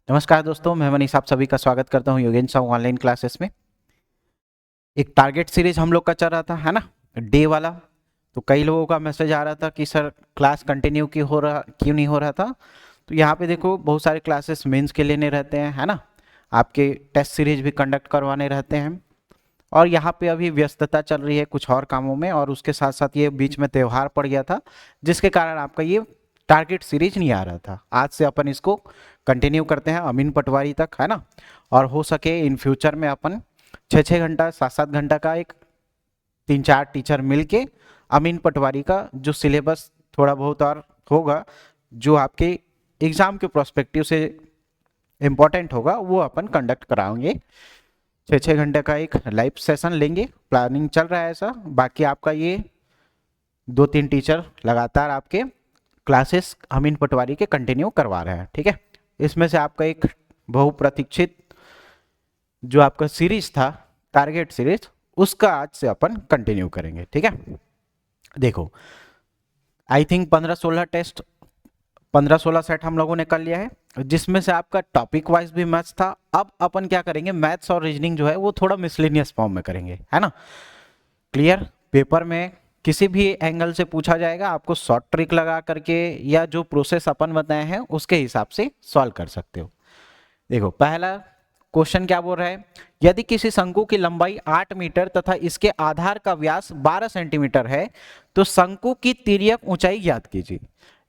नमस्कार दोस्तों, मैं मनीष आप सभी का स्वागत करता हूं योगेंद्र साहू ऑनलाइन क्लासेस में। एक टारगेट सीरीज हम लोग का चल रहा था, है ना, डे वाला। तो कई लोगों का मैसेज आ रहा था कि सर क्लास कंटिन्यू क्यों नहीं हो रहा था। तो यहाँ पे देखो, बहुत सारे क्लासेस मेंस के लेने रहते हैं, है ना, आपके टेस्ट सीरीज भी कंडक्ट करवाने रहते हैं। और यहाँ पे अभी व्यस्तता चल रही है कुछ और कामों में, और उसके साथ साथ ये बीच में त्यौहार पड़ गया था, जिसके कारण आपका ये टारगेट सीरीज नहीं आ रहा था। आज से अपन इसको कंटिन्यू करते हैं अमीन पटवारी तक, है ना। और हो सके इन फ्यूचर में अपन 6-6 घंटा 7-7 घंटा का एक 3-4 टीचर मिलके अमीन पटवारी का जो सिलेबस थोड़ा बहुत और होगा, जो आपके एग्जाम के प्रोस्पेक्टिव से इम्पोर्टेंट होगा, वो अपन कंडक्ट कराएंगे। 6-6 घंटे का एक लाइव सेशन लेंगे, प्लानिंग चल रहा है ऐसा। बाकी आपका ये 2-3 टीचर लगातार आपके क्लासेस अमीन पटवारी के कंटिन्यू करवा रहे हैं, ठीक है। इसमें से आपका एक बहुप्रतीक्षित जो आपका सीरीज था, टारगेट सीरीज, उसका आज से अपन कंटिन्यू करेंगे, ठीक है। देखो, आई थिंक 15-16 टेस्ट, 15-16 सेट हम लोगों ने कर लिया है, जिसमें से आपका टॉपिक वाइज भी मैथ्स था। अब अपन क्या करेंगे, मैथ्स और रीजनिंग जो है वो थोड़ा मिसलेनियस फॉर्म में करेंगे, है ना। क्लियर। पेपर में किसी भी एंगल से पूछा जाएगा, आपको शॉर्ट ट्रिक लगा करके या जो प्रोसेस अपन बताए हैं उसके हिसाब से सॉल्व कर सकते हो। देखो, पहला क्वेश्चन क्या बोल रहा है, यदि किसी शंकु की लंबाई 8 मीटर तथा इसके आधार का व्यास 12 सेंटीमीटर है, तो शंकु की तिर्यक ऊंचाई ज्ञात कीजिए।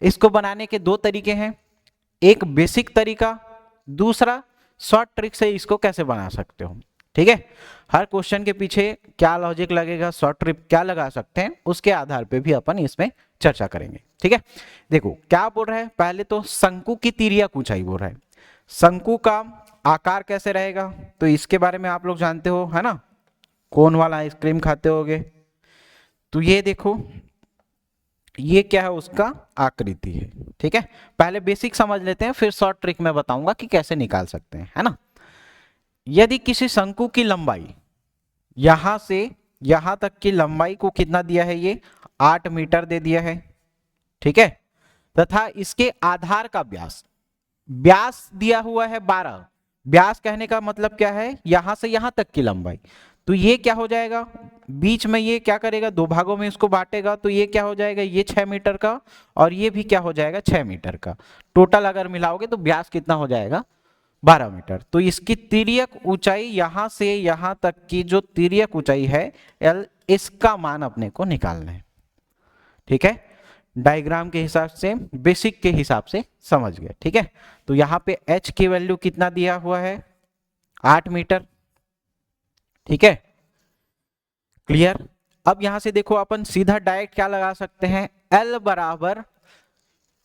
इसको बनाने के दो तरीके हैं, एक बेसिक तरीका, दूसरा शॉर्ट ट्रिक से इसको कैसे बना सकते हो, ठीक है। हर क्वेश्चन के पीछे क्या लॉजिक लगेगा, शॉर्ट ट्रिक क्या लगा सकते हैं, उसके आधार पे भी अपन इसमें चर्चा करेंगे, ठीक है। देखो क्या बोल रहा है, पहले तो शंकु की तिर्यक ऊंचाई बोल रहा है। शंकु का आकार कैसे रहेगा, तो इसके बारे में आप लोग जानते हो, है ना, कोन वाला आइसक्रीम खाते होगे। तो ये देखो, ये क्या है, उसका आकृति है, ठीक है। पहले बेसिक समझ लेते हैं, फिर शॉर्ट ट्रिक में बताऊंगा कि कैसे निकाल सकते हैं, है ना। यदि किसी शंकु की लंबाई यहां से यहां तक की लंबाई को कितना दिया है, ये 8 मीटर दे दिया है, ठीक है, तथा इसके आधार का व्यास व्यास दिया हुआ है 12। व्यास कहने का मतलब क्या है, यहां से यहां तक की लंबाई। तो ये क्या हो जाएगा, बीच में ये क्या करेगा, दो भागों में इसको बांटेगा, तो ये क्या हो जाएगा, ये 6 मीटर का, और ये भी क्या हो जाएगा, 6 मीटर का। टोटल अगर मिलाओगे तो व्यास कितना हो जाएगा, 12 मीटर। तो इसकी तिर्यक ऊंचाई यहां से यहां तक की जो तिर्यक ऊंचाई है एल, इसका मान अपने को निकालना है, ठीक है। डायग्राम के हिसाब से, बेसिक के हिसाब से समझ गए, ठीक है। तो यहां पे h की वैल्यू कितना दिया हुआ है, 8 मीटर, ठीक है, क्लियर। अब यहां से देखो, अपन सीधा डायरेक्ट क्या लगा सकते हैं, L बराबर,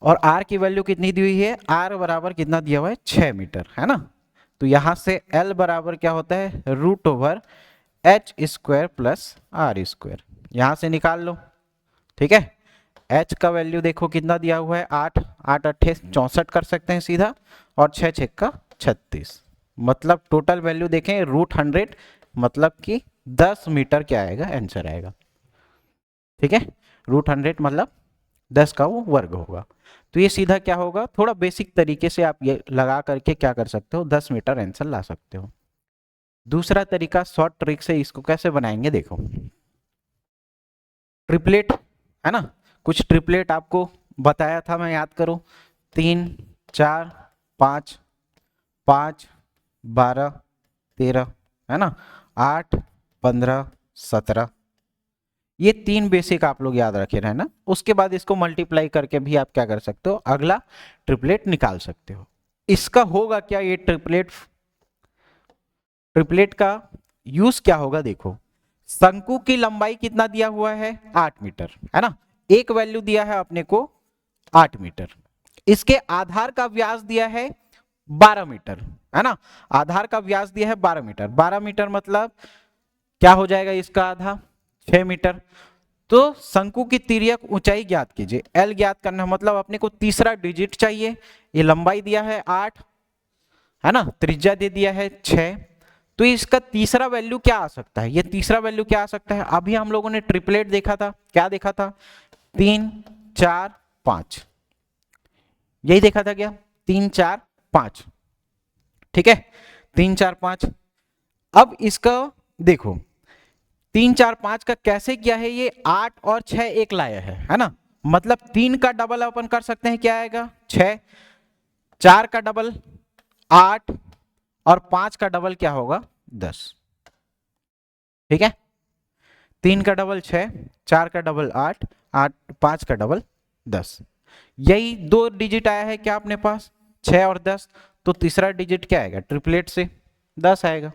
और R की वैल्यू कितनी दी हुई है, R बराबर कितना दिया हुआ है, 6 मीटर, है ना। तो यहां से L बराबर क्या होता है, √h² प्लस R², यहां से निकाल लो, ठीक है। h का वैल्यू देखो कितना दिया हुआ है, 8, 8 8 64 कर सकते हैं सीधा, और 6 6 का 36, मतलब टोटल वैल्यू देखें √100, मतलब कि 10 मीटर क्या आएगा, आंसर आएगा, ठीक है। √100 मतलब 10 का वो वर्ग होगा। तो ये सीधा क्या होगा, थोड़ा बेसिक तरीके से आप ये लगा करके क्या कर सकते हो, 10 मीटर आंसर ला सकते हो। दूसरा तरीका शॉर्ट ट्रिक से इसको कैसे बनाएंगे, देखो, ट्रिपलेट, है ना, कुछ ट्रिपलेट आपको बताया था मैं, याद करो, 3 4 5, 5 12 13, है ना, 8 15 17, ये 3 बेसिक आप लोग याद रखे रहे ना। उसके बाद इसको मल्टीप्लाई करके भी आप क्या कर सकते हो, अगला ट्रिपलेट निकाल सकते हो। इसका होगा क्या, ये ट्रिपलेट ट्रिपलेट का यूज क्या होगा, देखो, शंकु की लंबाई कितना दिया हुआ है, 8 मीटर, है ना, एक वैल्यू दिया है अपने को 8 मीटर, इसके आधार का व्यास दिया है 12 मीटर, है ना, आधार का व्यास दिया है 12 मीटर, 12 मीटर मतलब क्या हो जाएगा, इसका आधा 6 मीटर। तो शंकु की तिर्यक ऊंचाई ज्ञात कीजिए, एल ज्ञात करना मतलब अपने को तीसरा डिजिट चाहिए। ये लंबाई दिया है 8, है ना, त्रिज्या दे दिया है 6, तो इसका तीसरा वैल्यू क्या आ सकता है, ये तीसरा वैल्यू क्या आ सकता है, अभी हम लोगों ने ट्रिपलेट देखा था, क्या देखा था, 3 4 5, यही देखा था क्या, 3 4 5, ठीक है, 3 4 5। अब इसका देखो 3 4 5 का कैसे किया है, ये 8 और 6 एक लाया है ना, मतलब 3 का डबल अपन कर सकते हैं, क्या आएगा 6, 4 का डबल 8 और 5 का डबल क्या होगा 10। ठीक है, 3 का डबल 6, 4 का डबल 8, 5 का डबल 10। यही दो डिजिट आया है क्या अपने पास, 6 और 10, तो तीसरा डिजिट क्या आएगा, ट्रिपलेट से 10 आएगा,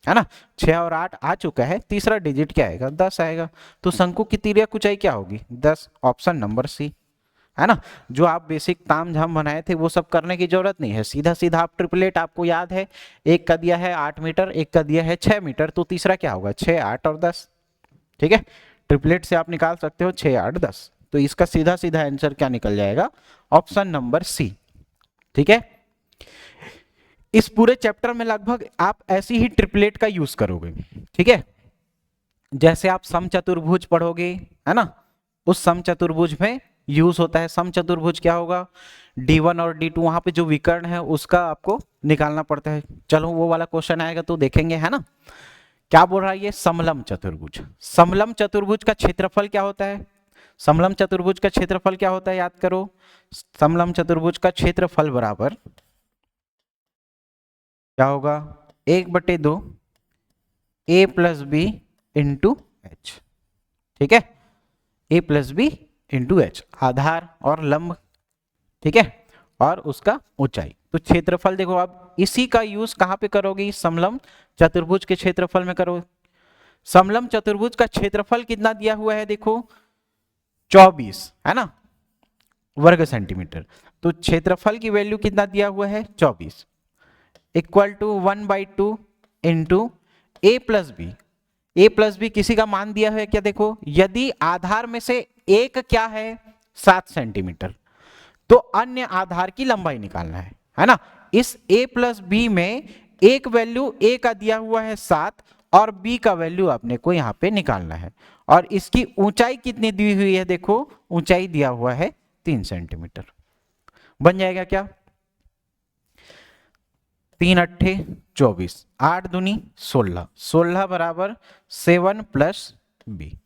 है ना। 6 और 8 आ चुका है, तीसरा डिजिट क्या आएगा 10 आएगा। तो शंकु की तिर्यक ऊंचाई क्या होगी 10, ऑप्शन नंबर सी, है ना। जो आप बेसिक ताम झाम बनाए थे वो सब करने की जरूरत नहीं है, सीधा सीधा आप ट्रिपलेट, आपको याद है एक का दिया है 8 मीटर, एक का दिया है 6 मीटर, तो तीसरा क्या होगा 6 8 और 10। ठीक है, ट्रिपलेट से आप निकाल सकते हो 6 8 10, तो इसका सीधा सीधा आंसर क्या निकल जाएगा, ऑप्शन नंबर सी। ठीक है, इस पूरे चैप्टर में लगभग आप ऐसी ही ट्रिपलेट का यूज करोगे। ठीक है, जैसे आप समचतुर्भुज पढ़ोगे, है ना, उस समचतुर्भुज में यूज होता है। समचतुर्भुज क्या होगा, D1 और D2, वहां पे जो विकर्ण है उसका आपको निकालना पड़ता है। चलो वो वाला क्वेश्चन आएगा तो देखेंगे, है ना। क्या बोल रहा है ये, समलम चतुर्भुज। समलम चतुर्भुज का क्षेत्रफल क्या होता है, समलम चतुर्भुज का क्षेत्रफल क्या होता है, याद करो। समलम चतुर्भुज का क्षेत्रफल बराबर क्या होगा, 1/2 a plus B into H. ठीक है, a plus B into H, आधार और लंब, ठीक है, और उसका ऊंचाई। तो क्षेत्रफल देखो, अब इसी का यूज कहां पे करोगे, समलम चतुर्भुज के क्षेत्रफल में करो। समलम चतुर्भुज का क्षेत्रफल कितना दिया हुआ है, देखो 24, है ना, वर्ग सेंटीमीटर। तो क्षेत्रफल की वैल्यू कितना दिया हुआ है 24, equal to 1/2 into a plus b. A plus b किसी का मान दिया है क्या, देखो यदि आधार में से एक क्या है 7 सेंटीमीटर, तो अन्य आधार की लंबाई निकालना है ना। इस a प्लस बी में एक वैल्यू a का दिया हुआ है 7 और b का वैल्यू आपने को यहां पे निकालना है। और इसकी ऊंचाई कितनी दी हुई है, देखो ऊंचाई दिया हुआ है 3 सेंटीमीटर। बन जाएगा क्या, 3 अट्ठे 24, 8 दूनी 16, 16 बराबर 7 प्लस बी।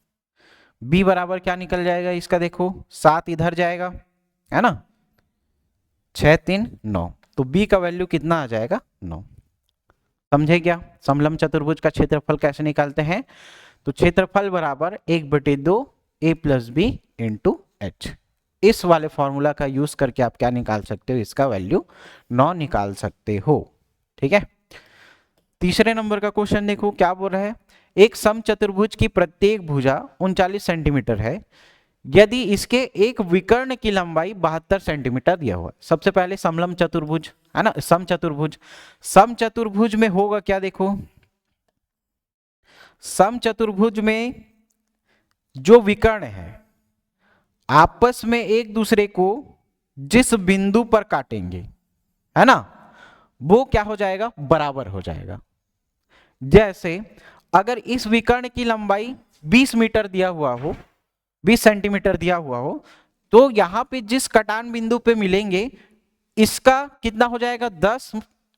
बी बराबर क्या निकल जाएगा इसका, देखो 7 इधर जाएगा, है ना, 6 3 9, तो बी का वैल्यू कितना आ जाएगा 9। समझे क्या, समलम चतुर्भुज का क्षेत्रफल कैसे निकालते हैं। तो क्षेत्रफल बराबर 1/2 a plus B into h. इस वाले फॉर्मूला का यूज करके आप क्या निकाल सकते हो, इसका वैल्यू 9 निकाल सकते हो। ठीक है, तीसरे नंबर का क्वेश्चन देखो क्या बोल रहा है, एक समचतुर्भुज की प्रत्येक भुजा 39 सेंटीमीटर है, यदि इसके एक विकर्ण की लंबाई 72 सेंटीमीटर दिया हुआ है। सबसे पहले समलम चतुर्भुज, है ना, समचतुर्भुज। समचतुर्भुज में होगा क्या, देखो समचतुर्भुज में जो विकर्ण है आपस में एक दूसरे को जिस बिंदु पर काटेंगे, है ना, वो क्या हो जाएगा, बराबर हो जाएगा। जैसे अगर इस विकर्ण की लंबाई 20 मीटर दिया हुआ हो, 20 सेंटीमीटर दिया हुआ हो, तो यहां पे जिस कटान बिंदु पे मिलेंगे इसका कितना हो जाएगा 10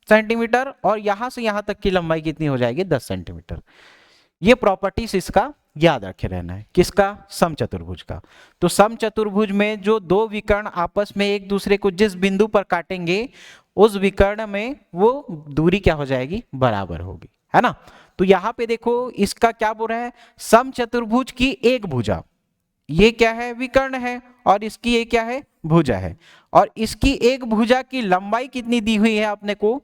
सेंटीमीटर, और यहां से यहां तक की लंबाई कितनी हो जाएगी 10 सेंटीमीटर। ये प्रॉपर्टीज इसका याद रखे रहना है, किसका, समचतुर्भुज का। तो समचतुर्भुज में जो दो विकर्ण आपस में एक दूसरे को जिस बिंदु पर काटेंगे उस विकर्ण में वो दूरी क्या हो जाएगी, बराबर होगी, है ना। तो यहां पे देखो इसका क्या बोल रहा है, समचतुर्भुज की एक भुजा, ये क्या है विकर्ण है, और इसकी ये क्या है भुजा है, और इसकी एक भुजा की लंबाई कितनी दी हुई है आपने को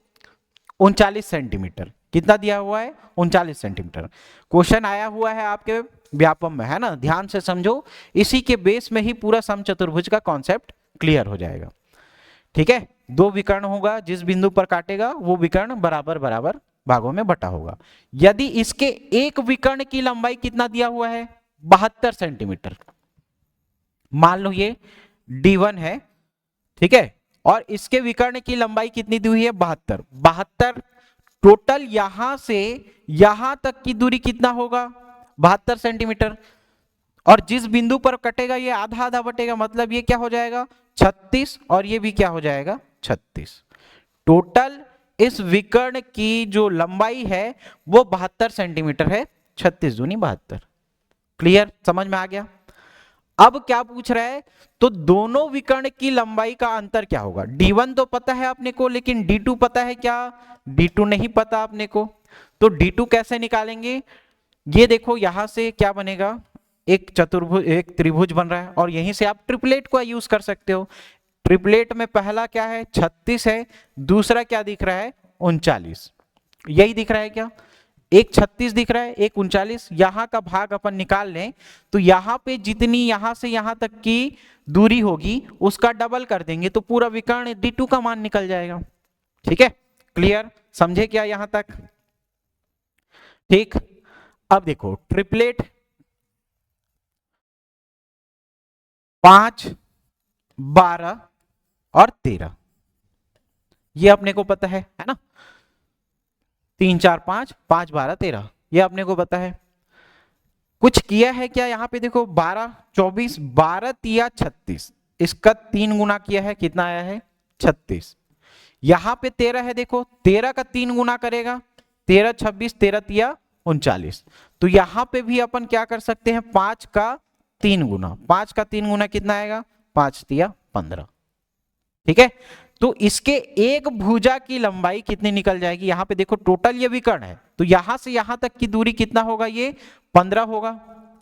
39 सेंटीमीटर। कितना दिया हुआ है 39 सेंटीमीटर। क्वेश्चन आया हुआ है आपके व्यापम में, है ना, ध्यान से समझो, इसी के बेस में ही पूरा समचतुर्भुज का कॉन्सेप्ट क्लियर हो जाएगा। ठीक है, दो विकर्ण होगा, जिस बिंदु पर काटेगा वो विकर्ण बराबर बराबर भागों में बटा होगा। यदि इसके एक विकर्ण की लंबाई कितना दिया हुआ है 72 सेंटीमीटर, मान लो ये D1 है, ठीक है, और इसके विकर्ण की लंबाई कितनी दी हुई है 72, 72 टोटल यहां से यहां तक की दूरी कितना होगा 72 सेंटीमीटर, और जिस बिंदु पर कटेगा ये आधा आधा बटेगा, मतलब ये क्या हो जाएगा 36, और ये भी क्या हो जाएगा 36। टोटल इस विकर्ण की जो लंबाई है वो 72 सेंटीमीटर है। 36 दूनी 72। क्लियर, समझ में आ गया। अब क्या पूछ रहा है, तो दोनों विकर्ण की लंबाई का अंतर क्या होगा। D1 तो पता है अपने को, लेकिन D2 पता है क्या। D2 नहीं पता अपने को, तो D2 कैसे निकालेंगे। ये देखो यहां से क्या बनेगा, एक चतुर्भुज, एक त्रिभुज बन रहा है, और यहीं से आप ट्रिपलेट को यूज कर सकते हो। ट्रिपलेट में पहला क्या है 36 है, दूसरा क्या दिख रहा है 39। यही दिख रहा है क्या, एक 36 दिख रहा है, एक 39। यहां का भाग अपन निकाल लें तो यहां पे जितनी यहां से यहां तक की दूरी होगी उसका डबल कर देंगे तो पूरा विकर्ण D2 का मान निकल जाएगा। ठीक है, क्लियर, समझे क्या यहां तक। ठीक, अब देखो ट्रिपलेट 5, 12 और 13, ये अपने को पता है ना। 3 4 5, 5 12 13, ये अपने को पता है। कुछ किया है क्या यहाँ पे, देखो 12 24, 12 तिया 36, इसका 3 गुना किया है, कितना आया है 36। यहाँ पे 13 है, देखो 13 का 3 गुना करेगा, 13 26, 13 तिया 39। तो यहाँ पे भी अपन क्या कर सकते हैं, 5 का 3 गुना, 5 का 3 गुना कितना आएगा 5 तिया 15। ठीक है, तो इसके एक भुजा की लंबाई कितनी निकल जाएगी। यहां पे देखो टोटल ये विकर्ण है, तो यहां से यहां तक की दूरी कितना होगा, ये 15 होगा,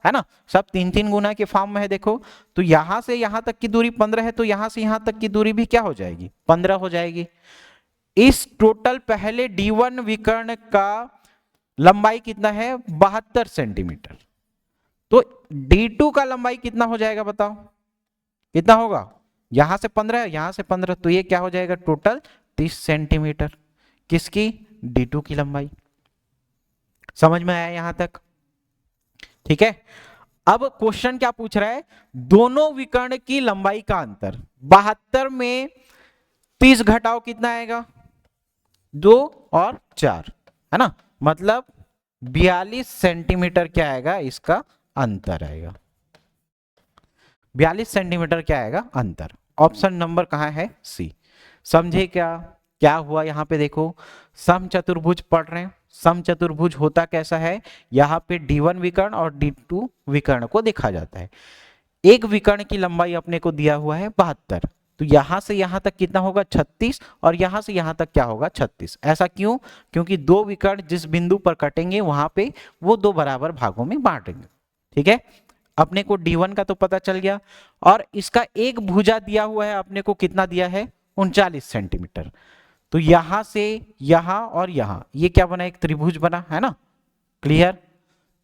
है ना। सब 3 3 गुना के फॉर्म में है देखो, तो यहां से यहां तक की दूरी 15 है, तो यहां से यहां तक की दूरी भी क्या हो जाएगी 15 हो जाएगी। इस टोटल पहले D1 विकर्ण का लंबाई कितना है 72 सेंटीमीटर, तो D2 का लंबाई कितना हो जाएगा बताओ, कितना होगा। यहां से 15 है, यहां से 15, तो ये क्या हो जाएगा टोटल 30 सेंटीमीटर, किसकी D2 की लंबाई। समझ में आया यहां तक। ठीक है, अब क्वेश्चन क्या पूछ रहा है, दोनों विकर्ण की लंबाई का अंतर। 72 में 30 घटाओ कितना आएगा 2 और 4, है ना, मतलब 42 सेंटीमीटर क्या आएगा, इसका अंतर आएगा। 42 सेंटीमीटर क्या आएगा अंतर। ऑप्शन नंबर कहां है सी। समझे क्या, क्या हुआ यहां पे देखो, समचतुर्भुज पढ़ रहे हैं। समचतुर्भुज होता कैसा है, यहाँ पे D1 विकर्ण और D2 विकर्ण को देखा जाता है। एक विकर्ण की लंबाई अपने को दिया हुआ है 72, तो यहां से यहां तक कितना होगा 36, और यहां से यहां तक क्या होगा 36। ऐसा क्यों, क्योंकि दो विकर्ण जिस बिंदु पर कटेंगे वहां पे वो दो बराबर भागों में बांटेंगे। ठीक है, अपने को D1 का तो पता चल गया, और इसका एक भुजा दिया हुआ है अपने को, कितना दिया है 39 सेंटीमीटर। तो यहां से यहां और यहां ये क्या बना, एक त्रिभुज बना, है ना, क्लियर।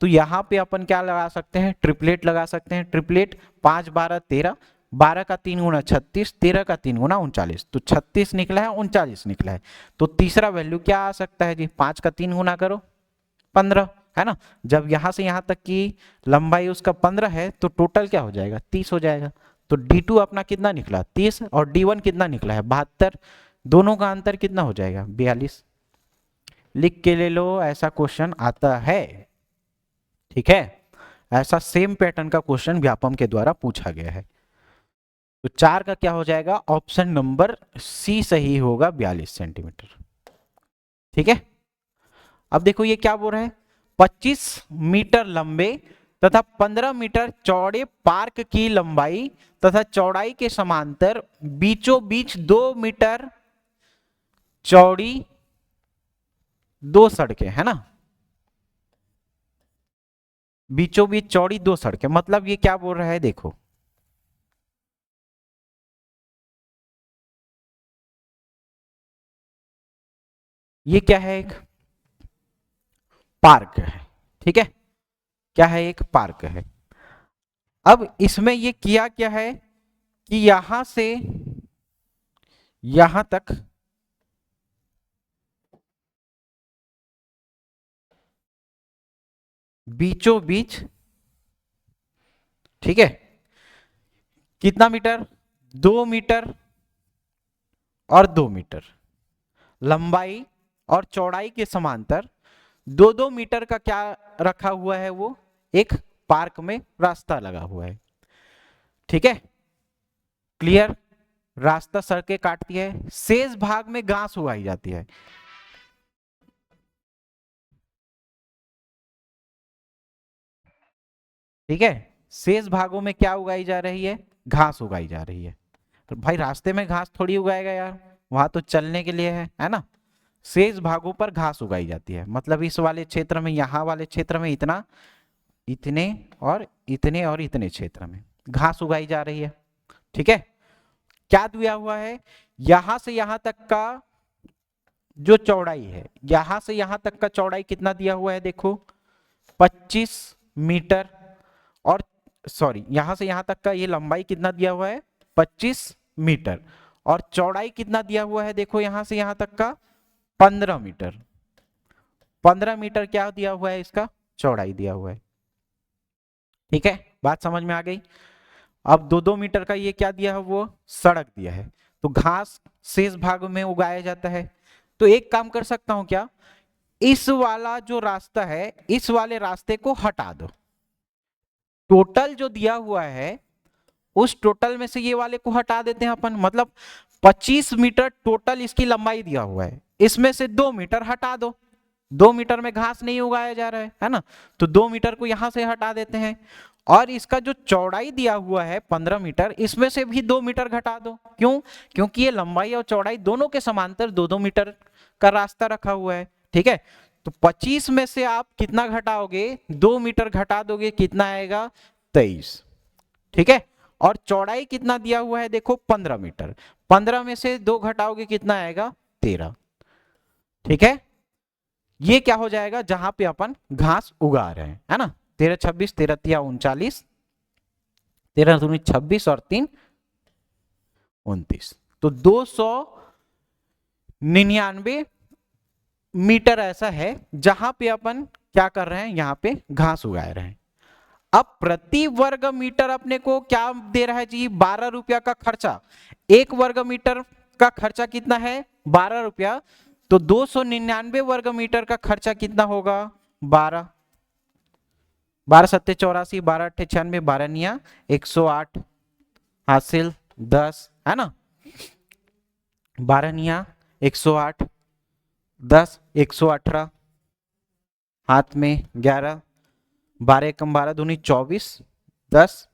तो यहां पे अपन क्या लगा सकते हैं, ट्रिपलेट लगा सकते हैं। ट्रिपलेट 5 12 13, 12 का 3 गुना 36, 13 का 3 गुना 39, तो 36 निकला है 39 निकला है। तो तीसरा वैल्यू क्या आ सकता है जी, 5 का 3 गुना करो 15, है ना। जब यहां से यहां तक की लंबाई उसका 15 है तो टोटल क्या हो जाएगा 30 हो जाएगा। तो D2 अपना कितना निकला 30, और D1 कितना निकला है 72, दोनों का अंतर कितना हो जाएगा 42। लिख के ले लो, ऐसा क्वेश्चन आता है। ठीक है, ऐसा सेम पैटर्न का क्वेश्चन व्यापम के द्वारा पूछा गया है। तो 4 का क्या हो जाएगा, ऑप्शन नंबर सी सही होगा 42 सेंटीमीटर। ठीक है, अब देखो ये क्या बोल रहा है, 25 मीटर लंबे तथा 15 मीटर चौड़े पार्क की लंबाई तथा चौड़ाई के समांतर बीचों बीच 2 मीटर चौड़ी 2 सड़कें, है ना, बीचों बीच चौड़ी 2 सड़कें। मतलब ये क्या बोल रहा है देखो, ये क्या है, एक पार्क है। ठीक है, क्या है, एक पार्क है। अब इसमें ये किया क्या है कि यहां से यहां तक बीचों बीच, ठीक है, कितना मीटर 2 मीटर और 2 मीटर लंबाई और चौड़ाई के समांतर 2-2 मीटर का क्या रखा हुआ है, वो एक पार्क में रास्ता लगा हुआ है। ठीक है, क्लियर, रास्ता सड़कें काटती है, शेष भाग में घास उगाई जाती है। ठीक है, शेष भागों में क्या उगाई जा रही है? घास उगाई जा रही है। तो भाई रास्ते में घास थोड़ी उगाएगा यार, वहां तो चलने के लिए है ना। शेष भागों पर घास उगाई जाती है, मतलब इस वाले क्षेत्र में, यहाँ वाले क्षेत्र में इतना, इतने और इतने और इतने क्षेत्र में घास उगाई जा रही है। ठीक है, क्या दिया हुआ है? यहां से यहां तक का जो चौड़ाई है, यहां से यहां तक का चौड़ाई कितना दिया हुआ है? देखो 25 मीटर, और सॉरी यहां से यहां तक का ये लंबाई कितना दिया हुआ है? 25 मीटर, और चौड़ाई कितना दिया हुआ है? देखो यहां से यहां तक का 15 मीटर। 15 मीटर क्या दिया हुआ है? इसका चौड़ाई दिया हुआ है। ठीक है, बात समझ में आ गई। अब 2-2 मीटर का ये क्या दिया है? वो सड़क दिया है। तो घास शेष भाग में उगाया जाता है। तो एक काम कर सकता हूं क्या, इस वाला जो रास्ता है, इस वाले रास्ते को हटा दो। टोटल जो दिया हुआ है उस टोटल में से ये वाले को हटा देते हैं अपन, मतलब 25 मीटर टोटल इसकी लंबाई दिया हुआ है, इसमें से 2 मीटर हटा दो। 2 मीटर में घास नहीं उगाया जा रहा है ना, तो 2 मीटर को यहां से हटा देते हैं। और इसका जो चौड़ाई दिया हुआ है 15 मीटर, इसमें से भी 2 मीटर घटा दो। क्यों? क्योंकि ये लंबाई और चौड़ाई दोनों के समांतर 2-2 मीटर का रास्ता रखा हुआ है। ठीक है, तो 25 में से आप कितना घटाओगे? 2 मीटर घटा दोगे, कितना आएगा? 23। ठीक है, और चौड़ाई कितना दिया हुआ है? देखो 15 मीटर। 15 में से 2 घटाओगे, कितना आएगा? 13। ठीक है, ये क्या हो जाएगा? जहां पे अपन घास उगा रहे हैं, है ना। 13 26, 13 तिया 39, 13 दूनी 26 और 3 29, तो 299 मीटर ऐसा है जहां पे अपन क्या कर रहे हैं? यहां पे घास उगा रहे हैं। अब प्रति वर्ग मीटर अपने को क्या दे रहा है जी? 12 रुपया का खर्चा। 1 वर्ग मीटर का खर्चा कितना है? 12 रुपया। तो 299 वर्ग मीटर का खर्चा कितना होगा? 12। 12 सत्ते 84, 12 अट्ठे 96, 12 निया 108, हासिल 10, है ना। 12 निया 108, 10 118, हाथ में 11, 12 कम 12 दूनी 24, 10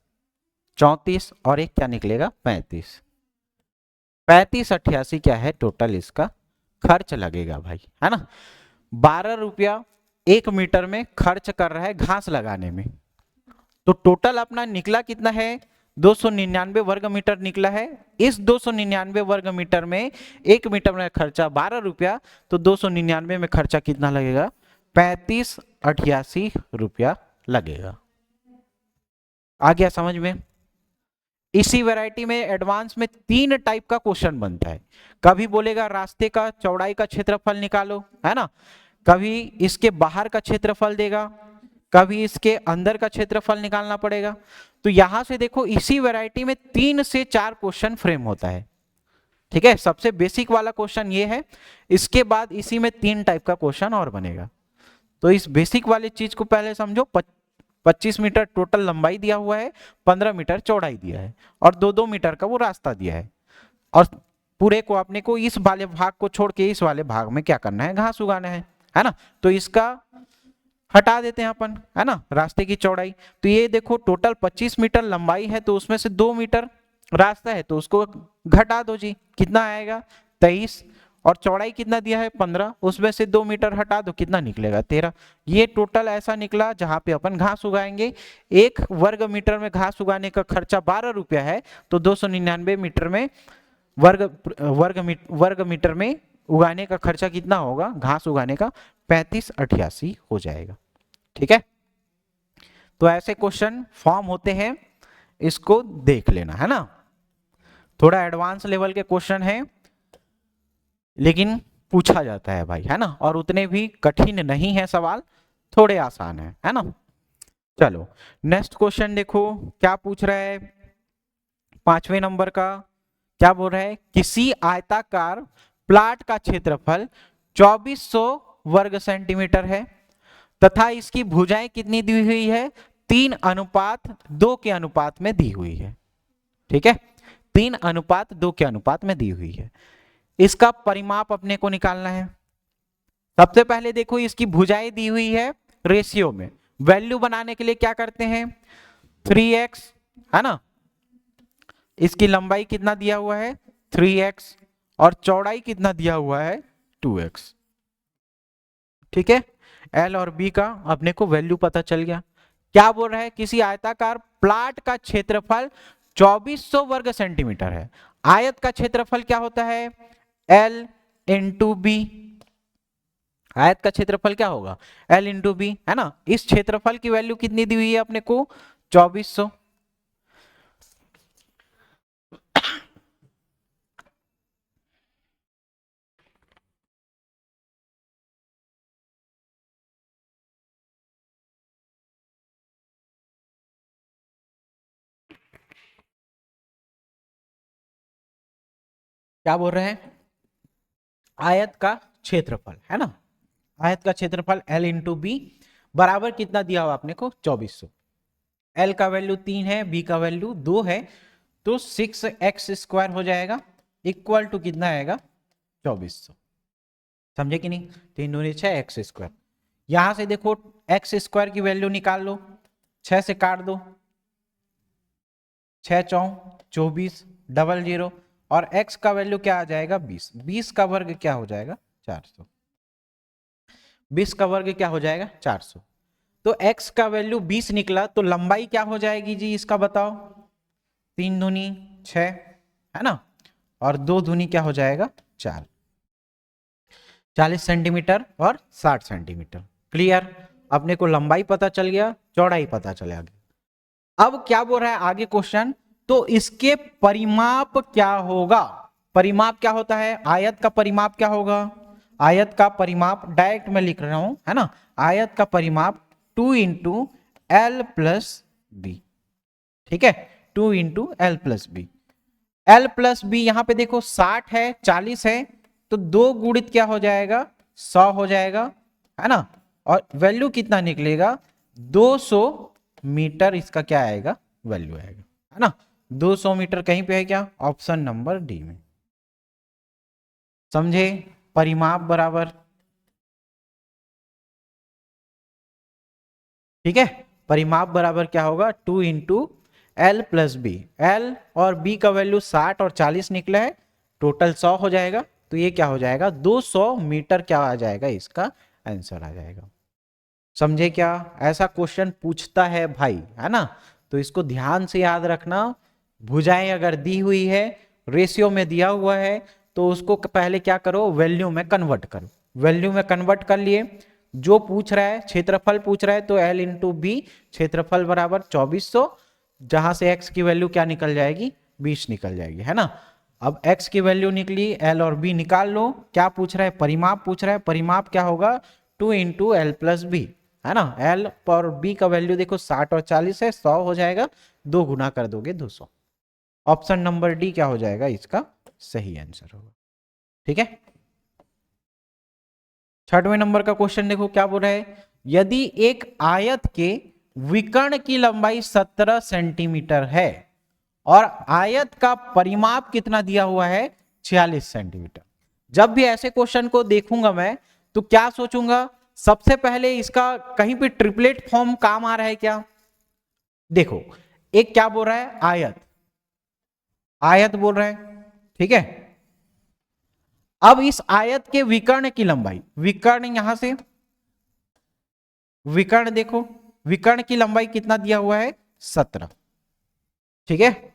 34, और एक क्या निकलेगा? 35। 35 88 क्या है टोटल इसका खर्च लगेगा भाई, है ना। 12 रुपया 1 मीटर में खर्च कर रहा है घास लगाने में। तो टोटल अपना निकला कितना है? 299 वर्ग मीटर निकला है। इस 299 वर्ग मीटर में 1 मीटर में खर्चा 12 रुपया, तो 299 में खर्चा कितना लगेगा? 3588 रुपया लगेगा। आ गया समझ में? इसी वैरायटी में एडवांस में 3 टाइप का क्वेश्चन बनता है। कभी बोलेगा रास्ते का चौड़ाई का क्षेत्रफल निकालो, है ना। कभी इसके बाहर का क्षेत्रफल देगा, कभी इसके अंदर का क्षेत्रफल निकालना पड़ेगा। तो यहां से देखो इसी वैरायटी में 3 से 4 क्वेश्चन फ्रेम होता है। ठीक है, सबसे बेसिक वाला क्वेश्चन ये है, इसके बाद इसी में 3 टाइप का क्वेश्चन और बनेगा। तो इस बेसिक वाली चीज को पहले समझो। 25 मीटर टोटल लंबाई दिया हुआ है, 15 मीटर चौड़ाई दिया है, और 2-2 मीटर का वो रास्ता दिया है। और पूरे को अपने को इस वाले भाग को छोड़ के इस वाले भाग में क्या करना है? घास उगाना है ना। तो इसका हटा देते हैं अपन, है ना, रास्ते की चौड़ाई। तो ये देखो टोटल 25 मीटर लंबाई है, तो उसमें से 2 मीटर रास्ता है, तो उसको घटा दो जी, कितना आएगा? 23। और चौड़ाई कितना दिया है? 15, उसमें से 2 मीटर हटा दो, कितना निकलेगा? 13। ये टोटल ऐसा निकला जहां पे अपन घास उगाएंगे। 1 वर्ग मीटर में घास उगाने का खर्चा 12 रुपया है, तो 299 मीटर में वर्ग मीटर में उगाने का खर्चा कितना होगा? घास उगाने का 3588 हो जाएगा। ठीक है, तो ऐसे क्वेश्चन फॉर्म होते हैं, इसको देख लेना, है ना। थोड़ा एडवांस लेवल के क्वेश्चन है, लेकिन पूछा जाता है भाई, है ना, और उतने भी कठिन नहीं है सवाल, थोड़े आसान है ना। चलो नेक्स्ट क्वेश्चन देखो क्या पूछ रहा है। 5वें नंबर का क्या बोल रहा है? किसी आयताकार प्लाट का क्षेत्रफल 2400 वर्ग सेंटीमीटर है तथा इसकी भुजाएं कितनी दी हुई है? 3:2 के अनुपात में दी हुई है। ठीक है, 3:2 के अनुपात में दी हुई है। इसका परिमाप अपने को निकालना है। सबसे पहले देखो इसकी भुजाएं दी हुई है रेशियो में, वैल्यू बनाने के लिए क्या करते हैं, 3x, है ना, इसकी लंबाई कितना दिया हुआ है 3x और चौड़ाई कितना दिया हुआ है 2x। ठीक है, एल और बी का अपने को वैल्यू पता चल गया। क्या बोल रहा है, किसी आयताकार प्लाट का क्षेत्रफल 2400 वर्ग सेंटीमीटर है। आयत का क्षेत्रफल क्या होता है, L इंटू बी। आयत का क्षेत्रफल क्या होगा, L इंटू बी, है ना। इस क्षेत्रफल की वैल्यू कितनी दी हुई है अपने को 2400। क्या बोल रहे हैं, आयत का क्षेत्रफल, है ना, आयत का क्षेत्रफल L इंटू बी बराबर कितना दिया हुआ आपने को 2400। L का वैल्यू 3 है, B का वैल्यू 2 है, तो 6x² हो जाएगा, इक्वल टू कितना आएगा 2400। समझे कि नहीं, 3 दूनी 6 x²। यहां से देखो x² की वैल्यू निकाल लो, 6 से काट दो, 6 चौं 24 डबल 0, और x का वैल्यू क्या आ जाएगा 20, 20 का वर्ग क्या हो जाएगा 400, 20 का वर्ग क्या हो जाएगा 400। तो x का वैल्यू 20 निकला, तो लंबाई क्या हो जाएगी जी इसका बताओ, 3 दूनी 6, है ना, और 2 दूनी क्या हो जाएगा 4, 40 सेंटीमीटर और 60 सेंटीमीटर। क्लियर, अपने को लंबाई पता चल गया, चौड़ाई पता चला गया। अब क्या बोल रहा है आगे क्वेश्चन, तो इसके परिमाप क्या होगा। परिमाप क्या होता है, आयत का परिमाप क्या होगा, आयत का परिमाप डायरेक्ट में लिख रहा हूं, है ना, आयत का परिमाप 2 इंटू एल प्लस बी। ठीक है, 2 into l plus b. L plus b यहां पे देखो 60 है 40 है, तो 2 गुणित क्या हो जाएगा 100 हो जाएगा, है ना, और वैल्यू कितना निकलेगा 200 मीटर, इसका क्या आएगा वैल्यू आएगा, है ना। 200 मीटर कहीं पे है क्या, ऑप्शन नंबर डी में। समझे, परिमाप बराबर, ठीक है, परिमाप बराबर क्या होगा 2 into l plus b. L और बी का वैल्यू 60 और 40 निकला है, टोटल 100 हो जाएगा, तो ये क्या हो जाएगा 200 मीटर क्या आ जाएगा, इसका आंसर आ जाएगा। समझे क्या, ऐसा क्वेश्चन पूछता है भाई, है ना, तो इसको ध्यान से याद रखना। भुजाएं अगर दी हुई है, रेशियो में दिया हुआ है, तो उसको पहले क्या करो वैल्यू में कन्वर्ट करो। वैल्यू में कन्वर्ट कर लिए, जो पूछ रहा है क्षेत्रफल पूछ रहा है, तो L इंटू बी, क्षेत्रफल बराबर 2400, जहां से x की वैल्यू क्या निकल जाएगी 20 निकल जाएगी, है ना। अब x की वैल्यू निकली, L और B निकाल लो। क्या पूछ रहा है, परिमाप पूछ रहा है, परिमाप क्या होगा 2 इंटू एल प्लस बी, है ना। L और B का वैल्यू देखो 60 और 40 है, 100 हो जाएगा, 2 गुना कर दोगे 200। ऑप्शन नंबर डी क्या हो जाएगा इसका सही आंसर होगा। ठीक है, 6वें नंबर का क्वेश्चन देखो क्या बोल रहा है, यदि एक आयत के विकर्ण की लंबाई 17 सेंटीमीटर है और आयत का परिमाप कितना दिया हुआ है 46 सेंटीमीटर। जब भी ऐसे क्वेश्चन को देखूंगा मैं, तो क्या सोचूंगा, सबसे पहले इसका कहीं पे ट्रिपलेट फॉर्म काम आ रहा है क्या। देखो, एक क्या बोल रहा है आयत, आयत बोल रहा है, ठीक है। अब इस आयत के विकर्ण की लंबाई, विकर्ण यहां से विकर्ण देखो, विकर्ण की लंबाई कितना दिया हुआ है 17, ठीक है।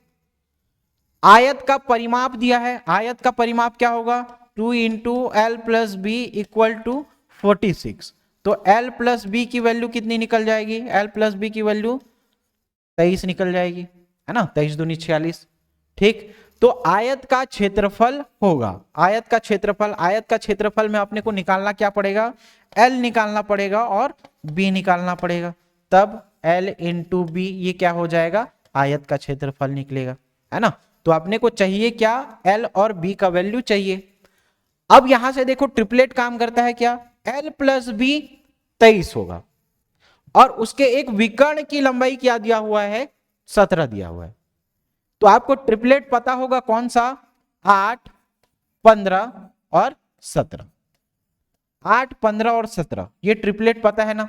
आयत का परिमाप दिया है, आयत का परिमाप क्या होगा 2 into l plus b equal to 46। तो एल प्लस बी की वैल्यू कितनी निकल जाएगी, एल प्लस बी की वैल्यू 23 निकल जाएगी, है ना, 23 दूनी 46। ठीक, तो आयत का क्षेत्रफल होगा, आयत का क्षेत्रफल, आयत का क्षेत्रफल में अपने को निकालना क्या पड़ेगा, एल निकालना पड़ेगा और बी निकालना पड़ेगा, तब एल इंटू बी ये क्या हो जाएगा आयत का क्षेत्रफल निकलेगा, है ना। तो अपने को चाहिए क्या, एल और बी का वैल्यू चाहिए। अब यहां से देखो ट्रिपलेट काम करता है क्या, एल प्लस बी 23 होगा, और उसके एक विकर्ण की लंबाई क्या दिया हुआ है 17 दिया हुआ है। तो आपको ट्रिपलेट पता होगा कौन सा, 8 15 और 17, 8 15 और 17, ये ट्रिपलेट पता है ना।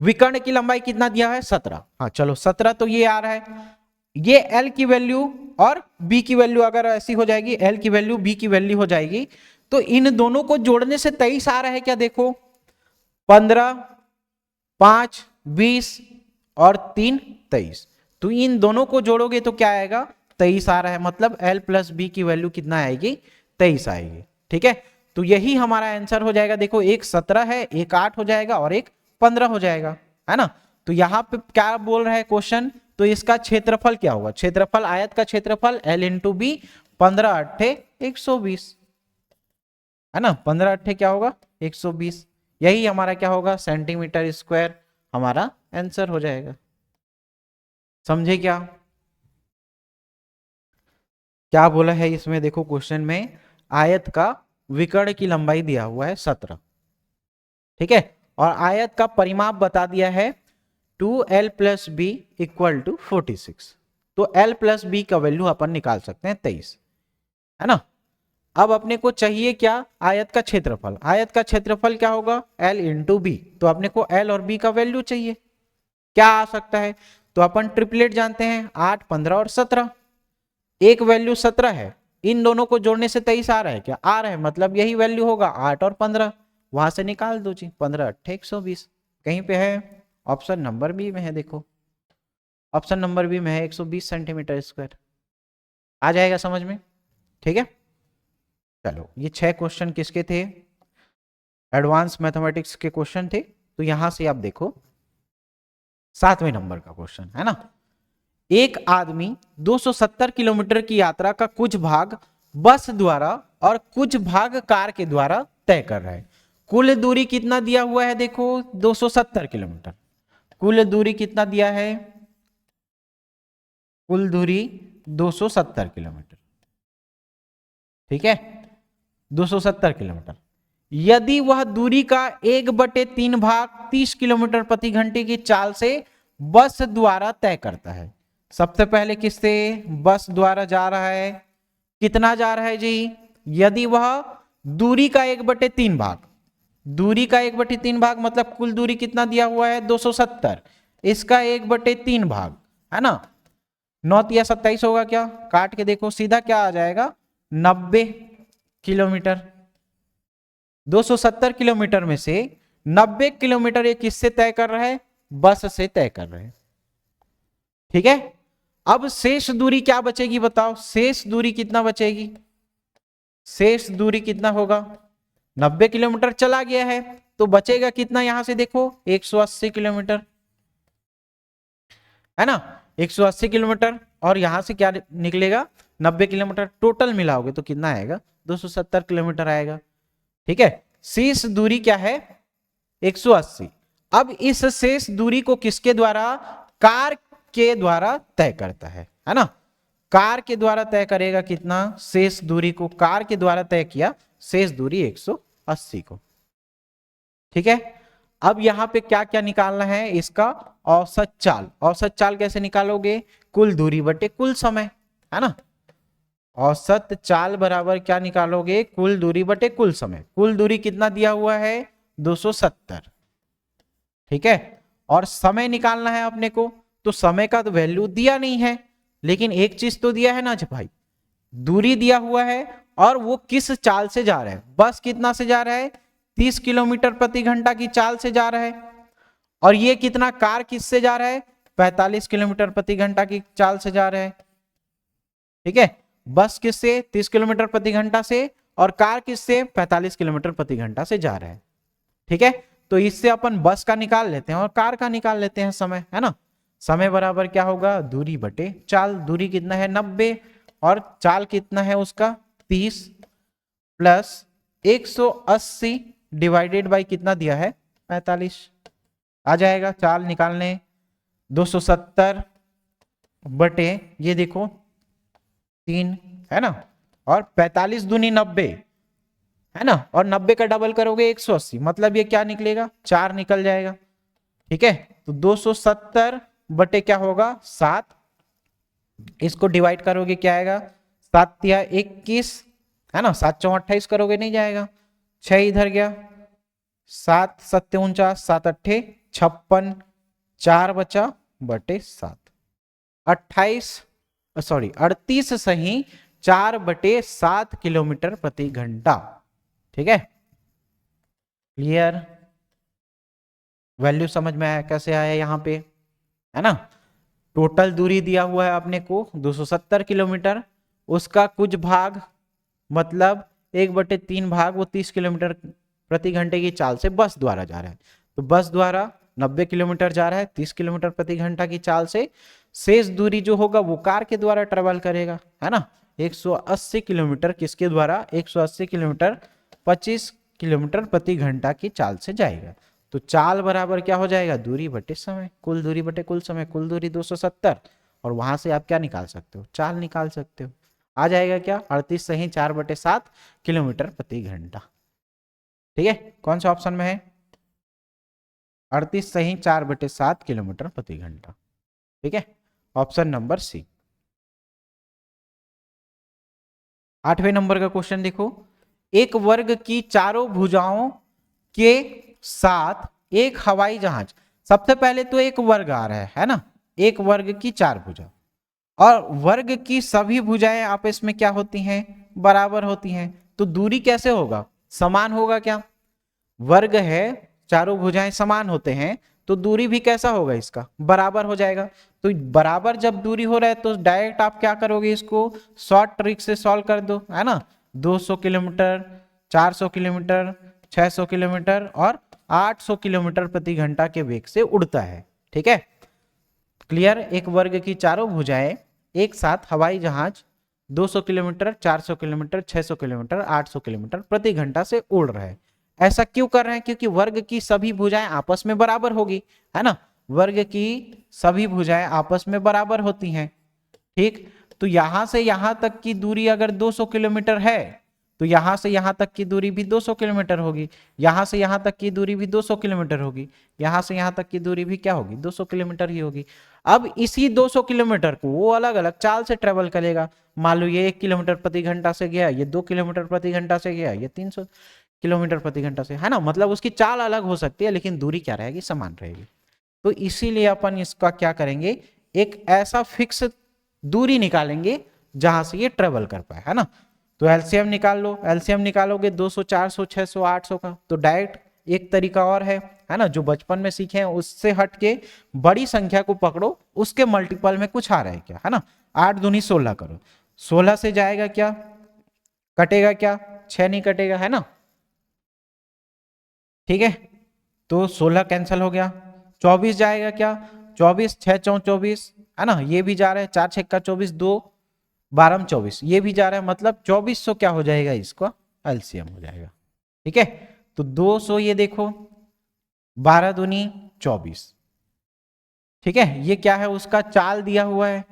विकर्ण की लंबाई कितना दिया है 17। हाँ चलो 17 तो ये आ रहा है। ये L की वैल्यू और B की वैल्यू अगर ऐसी हो जाएगी, L की वैल्यू B की वैल्यू हो जाएगी, तो इन दोनों को जोड़ने से 23 आ रहा है क्या, देखो 15, 5, 20 और 3 23। तो इन दोनों को जोड़ोगे तो क्या आएगा 23 आ रहा है, मतलब L प्लस B की वैल्यू कितना आएगी 23 आएगी। ठीक है, तो यही हमारा आंसर हो जाएगा। देखो एक 17 है, एक 8 हो जाएगा और एक 15 हो जाएगा, है ना। तो यहाँ पे क्या बोल रहा है क्वेश्चन, तो इसका क्षेत्रफल क्या होगा, क्षेत्रफल आयत का क्षेत्रफल L इंटू बी, 15 अट्ठे 120, है ना। 15 अट्ठे क्या होगा 120, यही हमारा क्या होगा सेंटीमीटर स्क्वायर हमारा आंसर हो जाएगा। समझे क्या, क्या बोला है इसमें, देखो क्वेश्चन में आयत का विकर्ण की लंबाई दिया हुआ है 17, ठीक है, और आयत का परिमाप बता दिया है 2L plus b equal to 46। तो L प्लस बी का वैल्यू अपन निकाल सकते हैं 23, है ना। अब अपने को चाहिए क्या, आयत का क्षेत्रफल। आयत का क्षेत्रफल क्या होगा L इंटू बी, तो अपने को L और B का वैल्यू चाहिए, क्या आ सकता है, तो अपन ट्रिपलेट जानते हैं 8, 15 और 17। एक वैल्यू 17 है, इन दोनों को जोड़ने से 23 आ रहा है क्या, आ रहा है, मतलब यही वैल्यू होगा 8 और 15, वहां से निकाल दो जी, 15 अट्ठे 120 कहीं पे है, ऑप्शन नंबर बी में है, देखो ऑप्शन नंबर बी में है 120 सेंटीमीटर स्क्वायर, आ जाएगा समझ में। ठीक है, चलो ये 6 क्वेश्चन किसके थे, एडवांस मैथमेटिक्स के क्वेश्चन थे। तो यहां से आप देखो 7वें नंबर का क्वेश्चन है ना। एक आदमी 270 किलोमीटर की यात्रा का कुछ भाग बस द्वारा और कुछ भाग कार के द्वारा तय कर रहा है। कुल दूरी कितना दिया हुआ है, देखो 270 किलोमीटर। कुल दूरी कितना दिया है, कुल दूरी 270 किलोमीटर, ठीक है 270 किलोमीटर। यदि वह दूरी का 1/3 भाग 30 किलोमीटर प्रति घंटे की चाल से बस द्वारा तय करता है। सबसे पहले किससे बस द्वारा जा रहा है, कितना जा रहा है जी, यदि वह दूरी का 1/3 भाग, दूरी का 1/3 भाग मतलब कुल दूरी कितना दिया हुआ है 270, इसका 1/3 भाग, है ना। 9 या 27 होगा क्या, काट के देखो सीधा क्या आ जाएगा 90 किलोमीटर। 270 किलोमीटर में से 90 किलोमीटर ये किससे तय कर रहा है, बस से तय कर रहे हैं, ठीक है। अब शेष दूरी क्या बचेगी बताओ, शेष दूरी कितना बचेगी, शेष दूरी कितना होगा, 90 किलोमीटर चला गया है तो बचेगा कितना, यहां से देखो 180 किलोमीटर, है ना 180 किलोमीटर, और यहां से क्या निकलेगा 90 किलोमीटर, टोटल मिलाओगे तो कितना आएगा 270 किलोमीटर आएगा, ठीक है। शेष दूरी क्या है 180। अब इस शेष दूरी को किसके द्वारा, कार के द्वारा तय करता है ना। कार के द्वारा तय करेगा कितना, शेष दूरी को कार के द्वारा तय किया शेष दूरी 180 को, ठीक है। अब यहां पे क्या क्या निकालना है, इसका औसत चाल। औसत चाल कैसे निकालोगे, कुल दूरी बटे कुल समय, है ना। औसत चाल बराबर क्या निकालोगे, कुल दूरी बटे कुल समय। कुल दूरी कितना दिया हुआ है 270, ठीक है, और समय निकालना है अपने को, तो समय का तो वैल्यू दिया नहीं है, लेकिन एक चीज तो दिया है ना भाई, दूरी दिया हुआ है और वो किस चाल से जा रहा है, बस कितना से जा रहा है 30 किलोमीटर प्रति घंटा की चाल से जा रहा है, और ये कितना कार किससे जा रहा है 45 किलोमीटर प्रति घंटा की चाल से जा रहा है, ठीक है। बस किससे 30 किलोमीटर प्रति घंटा से, और कार किससे 45 किलोमीटर प्रति घंटा से जा रहा है, ठीक है। तो इससे अपन बस का निकाल लेते हैं और कार का निकाल लेते हैं समय, है ना। समय बराबर क्या होगा, दूरी बटे चाल। दूरी कितना है 90 और चाल कितना है उसका 30 प्लस 180 डिवाइडेड बाई कितना दिया है 45, आ जाएगा चाल निकालने 270 बटे ये देखो 3, है ना, और 45 दूनी 90, है ना, और 90 का डबल करोगे 180, मतलब ये क्या निकलेगा 4 निकल जाएगा, ठीक है। तो 270 बटे क्या होगा 7, इसको डिवाइड करोगे क्या आएगा 7 या 21, है ना, 7 चौं 28 करोगे नहीं जाएगा, 6 इधर गया, 7 7 49, 7 अट्ठे 56, 4 बचा बटे 7, 38 सही 4/7 किलोमीटर प्रति घंटा। ठीक है, क्लियर? वैल्यू समझ में आया कैसे आया यहाँ पे, है ना? टोटल दूरी दिया हुआ है अपने को 270 किलोमीटर, उसका कुछ भाग मतलब 1/3 भाग वो 30 किलोमीटर प्रति घंटे की चाल से बस द्वारा जा रहा है। तो बस द्वारा 90 किलोमीटर जा रहा है 30 किलोमीटर प्रति घंटा की चाल से। शेष दूरी जो होगा वो कार के द्वारा ट्रेवल करेगा, है ना? 180 किलोमीटर किसके द्वारा? 180 किलोमीटर 25 किलोमीटर प्रति घंटा की चाल से जाएगा। तो चाल बराबर क्या हो जाएगा? दूरी बटे समय, कुल दूरी बटे कुल समय। कुल दूरी 270 और वहां से आप क्या निकाल सकते हो? चाल निकाल सकते हो। आ जाएगा क्या? 38 सही 4/7 किलोमीटर प्रति घंटा। ठीक है, कौन सा ऑप्शन में है? 38 सही 4/7 किलोमीटर प्रति घंटा। ठीक है, ऑप्शन नंबर सी। 8वें नंबर का क्वेश्चन देखो, एक वर्ग की चारों भुजाओं के साथ एक हवाई जहाज। सबसे पहले तो एक वर्ग आ रहा है ना? एक वर्ग की 4 भुजा, और वर्ग की सभी भुजाएं आपस में क्या होती हैं? बराबर होती हैं। तो दूरी कैसे होगा? समान होगा क्या? वर्ग है, चारों भुजाएं समान होते हैं, तो दूरी भी कैसा होगा? इसका बराबर हो जाएगा। तो बराबर जब दूरी हो रहा है तो डायरेक्ट आप क्या करोगे? इसको शॉर्ट ट्रिक से सॉल्व कर दो, है ना? 200 किलोमीटर, 400 किलोमीटर, 600 किलोमीटर और 800 किलोमीटर प्रति घंटा के वेग से उड़ता है। ठीक है, क्लियर? एक वर्ग की चारों भुजाएं एक साथ हवाई जहाज 200 किलोमीटर, 400 किलोमीटर, 600 किलोमीटर, 800 किलोमीटर प्रति घंटा से उड़ रहा है। ऐसा क्यों कर रहे हैं? क्योंकि वर्ग की सभी भुजाएं आपस में बराबर होगी, है ना? वर्ग की सभी भुजाएं आपस में बराबर होती हैं। ठीक, तो यहां से यहां तक की दूरी अगर 200 किलोमीटर है तो यहां से यहां तक की दूरी भी 200 किलोमीटर होगी, यहां से यहां तक की दूरी भी 200 किलोमीटर होगी, यहां से यहां तक की दूरी भी क्या होगी? 200 किलोमीटर ही होगी। अब इसी 200 किलोमीटर को वो अलग अलग चाल से ट्रेवल करेगा। मान लो ये 1 किलोमीटर प्रति घंटा से गया, ये 2 किलोमीटर प्रति घंटा से गया, ये 300 किलोमीटर प्रति घंटा से, है ना? मतलब उसकी चाल अलग हो सकती है लेकिन दूरी क्या रहेगी? समान रहेगी। तो इसीलिए अपन इसका क्या करेंगे? एक ऐसा फिक्स दूरी निकालेंगे जहां से ये ट्रेवल कर पाए, है ना? तो एलसीएम निकाल लो। एलसीएम निकालोगे 200, 400, 600, 800 का। तो डायरेक्ट एक तरीका और है ना, जो बचपन में सीखे हैं उससे हट के बड़ी संख्या को पकड़ो, उसके मल्टीपल में कुछ आ रहा है क्या, है ना? 8 दूनी 16 करो, 16 से जाएगा क्या? कटेगा क्या? 6 नहीं कटेगा, है ना? ठीक है, तो 16 कैंसिल हो गया। 24 जाएगा क्या? 24, 6 चौ 24, है ना? ये भी जा रहा है, 4 6 का 24, 2 12 24, ये भी जा रहा है, मतलब 2400 क्या हो जाएगा? इसका एलसीएम हो जाएगा। ठीक है, तो 200 ये देखो 12 दूनी 24। ठीक है, ये क्या है? उसका चाल दिया हुआ है,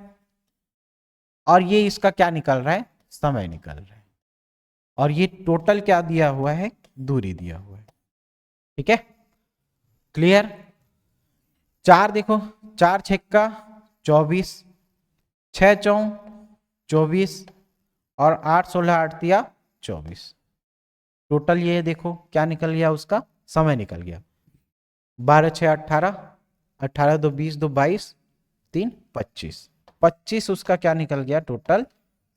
और ये इसका क्या निकल रहा है? समय निकल रहा है। और ये टोटल क्या दिया हुआ है? दूरी दिया हुआ है। ठीक है, क्लियर? 4 देखो, 4 छक्का 24, 6 चौ 24 और 8 16 8 दिया 24। टोटल ये देखो क्या निकल गया? उसका समय निकल गया। 12 6 18, 18 2 20, 2 22, 3 25, 25 उसका क्या निकल गया? टोटल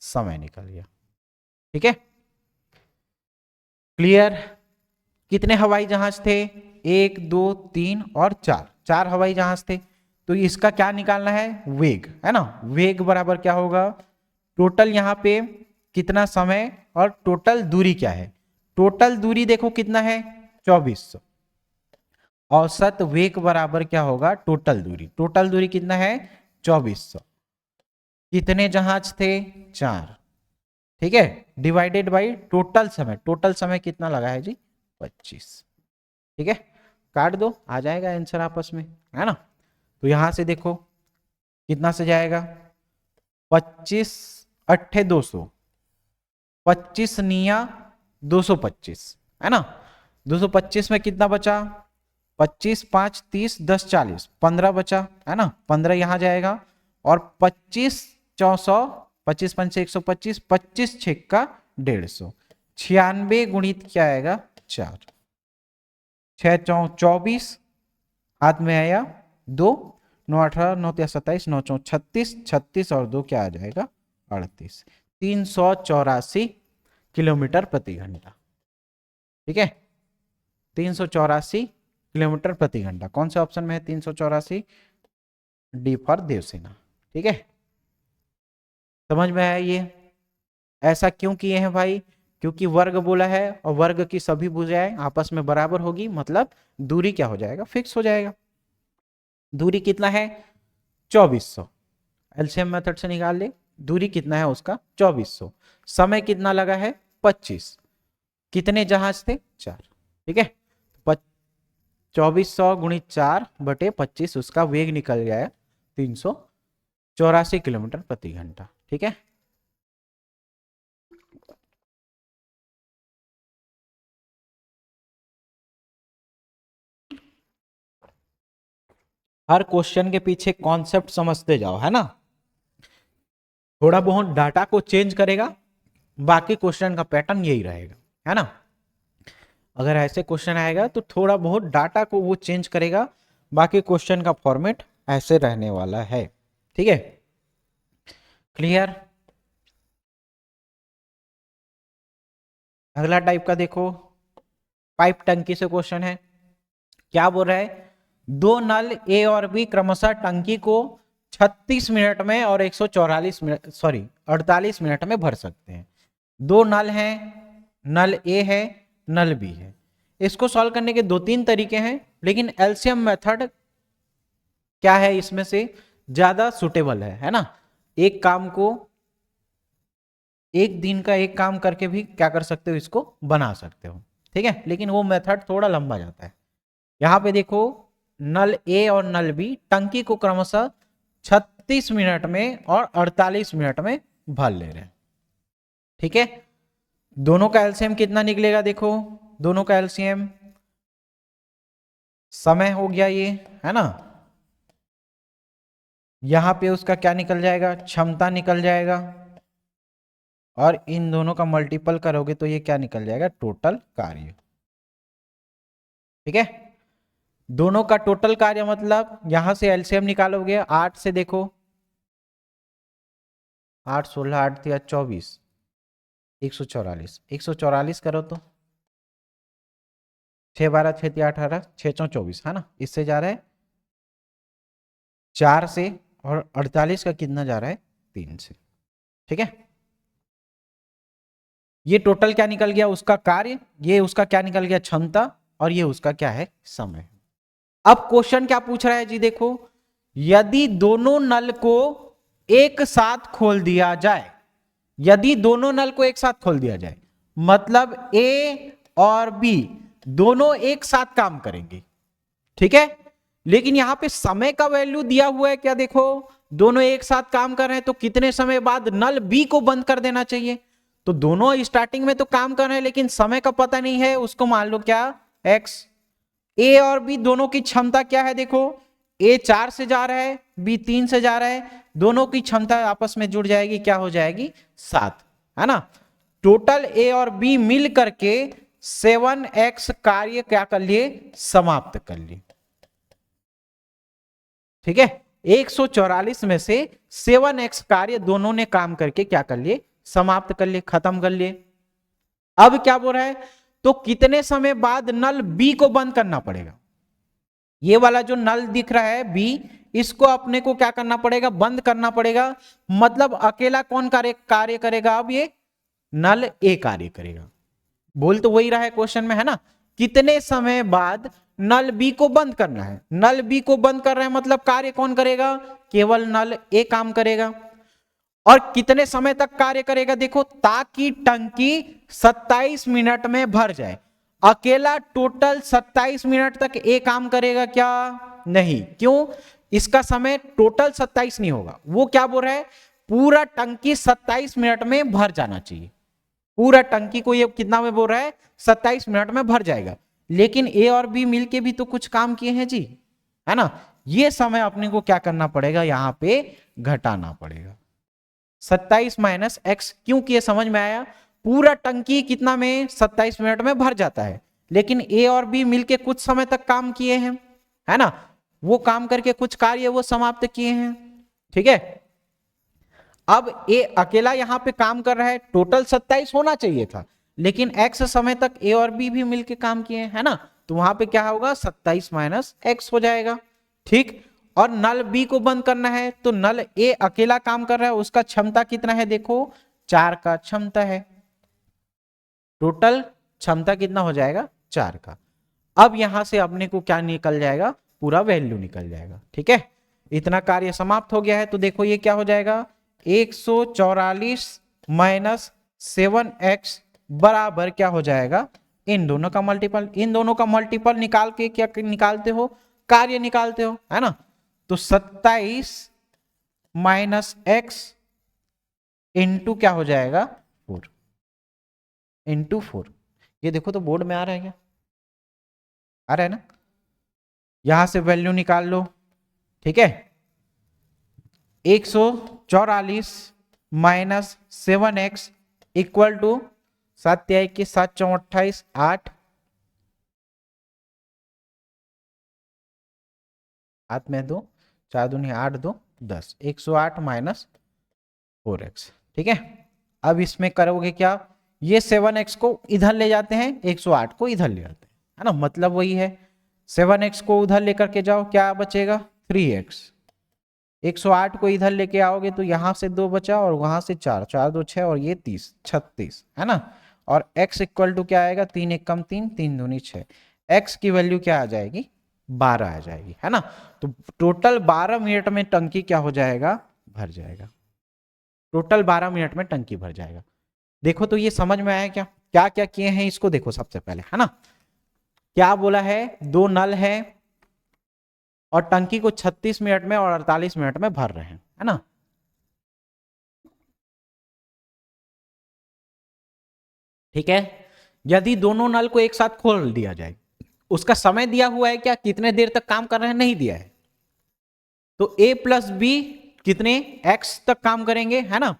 समय निकल गया। ठीक है, क्लियर? कितने हवाई जहाज थे? 1 2 3 और 4, 4 हवाई जहाज थे। तो इसका क्या निकालना है? वेग, है ना? वेग बराबर क्या होगा? टोटल यहां पे कितना समय और टोटल दूरी क्या है? टोटल दूरी देखो कितना है? 2400। औसत वेग बराबर क्या होगा? टोटल दूरी। टोटल दूरी कितना है? 2400। कितने जहाज थे? 4। ठीक है, डिवाइडेड बाई टोटल समय। टोटल समय कितना लगा है जी? 25। ठीक है, काट दो, आ जाएगा आंसर आपस में, है ना? तो यहां से देखो कितना से जाएगा? 25 अट्ठे 200, 25 निया 225, है ना? 225 में कितना बचा? 25 5 30 10 40, 15 बचा, है ना? 15 यहां जाएगा, और 25 400, 25 पंच 125, 25 छक्का 150, 96 गुणित क्या आएगा? 4, 6 चौ 24, हाथ में आया 2, 9 18 9 3 27 9 4 36, 36 और 2 क्या आ जाएगा 38, 384 किलोमीटर प्रति घंटा। ठीक है, 384 किलोमीटर प्रति घंटा। कौन से ऑप्शन में है 384? D for Devsena. ठीक है, समझ में आया ये? ऐसा क्यों किए हैं भाई? क्योंकि वर्ग बोला है और वर्ग की सभी भुजाएं आपस में बराबर होगी, मतलब दूरी क्या हो जाएगा, फिक्स हो जाएगा। दूरी कितना है 2400, एलसीएम मेथड से निकाल ले। दूरी कितना है उसका 2400, समय कितना लगा है 25, कितने जहाज थे 4। ठीक है, 2400 गुणित 4 बटे 25, उसका वेग निकल गया है 384 किलोमीटर प्रति घंटा। ठीक है, हर क्वेश्चन के पीछे कॉन्सेप्ट समझते जाओ, है ना। थोड़ा बहुत डाटा को चेंज करेगा, बाकी क्वेश्चन का पैटर्न यही रहेगा, है ना। अगर ऐसे क्वेश्चन आएगा तो थोड़ा बहुत डाटा को वो चेंज करेगा, बाकी क्वेश्चन का फॉर्मेट ऐसे रहने वाला है। ठीक है, क्लियर। अगला टाइप का देखो, पाइप टंकी से क्वेश्चन है। क्या बोल रहा है, दो नल ए और बी क्रमशः टंकी को 36 मिनट में और 144 मिनट 48 मिनट में भर सकते हैं। दो नल हैं, नल ए है, नल बी है। इसको सॉल्व करने के 2-3 तरीके हैं, लेकिन एलसीएम मेथड क्या है इसमें से ज्यादा सुटेबल है ना। एक काम को एक दिन का एक काम करके भी क्या कर सकते हो, इसको बना सकते हो। ठीक है, लेकिन वो मेथड थोड़ा लंबा जाता है। यहां पे देखो, नल ए और नल बी टंकी को क्रमशः 36 मिनट में और 48 मिनट में भर ले रहे हैं। ठीक है, दोनों का एलसीएम कितना निकलेगा, देखो दोनों का एलसीएम, समय हो गया ये, है ना। यहां पे उसका क्या निकल जाएगा, क्षमता निकल जाएगा, और इन दोनों का मल्टीपल करोगे तो ये क्या निकल जाएगा, टोटल कार्य। ठीक है, दोनों का टोटल कार्य मतलब यहां से एलसीएम निकालोगे, 8 से देखो, 8 16 8 3 24, 144, 144 करो तो 6 12 6 3 18 6 4 24, है ना। इससे जा रहा है 4 से, और 48 का कितना जा रहा है 3 से। ठीक है, ये टोटल क्या निकल गया उसका कार्य, ये उसका क्या निकल गया क्षमता, और ये उसका क्या है समय। अब क्वेश्चन क्या पूछ रहा है जी, देखो यदि दोनों नल को एक साथ खोल दिया जाए, यदि दोनों नल को एक साथ खोल दिया जाए मतलब ए और बी दोनों एक साथ काम करेंगे। ठीक है, लेकिन यहां पे समय का वैल्यू दिया हुआ है क्या, देखो दोनों एक साथ काम कर रहे हैं तो कितने समय बाद नल बी को बंद कर देना चाहिए। तो दोनों स्टार्टिंग में तो काम कर रहे हैं, लेकिन समय का पता नहीं है, उसको मान लो क्या एक्स। ए और बी दोनों की क्षमता क्या है, देखो ए 4 से जा रहा है, बी 3 से जा रहा है, दोनों की क्षमता आपस में जुड़ जाएगी, क्या हो जाएगी 7, है ना। टोटल ए और बी मिल करके 7x कार्य क्या कर लिए, समाप्त कर लिए। ठीक है, 144 में से 7x कार्य दोनों ने काम करके क्या कर लिए, समाप्त कर लिए, खत्म कर लिए। अब क्या बोल रहा है, तो कितने समय बाद नल बी को बंद करना पड़ेगा। ये वाला जो नल दिख रहा है बी, इसको अपने को क्या करना पड़ेगा, बंद करना पड़ेगा। मतलब अकेला कौन कार्य करेगा, अब ये नल ए कार्य करेगा। बोल तो वही रहा है क्वेश्चन में, है ना। कितने समय बाद नल बी को बंद करना है, नल बी को बंद कर रहे हैं मतलब कार्य कौन करेगा, केवल नल ए काम करेगा। और कितने समय तक कार्य करेगा, देखो ताकि टंकी 27 मिनट में भर जाए। अकेला टोटल 27 मिनट तक ए काम करेगा क्या, नहीं, क्यों, इसका समय टोटल 27 नहीं होगा। वो क्या बोल रहा है, पूरा टंकी 27 मिनट में भर जाना चाहिए। पूरा टंकी को ये कितना में बोल रहा है, 27 मिनट में भर जाएगा। लेकिन ए और बी मिलके भी तो कुछ काम किए हैं जी, है ना। ये समय अपने को क्या करना पड़ेगा, यहां पे घटाना पड़ेगा। 27 माइनस एक्स, क्योंकि ये समझ में आया, पूरा टंकी कितना में 27 मिनट में भर जाता है, लेकिन ए और बी मिलके कुछ समय तक काम किए हैं, है ना, वो काम करके कुछ कार्य वो समाप्त किए हैं। ठीक है, अब ए अकेला यहां पे काम कर रहा है, टोटल 27 होना चाहिए था, लेकिन x समय तक ए और बी भी मिलके काम किए, है ना, तो वहां पे क्या होगा 27 माइनस एक्स हो जाएगा। ठीक, और नल बी को बंद करना है, तो नल ए अकेला काम कर रहा है, उसका क्षमता कितना है देखो 4 का क्षमता है, टोटल क्षमता कितना हो जाएगा 4 का। अब यहां से अपने को क्या निकल जाएगा, पूरा वैल्यू निकल जाएगा। ठीक है, इतना कार्य समाप्त हो गया है, तो देखो ये क्या हो जाएगा 144 माइनस 7x बराबर क्या हो जाएगा, इन दोनों का मल्टीपल। इन दोनों का मल्टीपल निकाल के क्या निकालते हो, कार्य निकालते हो, है ना, तो 27 माइनस एक्स इंटू क्या हो जाएगा 4, इंटू 4। ये देखो तो बोर्ड में आ रहा है क्या, आ रहा है ना, यहां से वैल्यू निकाल लो। ठीक है, 144 माइनस 7x इक्वल टू 7 के 7 4 28 8, 8 में 2 4 दूनी 8 2 10, 108 माइनस 4x। ठीक है, अब इसमें करोगे क्या, ये 7x को इधर ले जाते हैं, 108 को इधर ले जाते हैं, है ना, मतलब वही है, 7x को उधर लेकर के जाओ, क्या बचेगा 3x, 108 को इधर लेके आओगे तो यहां से 2 बचा और वहां से 4, 4 2 6 और ये 30 36, है ना, और x इक्वल टू क्या आएगा 3 1 कम 3 3 दूनी 6, x की वैल्यू क्या आ जाएगी 12 आ जाएगी, है ना, तो टोटल 12 मिनट में टंकी क्या हो जाएगा, भर जाएगा, टोटल 12 मिनट में टंकी भर जाएगा। देखो तो ये समझ में आया क्या, क्या क्या किए हैं इसको देखो सबसे पहले, है ना, क्या बोला है, 2 नल है और टंकी को 36 मिनट में और 48 मिनट में भर रहे हैं, है ना, ठीक है, यदि दोनों नल को एक साथ खोल दिया जाए, उसका समय दिया हुआ है क्या, कितने देर तक काम कर रहे हैं, नहीं दिया है, तो a प्लस बी कितने x तक काम करेंगे, है ना,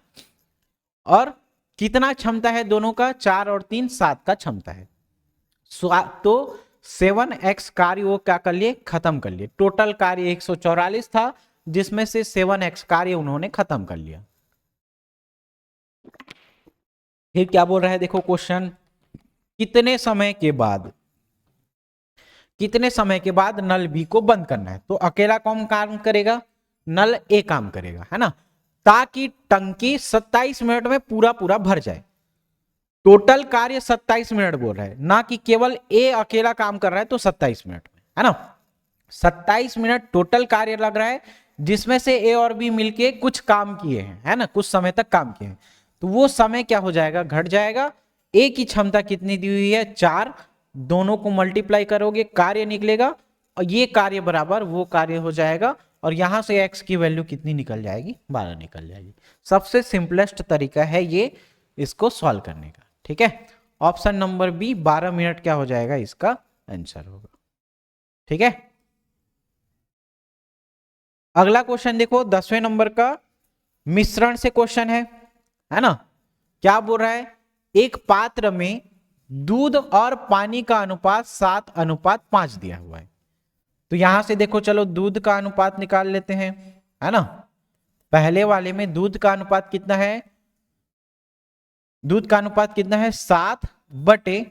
और कितना क्षमता है दोनों का, 4 और 3 7 का क्षमता है, तो 7x कार्य वो क्या कर लिए, खत्म कर लिए, टोटल कार्य 144 था, जिसमें से 7x कार्य उन्होंने खत्म कर लिया। फिर क्या बोल रहा है देखो क्वेश्चन, कितने समय के बाद, कितने समय के बाद नल बी को बंद करना है, तो अकेला कौन काम करेगा, नल ए काम करेगा, है ना, ताकि टंकी 27 मिनट में पूरा पूरा भर जाए, टोटल कार्य 27 मिनट बोल रहा है, ना कि केवल ए अकेला काम कर रहा है तो 27 मिनट में, है ना, 27 मिनट टोटल कार्य लग रहा है, जिसमें से ए और बी मिलके कुछ काम किए हैं, है ना, कुछ समय तक काम किए हैं, तो वो समय क्या हो जाएगा, घट जाएगा। ए की क्षमता कितनी दी हुई है 4, दोनों को मल्टीप्लाई करोगे कार्य निकलेगा, और ये कार्य बराबर वो कार्य हो जाएगा, और यहां से एक्स की वैल्यू कितनी निकल जाएगी 12 निकल जाएगी। सबसे सिंपलेस्ट तरीका है ये इसको सॉल्व करने का। ठीक है, ऑप्शन नंबर बी 12 मिनट क्या हो जाएगा, इसका आंसर होगा। ठीक है, अगला क्वेश्चन देखो 10वें नंबर का मिश्रण से क्वेश्चन है ना, क्या बोल रहा है, एक पात्र में दूध और पानी का अनुपात 7:5 दिया हुआ है, तो यहां से देखो चलो दूध का अनुपात निकाल लेते हैं, है ना, पहले वाले में दूध का अनुपात कितना है, दूध का अनुपात कितना है 7 बटे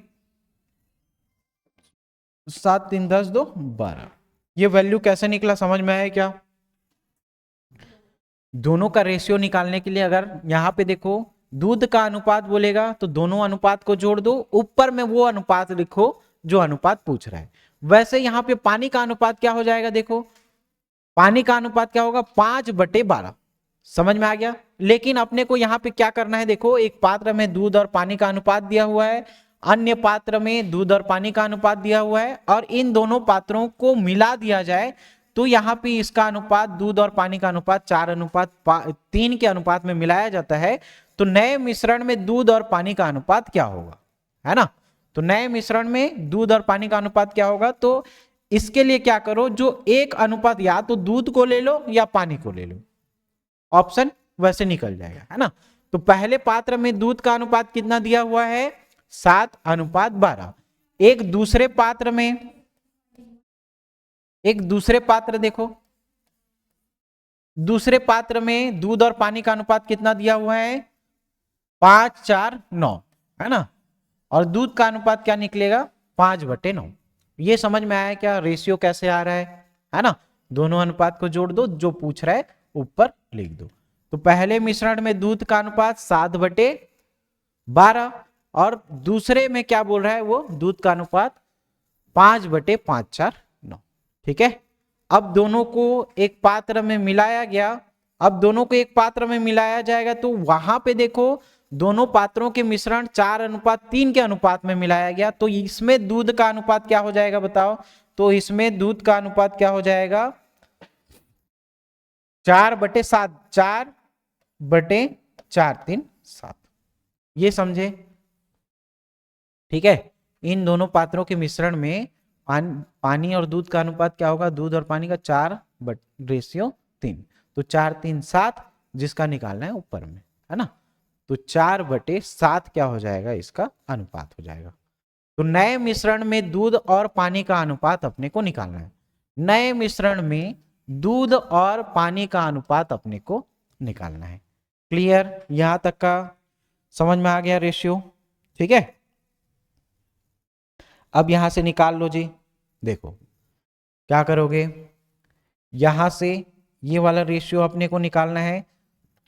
7 3 10 2 12, ये वैल्यू कैसे निकला समझ में आया क्या, दोनों का रेशियो निकालने के लिए अगर यहां पे देखो दूध का अनुपात बोलेगा तो दोनों अनुपात को जोड़ दो, ऊपर में वो अनुपात लिखो जो अनुपात पूछ रहा है। वैसे यहां पे पानी का अनुपात क्या हो जाएगा, देखो पानी का अनुपात क्या होगा 5/12, समझ में आ गया। लेकिन अपने को यहां पे क्या करना है, देखो एक पात्र में दूध और पानी का अनुपात दिया हुआ है, अन्य पात्र में दूध और पानी का अनुपात दिया हुआ है, और इन दोनों पात्रों को मिला दिया जाए तो यहाँ पे इसका अनुपात दूध और पानी का अनुपात 4:3 के अनुपात में मिलाया जाता है, तो नए मिश्रण में दूध और पानी का अनुपात क्या होगा, है ना, तो नए मिश्रण में दूध और पानी का अनुपात क्या होगा, तो इसके लिए क्या करो, जो एक अनुपात या तो दूध को ले लो या पानी को ले लो, ऑप्शन वैसे निकल जाएगा, है ना, तो पहले पात्र में दूध का अनुपात कितना दिया हुआ है 7:12, एक दूसरे पात्र में एक दूसरे पात्र देखो, दूसरे पात्र में दूध और पानी का अनुपात कितना दिया हुआ है, 5:4:9, है ना। और दूध का अनुपात क्या निकलेगा, 5/9। ये समझ में आया क्या, रेशियो कैसे आ रहा है ना। दोनों अनुपात को जोड़ दो, जो पूछ रहा है ऊपर लिख दो। तो पहले मिश्रण में दूध का अनुपात 7/12 और दूसरे में क्या बोल रहा है वो, दूध का अनुपात 5/5:4:9। ठीक है। अब दोनों को एक पात्र में मिलाया गया, अब दोनों को एक पात्र में मिलाया जाएगा तो वहां पे देखो दोनों पात्रों के मिश्रण 4:3 के अनुपात में मिलाया गया, तो इसमें दूध का अनुपात क्या हो जाएगा बताओ, तो इसमें दूध का अनुपात क्या हो जाएगा, 4/7, 4/4:3:7। ये समझे। ठीक है। इन दोनों पात्रों के मिश्रण में पानी और दूध का अनुपात क्या होगा, दूध और पानी का 4:3, तो 4:3:7 जिसका निकालना है ऊपर में, है ना। तो 4/7 क्या हो जाएगा, इसका अनुपात हो जाएगा। तो नए मिश्रण में दूध और पानी का अनुपात अपने को निकालना है, नए मिश्रण में दूध और पानी का अनुपात अपने को निकालना है। क्लियर, यहां तक का समझ में आ गया रेशियो। ठीक है। अब यहां से निकाल लो जी, देखो क्या करोगे, यहां से ये वाला रेशियो अपने को निकालना है,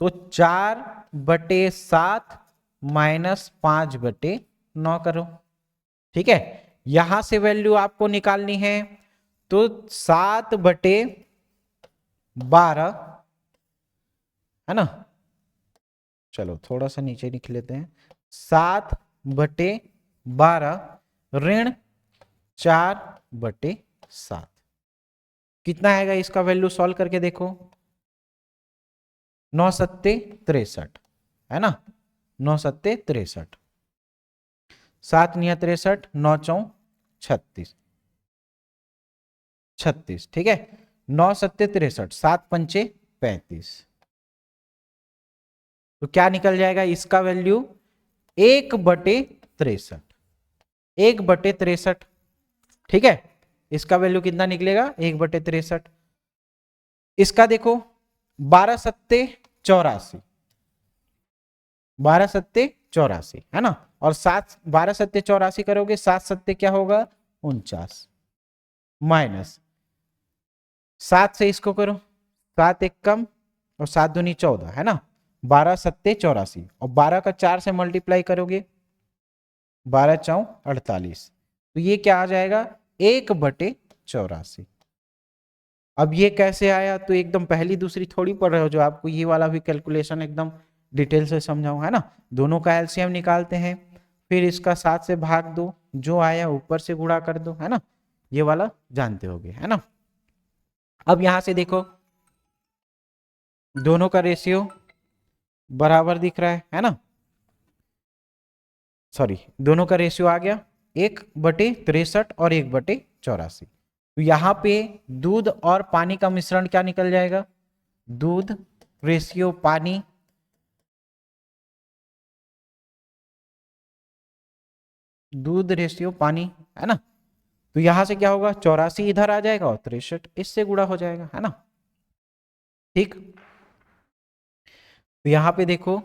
तो 4/7 -5/9 करो। ठीक है। यहां से वैल्यू आपको निकालनी है, तो 7/12, है ना। चलो थोड़ा सा नीचे लिख लेते हैं, 7/12 ऋण 4/7। कितना आएगा इसका वैल्यू, सॉल्व करके देखो, 9×7=63, है ना। 9×7=63, 7×9=63, 9×4=36, 36। ठीक है। 9×7=63, 7×5=35, तो क्या निकल जाएगा इसका वैल्यू, 1/63, 1/63। ठीक है। इसका वैल्यू कितना निकलेगा, 1/63। इसका देखो 12×7=84, 12×7=84, है ना। और 12×7=84 करोगे, 7×7 क्या होगा, 49, माइनस 7 से इसको करो, 7 एक कम और 7 दूनी 14, है ना। 12×7=84 और 12 का 4 से मल्टीप्लाई करोगे, 12×4=48, तो ये क्या आ जाएगा, 1/84। अब ये कैसे आया, तो एकदम पहली दूसरी थोड़ी पढ़ रहे हो, जो आपको ये वाला भी कैलकुलेशन एकदम डिटेल से समझाऊं, है ना। दोनों का एलसीएम निकालते हैं, फिर इसका 7 से भाग दो, जो आया ऊपर से गुणा कर दो, है ना। ये वाला जानते होगे, है ना। अब यहां से देखो दोनों का रेशियो बराबर दिख रहा है ना। सॉरी, दोनों का रेशियो आ गया 1/63 और 1/84। तो यहां पे दूध और पानी का मिश्रण क्या निकल जाएगा, दूध रेशियो पानी, दूध रेशियो पानी, है ना। तो यहां से क्या होगा, 84 इधर आ जाएगा और 63 इससे गुणा हो जाएगा, है ना। ठीक। तो यहां पे देखो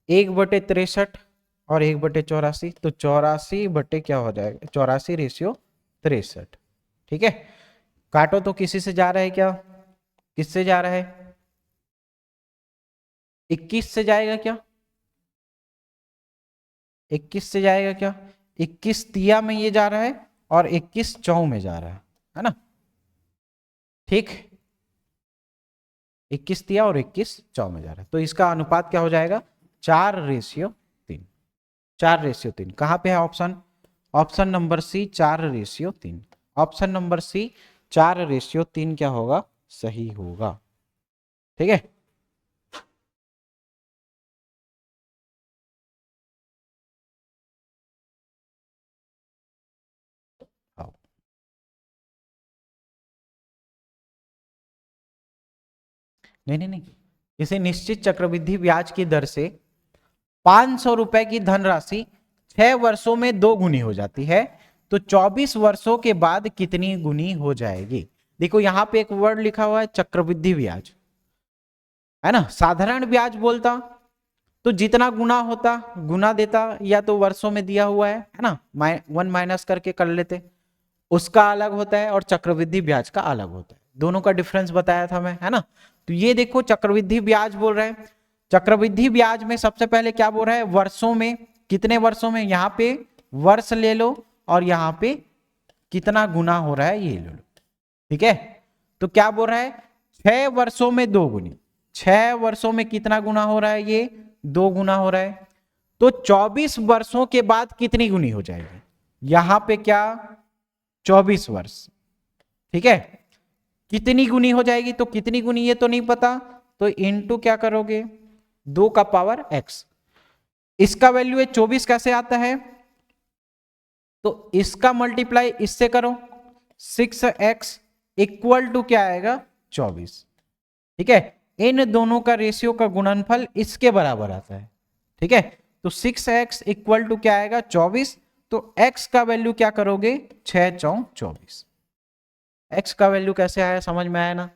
1/63 और 1/84, तो 84 क्या हो जाएगा, 84/63। ठीक है। काटो तो किसी से जा रहा है क्या, किससे जा रहा है, 21 से जाएगा क्या, 21 से जाएगा क्या, 21 तिया में ये जा रहा है और 21 चौ में जा रहा है ना। ठीक, 21 तिया और 21 चौ में जा रहा है, तो इसका अनुपात क्या हो जाएगा, 4/3, 4/3। कहां पे है option, option number C 4/3, option number C 4/3 क्या होगा, सही होगा। ठीक है। नहीं नहीं नहीं, किसी निश्चित चक्रवृद्धि ब्याज की दर से 500 रुपए की धनराशि 6 वर्षों में 2 गुनी हो जाती है, तो 24 वर्षों के बाद कितनी गुनी हो जाएगी। देखो यहाँ पे एक वर्ड लिखा हुआ है चक्रवृद्धि ब्याज, है ना। साधारण ब्याज बोलता तो जितना गुना होता गुना देता, या तो वर्षों में दिया हुआ है ना, 1 करके कर लेते, उसका अलग होता है, और चक्रवृद्धि ब्याज का अलग होता है। दोनों का डिफरेंस बताया था मैं, है ना। तो ये देखो चक्रवृद्धि ब्याज बोल रहे हैं। चक्रवृद्धि ब्याज में सबसे पहले क्या बोल रहा है, वर्षों में, कितने वर्षों में, यहाँ पे वर्ष ले लो और यहाँ पे कितना गुना हो रहा है ये ले लो, ठीक है। तो क्या बोल रहा है, 6 वर्षों में 2 गुनी, 6 वर्षों में कितना गुना हो रहा है, ये 2 गुना हो रहा है। तो 24 वर्षों के बाद कितनी गुनी हो जाएगी, यहां पे क्या 24 वर्ष, ठीक है। कितनी गुनी हो जाएगी, तो कितनी गुनी ये तो नहीं पता, तो इनटू क्या करोगे 2 का पावर x, इसका वैल्यू है 24 कैसे आता है, तो इसका मल्टीप्लाई इससे करो, 6x इक्वल टू क्या आएगा 24, ठीक है। इन दोनों का रेशियो का गुणनफल इसके बराबर आता है, ठीक है। तो 6x इक्वल टू क्या आएगा 24, तो x का वैल्यू क्या करोगे 6 चौं 24। x का वैल्यू कैसे आया समझ में आया ना,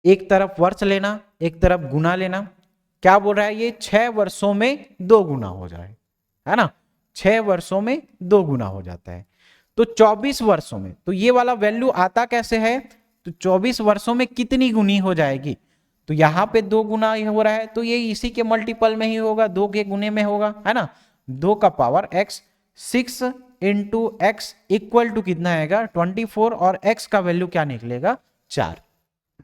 एक तरफ वर्ष लेना एक तरफ गुना लेना। क्या बोल रहा है ये 6 वर्षों में 2 गुना हो जाए, है ना, 6 वर्षों में 2 गुना हो जाता है। तो 24 वर्षों में, तो ये वाला वैल्यू आता कैसे है, तो 24 वर्षों में कितनी गुनी हो जाएगी, तो यहां पे 2 गुना हो रहा है, तो ये इसी के मल्टीपल में ही होगा, 2 के गुने में होगा, है ना। 2 का power x, 6 into x equal to कितना आएगा 24, और x का वैल्यू क्या निकलेगा 4,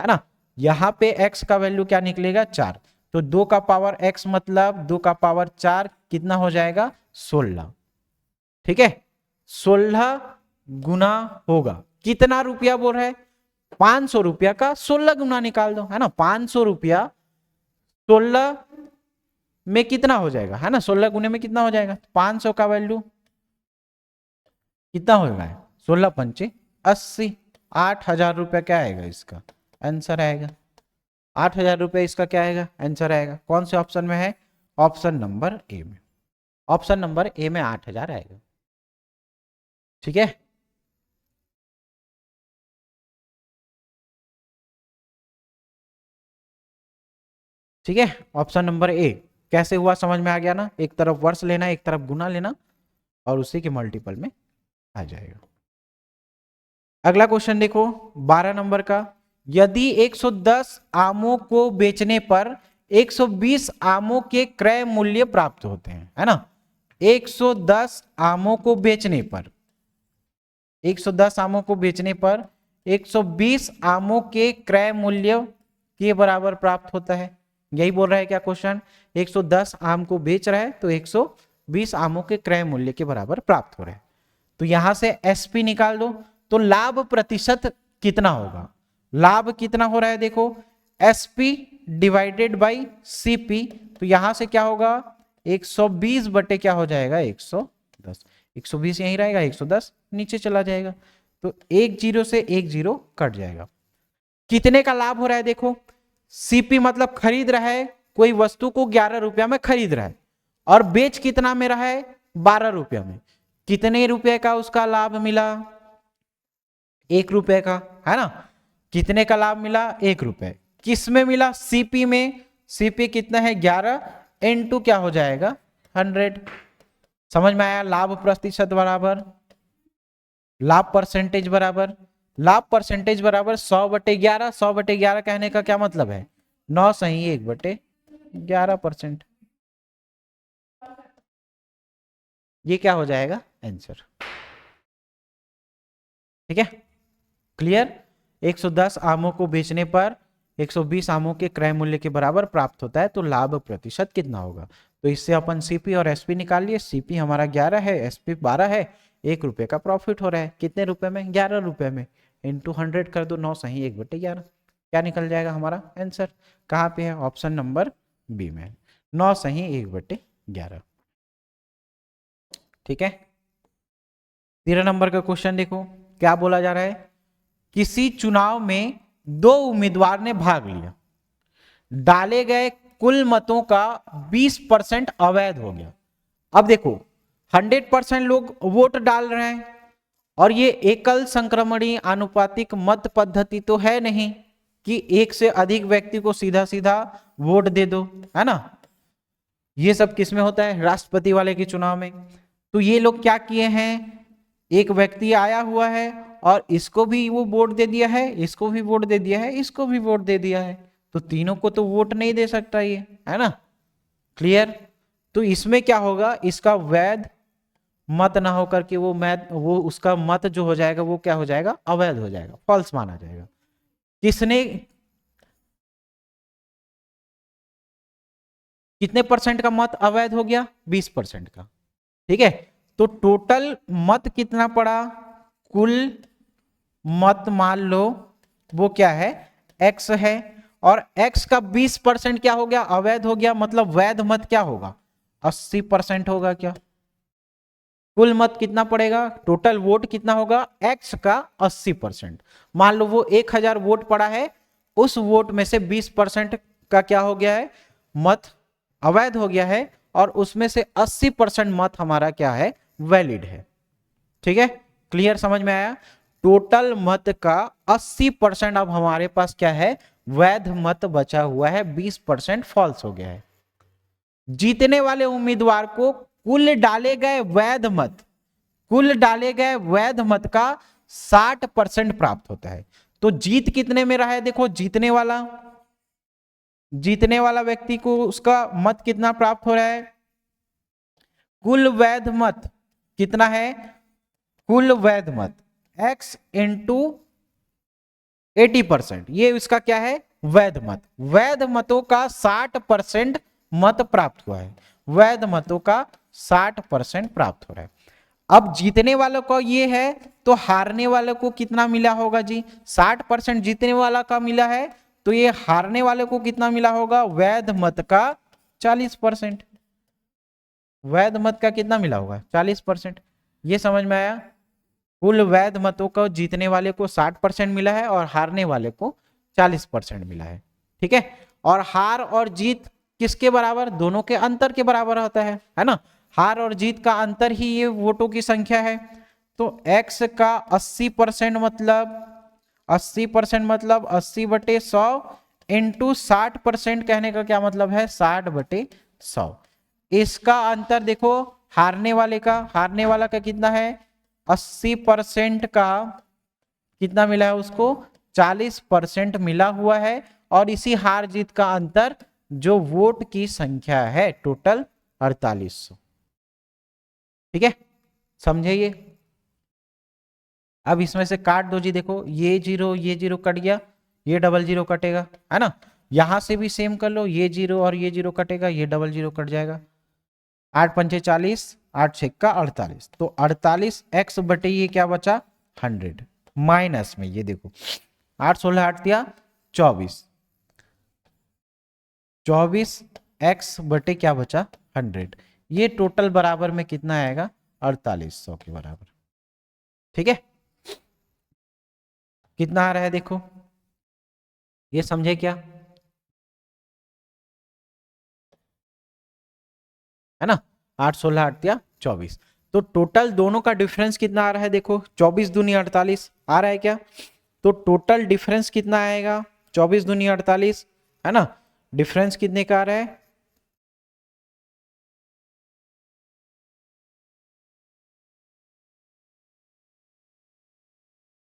है ना। यहां पे x का वैल्यू क्या निकलेगा 4, तो 2 का पावर x मतलब 2 का पावर 4 कितना हो जाएगा 16, ठीक है। 16 गुना होगा, कितना रुपया बोल रहा है 500 रुपया का 16 गुना निकाल दो, है ना। 500 रुपया 16 में कितना हो जाएगा, है ना, 16 गुने में कितना हो जाएगा, 500 का वैल्यू कितना होगा 16 पंचे 80, 8,000 रुपया क्या आएगा इसका आंसर आएगा, 8,000 रुपये इसका क्या आएगा आंसर आएगा। कौन से ऑप्शन में है, ऑप्शन नंबर ए में, ऑप्शन नंबर ए में 8,000 आएगा, ठीक है। ठीक है, ऑप्शन नंबर ए कैसे हुआ समझ में आ गया ना, एक तरफ वर्ष लेना एक तरफ गुना लेना और उसी के मल्टीपल में आ जाएगा। अगला क्वेश्चन देखो 12 नंबर का, यदि 110 आमों को बेचने पर 120 आमों के क्रय मूल्य प्राप्त होते हैं, है ना। 110 आमों को बेचने पर, 110 आमों को बेचने पर 120 आमों के क्रय मूल्य के बराबर प्राप्त होता है, यही बोल रहा है क्या क्वेश्चन। 110 आम को बेच रहा है तो 120 आमों के क्रय मूल्य के बराबर प्राप्त हो रहा है। तो यहां से एसपी निकाल दो, तो लाभ प्रतिशत कितना होगा, लाभ कितना हो रहा है देखो, एसपी डिवाइडेड बाई सीपी, तो यहां से क्या होगा 120 बटे क्या हो जाएगा 110, 120 यहीं रहेगा 110 नीचे चला जाएगा, तो 1 0 से 1 0 कट जाएगा। कितने का लाभ हो रहा है देखो, सीपी मतलब खरीद रहा है, कोई वस्तु को 11 रुपया में खरीद रहा है और बेच कितना में रहा है 12 रुपया में, कितने रुपए का उसका लाभ मिला 1 रुपए का, है ना। कितने का लाभ मिला 1 रुपए, किस में मिला सीपी में, सीपी कितना है 11 इंटू क्या हो जाएगा 100, समझ में आया। लाभ प्रतिशत बराबर लाभ परसेंटेज बराबर, लाभ परसेंटेज बराबर 100/11, 100/11 कहने का क्या मतलब है 9 सही 1/11%, ये क्या हो जाएगा आंसर, ठीक है क्लियर। 110 आमों को बेचने पर 120 आमों के क्रय मूल्य के बराबर प्राप्त होता है, तो लाभ प्रतिशत कितना होगा। तो इससे अपन सीपी और एसपी निकाल लिए, सीपी हमारा 11 है एसपी 12 है, 1 रुपए का प्रॉफिट हो रहा है, कितने रुपए में 11 रुपए में, इंटू 100 कर दो 9 सही 1/11, क्या निकल जाएगा हमारा आंसर, कहाँ पे है ऑप्शन नंबर बी में, 9 सही 1/11, ठीक है। 13 नंबर का क्वेश्चन देखो क्या बोला जा रहा है, किसी चुनाव में 2 उम्मीदवार ने भाग लिया, डाले गए कुल मतों का 20% अवैध हो गया। अब देखो 100% लोग वोट डाल रहे हैं और ये एकल संक्रमणीय आनुपातिक मत पद्धति तो है नहीं कि एक से अधिक व्यक्ति को सीधा सीधा वोट दे दो, है ना। ये सब किसमें होता है, राष्ट्रपति वाले के चुनाव में। तो ये लोग क्या किए हैं, एक व्यक्ति आया हुआ है और इसको भी वो वोट दे दिया है, इसको भी वोट दे दिया है, इसको भी वोट दे दिया है, तो तीनों को तो वोट नहीं दे सकता ये, है ना। क्लियर। तो इसमें क्या होगा, इसका वैध मत ना होकर के वो उसका मत जो हो जाएगा वो क्या हो जाएगा, अवैध हो जाएगा, फॉल्स माना जाएगा। किसने, कितने परसेंट का मत अवैध हो गया, 20% का। ठीक है, तो टोटल मत कितना पड़ा, कुल मत मान लो वो क्या है, x है, और x का 20% क्या हो गया, अवैध हो गया, मतलब वैध मत क्या होगा, 80% होगा। क्या कुल मत कितना पड़ेगा, टोटल वोट कितना होगा, x का 80%। मान लो वो 1000 वोट पड़ा है, उस वोट में से 20% का क्या हो गया है, मत अवैध हो गया है, और उसमें से 80% मत हमारा क्या है, वैलिड है। ठीक है, क्लियर, समझ में आया। टोटल मत का 80% अब हमारे पास क्या है, वैध मत बचा हुआ है, 20% फॉल्स हो गया है। जीतने वाले उम्मीदवार को कुल डाले गए वैध मत, कुल डाले गए वैध मत का 60% प्राप्त होता है। तो जीत कितने में रहा है, देखो जीतने वाला व्यक्ति को उसका मत कितना प्राप्त हो रहा है, कुल वैध मत कितना है, कुल वैध मत x इंटू 80%, ये इसका क्या है, वैध मत। वैध मतों का 60% मत प्राप्त हुआ है, वैध मतों का 60% प्राप्त हो रहा है। अब जीतने वालों को ये है, तो हारने वाले को कितना मिला होगा जी, 60% जीतने वाला का मिला है, तो ये हारने वाले को कितना मिला होगा, वैध मत का 40%। वैध मत का कितना मिला होगा, 40%। ये समझ में आया, कुल वैध मतों को जीतने वाले को 60% मिला है और हारने वाले को 40% मिला है। ठीक है, और हार और जीत किसके बराबर, दोनों के अंतर के बराबर होता है ना। हार और जीत का अंतर ही ये वोटों की संख्या है। तो x का 80% मतलब 80/100 इंटू 60% कहने का क्या मतलब है, 60/100। इसका अंतर देखो, हारने वाला का कितना है, 80% का कितना मिला है उसको, 40% मिला हुआ है, और इसी हार जीत का अंतर जो वोट की संख्या है टोटल 4800। ठीक है, समझे ये। अब इसमें से काट दो जी, देखो ये जीरो कट गया, ये डबल जीरो कटेगा, है ना। यहां से भी सेम कर लो, ये जीरो और ये जीरो कटेगा, ये डबल जीरो कट जाएगा। 8 पंचे 40, 8 छक्का 48, तो 48x बटे ये क्या बचा, 100, माइनस में ये देखो 8 16 8 दिया 24, 24x बटे क्या बचा, 100। ये टोटल बराबर में कितना आएगा, 4800 के बराबर। ठीक है, कितना आ रहा है देखो, ये समझे क्या, है ना। 8 16 8 दिया 24, तो टोटल दोनों का डिफरेंस कितना आ रहा है, देखो 24 दूनी 48 आ रहा है क्या, तो टोटल डिफरेंस कितना आएगा, 24 दूनी 48, है ना। डिफरेंस कितने का आ रहा है,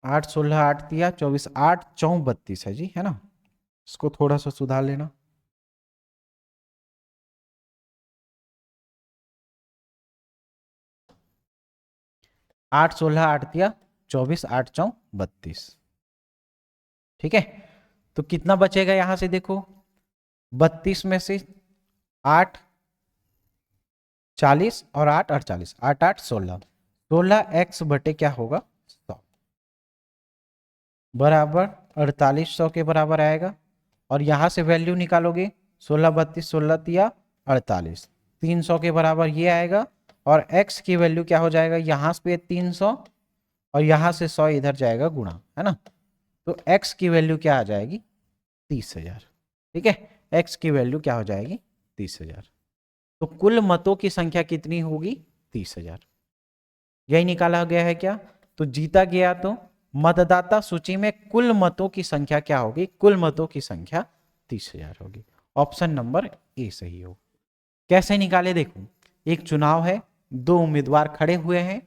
8 16 8 दिया 24, 8 4 32 है जी, है ना। इसको थोड़ा सा सुधार लेना, 8 16 8 दिया 24, 8 4 32। ठीक है, तो कितना बचेगा यहां से देखो, 32 में से 8 40 और 8 48, 8 8 16, 16x बटे क्या होगा, 100 बराबर 4800 के बराबर आएगा। और यहां से वैल्यू निकालोगे, 16 32 16 तिया 48, 300 के बराबर ये आएगा, और x की वैल्यू क्या हो जाएगा, यहां पे 300 और यहां से 100 इधर जाएगा गुणा, है ना। तो x की वैल्यू क्या आ जाएगी, 30,000। ठीक है, x की वैल्यू क्या हो जाएगी, 30,000। तो कुल मतों की संख्या कितनी होगी, 30,000। यही निकाला गया है क्या, तो जीता गया तो मतदाता सूची में कुल मतों की संख्या क्या होगी? कुल मतों की संख्या 30,000 होगी। ऑप्शन नंबर ए सही हो। कैसे निकाले देखो, एक चुनाव है, 2 उम्मीदवार खड़े हुए हैं,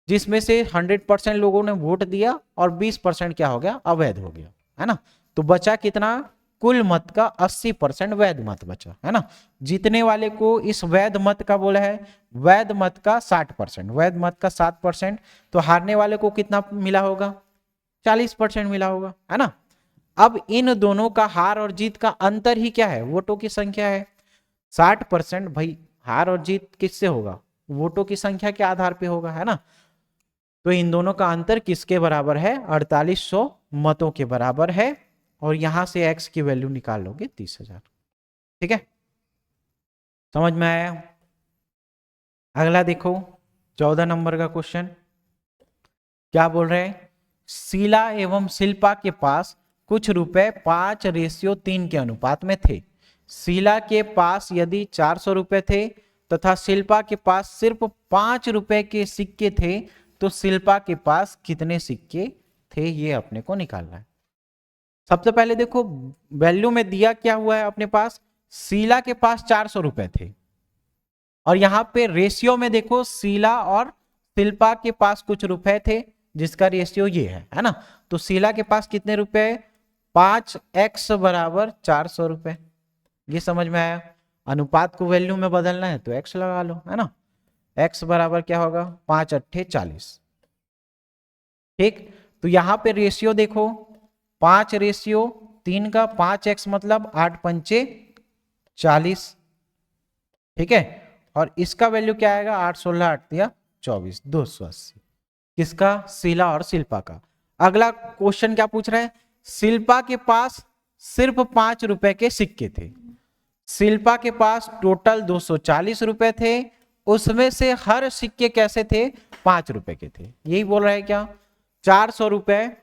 जिसमें से 100% लोगों ने वोट दिया और 20% क्या हो गया? अवैध हो गया, है ना। तो बचा कितना? कुल मत का 80% वैध मत बचा, है ना। जीतने वाले को इस वैध मत का बोला है, वैध मत का 60%, वैध मत का 7%, तो हारने वाले को कितना मिला होगा? 40% मिला होगा, है ना। अब इन दोनों का हार और जीत का अंतर ही क्या है? वोटों की संख्या है। 60% भाई, हार और जीत किससे होगा? वोटों की संख्या के आधार पे होगा, है ना। तो इन दोनों का अंतर किसके बराबर है? 4800 मतों के बराबर है। और यहां से x की वैल्यू निकाल लोगे 30,000। ठीक है, समझ में आया? अगला देखो 14 नंबर का क्वेश्चन क्या बोल रहे हैं? शीला एवं शिल्पा के पास कुछ रुपए 5:3 के अनुपात में थे। शीला के पास यदि 400 रुपए थे तथा शिल्पा के पास सिर्फ 5 रुपए के सिक्के थे, तो शिल्पा के पास कितने सिक्के थे? ये अपने को निकालना है। सबसे पहले देखो वैल्यू में दिया क्या हुआ है अपने पास? शीला के पास 400 रुपए थे, और यहां पे रेशियो में देखो शीला और शिल्पा के पास कुछ रुपए थे, जिसका रेशियो ये है ना। तो शीला के पास कितने रुपए? 5x बराबर 400 रुपए। ये समझ में आया? अनुपात को वैल्यू में बदलना है तो x लगा लो, है ना। x बराबर क्या होगा? 5 अट्ठे 40। ठीक, तो यहां पे रेशियो देखो 5:3 का, 5x मतलब 8 पंचे 40। ठीक है, और इसका वैल्यू क्या आएगा? 8 16 8 दिया 24, 280। किसका? शीला और शिल्पा का। अगला क्वेश्चन क्या पूछ रहा है? शिल्पा के पास सिर्फ 5 रुपए के सिक्के थे। शिल्पा के पास टोटल 240 रुपए थे, उसमें से हर सिक्के कैसे थे? 5 रुपए के थे। यही बोल रहा है क्या? 400 रुपए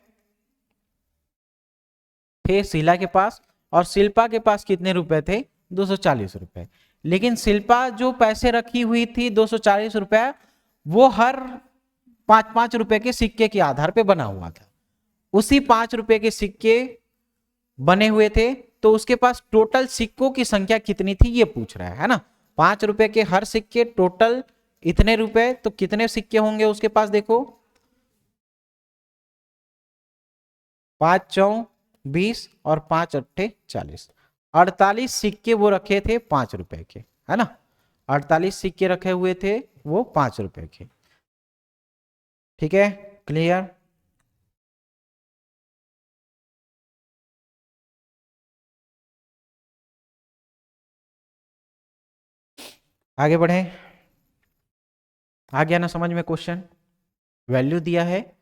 थे शीला के पास, और शिल्पा के पास कितने रुपए थे? 240 रुपए। लेकिन शिल्पा जो पैसे रखी हुई थी 240 रुपए, वो हर 5-5 रुपए के सिक्के के आधार पे बना हुआ था। उसी 5 रुपए के सिक्के बने हुए थे, तो उसके पास टोटल सिक्कों की संख्या कितनी थी ये पूछ रहा है ना। 5 रुपए के हर सिक्के टोटल इतने रुपए, तो कितने सिक्के होंगे उसके पास? देखो 5 चौं 20 और 5 अट्ठे 40, 48 सिक्के वो रखे थे 5 रुपए के, है ना। 48 सिक्के रखे हुए थे वो 5 रुपए के। ठीक है, क्लियर? आगे बढ़े। आ गया ना समझ में क्वेश्चन? वैल्यू दिया है,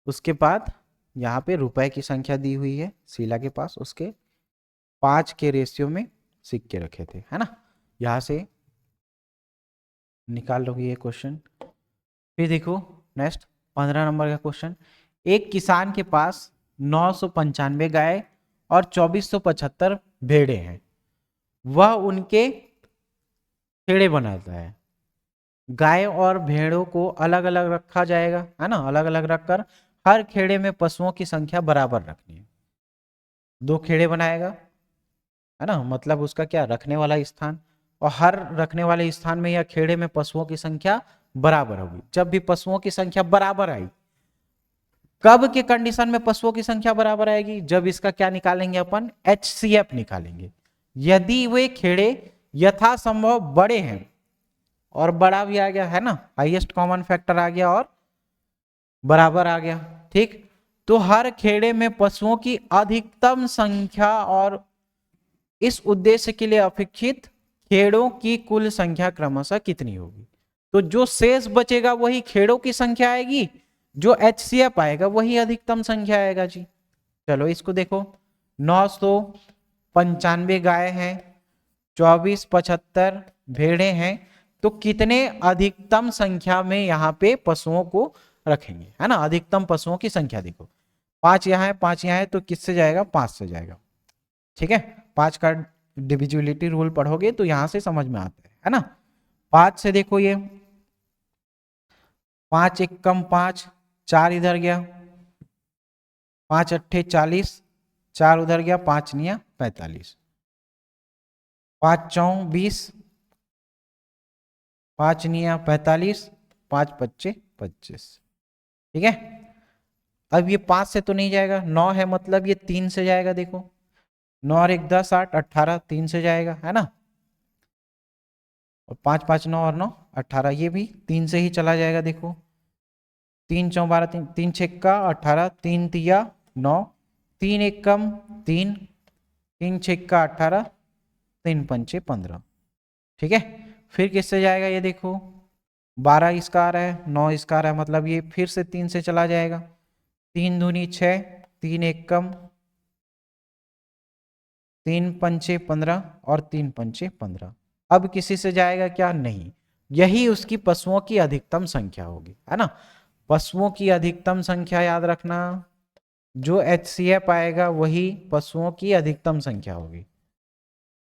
उसके बाद यहाँ पे रुपए की संख्या दी हुई है शीला के पास, उसके 5 के रेशियो में सिक्के रखे थे, है ना। यहां से निकाल लोगे ये क्वेश्चन। फिर देखो नेक्स्ट 15 नंबर का क्वेश्चन। एक किसान के पास 995 गाय और 2475 भेड़े हैं। वह उनके खेड़े बनाता है। गाय और भेड़ों को अलग अलग रखा जाएगा, है ना। अलग अलग रखकर हर खेड़े में पशुओं की संख्या बराबर रखनी है। 2 खेड़े बनाएगा, है ना, मतलब उसका क्या? रखने वाला स्थान। और हर रखने वाले स्थान में या खेड़े में पशुओं की संख्या बराबर होगी। जब भी पशुओं की संख्या बराबर आई, कब के कंडीशन में पशुओं की संख्या बराबर आएगी? जब इसका क्या निकालेंगे अपन? HCF निकालेंगे। यदि वे खेड़े यथासंभव बड़े हैं, और बड़ा भी आ गया, है ना, हाईएस्ट कॉमन फैक्टर आ गया और बराबर आ गया। ठीक, तो हर खेड़े में पशुओं की अधिकतम संख्या और इस उद्देश्य के लिए अपेक्षित खेड़ों की कुल संख्या क्रमशः कितनी होगी? तो जो शेष बचेगा वही खेड़ों की संख्या आएगी, जो HCF आएगा वही अधिकतम संख्या आएगा जी। चलो इसको देखो, 995 गाय हैं, 2475 भेड़े हैं, तो कितने अधिकतम संख्या में यहाँ पे पशुओं को रखेंगे, है ना। अधिकतम पशुओं की संख्या देखो, 5 यहाँ है 5 यहाँ है, तो किससे जाएगा? 5 से जाएगा। ठीक है, 5 का डिविजिबिलिटी रूल पढ़ोगे तो यहां से समझ में आता है ना। 5 से देखो ये 5 एकम 5, 4 इधर गया, 5 अट्ठे 40, 4 उधर गया, 5 निया 45, 5 चौं 20, 5 निया 45, 5 पच्चे 25। ठीक है, अब ये 5 से तो नहीं जाएगा, 9 है मतलब ये 3 से जाएगा। देखो 9 और 1 10 8 18, 3 से जाएगा है ना। और 5 5 9 और 9 18, ये भी 3 से ही चला जाएगा। देखो 3 चौं 12, 3 3 छक्का 18, 3 तिया 9, 3 एक कम 3, 3 छक्का 18, 3 पंचे 15। ठीक है, फिर किससे जाएगा ये देखो, 12 इसका आ रहा है, 9 इसका आ रहा है, मतलब ये फिर से 3 से चला जाएगा। 3 दूनी 6, 3 एक कम 3 पंचे 15 और 3 पंचे 15। अब किसी से जाएगा क्या, नहीं, यही उसकी पशुओं की अधिकतम संख्या होगी, है ना। पशुओं की अधिकतम संख्या याद रखना, जो HCF आएगा वही पशुओं की अधिकतम संख्या होगी।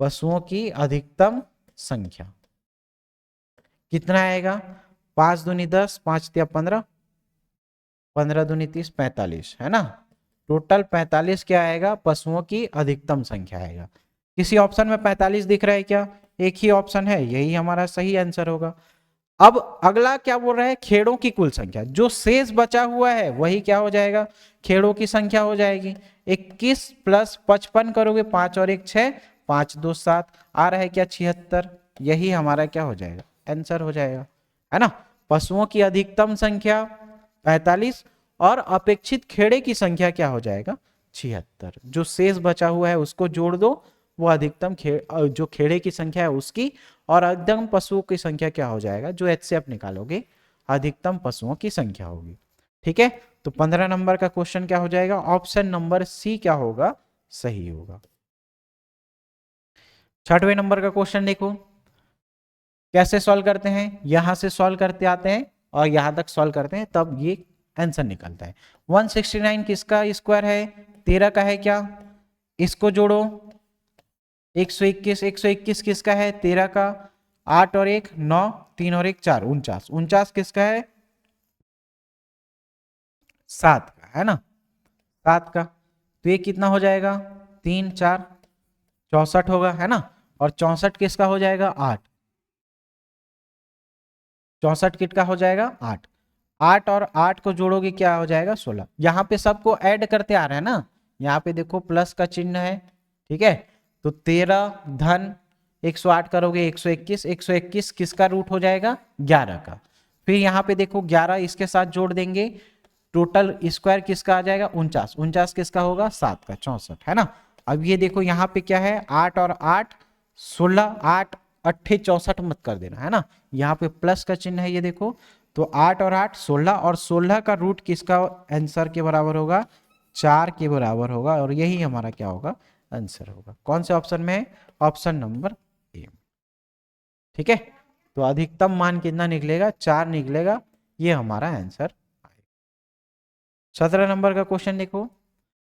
पशुओं की अधिकतम संख्या कितना आएगा, 5 दूनी 10, 5 तिया 15, 15 दूनी 30, 45, है ना। टोटल 45 क्या आएगा, पशुओं की अधिकतम संख्या आएगा। किसी ऑप्शन में 45 दिख रहा है क्या, एक ही ऑप्शन है, यही हमारा सही आंसर होगा। अब अगला क्या बोल रहा है, खेड़ों की कुल संख्या, जो शेष बचा हुआ है वही क्या हो जाएगा, खेड़ों की संख्या हो जाएगी। 21 प्लस 55 करोगे, 5 और 1 6, 5 2 7, आ रहा है क्या 76, यही हमारा क्या हो जाएगा, आंसर हो जाएगा, है ना। पशुओं की अधिकतम संख्या 45 और अपेक्षित खेड़े की संख्या क्या हो जाएगा, 76। जो शेष बचा हुआ है उसको जोड़ दो, वो अधिकतम जो खेड़े की संख्या है उसकी, और अधिकतम पशुओं की संख्या क्या हो जाएगा, जो HCF निकालोगे अधिकतम पशुओं की संख्या होगी। ठीक है, तो 15 नंबर का क्वेश्चन क्या हो जाएगा, ऑप्शन नंबर सी क्या होगा, सही होगा। 6वें नंबर का क्वेश्चन देखो, कैसे सॉल्व करते हैं, यहां से सॉल्व करते आते हैं और यहां तक सॉल्व करते हैं, तब ये आंसर निकलता है। 169 किसका स्क्वायर है, 13 का है क्या, इसको जोड़ो। 121, 121 किसका है, 13 का, 8 और 1 9, 3 और 1 4, 49, 49 किसका है, 7 का, है ना, 7 का। तो ये कितना हो जाएगा, 3 4 64 होगा, है ना। और 64 किसका हो जाएगा, 8, 64 किसका हो जाएगा, 8, 8 और 8 को जोड़ोगे क्या हो जाएगा, 16। यहाँ पे सबको ऐड करते आ रहे हैं ना, यहाँ पे देखो प्लस का चिन्ह है। ठीक है, तो 13 धन 108 करोगे 121, 121 किसका रूट हो जाएगा, 11 का। फिर यहाँ पे देखो 11 इसके साथ जोड़ देंगे, टोटल स्क्वायर किसका आ जाएगा, 49, 49 किसका होगा, 7 का, 64, है ना। अब ये देखो यहाँ पे क्या है, 8 और 8 16, 8 अट्ठे 64 मत कर देना, है ना, यहाँ पे प्लस का चिन्ह है, ये देखो। तो 8 और 8 16, और 16 का रूट किसका आंसर के बराबर होगा, 4 के बराबर होगा, और यही हमारा क्या होगा, आंसर होगा। कौन से ऑप्शन में है, ऑप्शन नंबर ए। ठीक है, तो अधिकतम मान कितना निकलेगा, 4 निकलेगा, ये हमारा आंसर। 17 नंबर का क्वेश्चन देखो,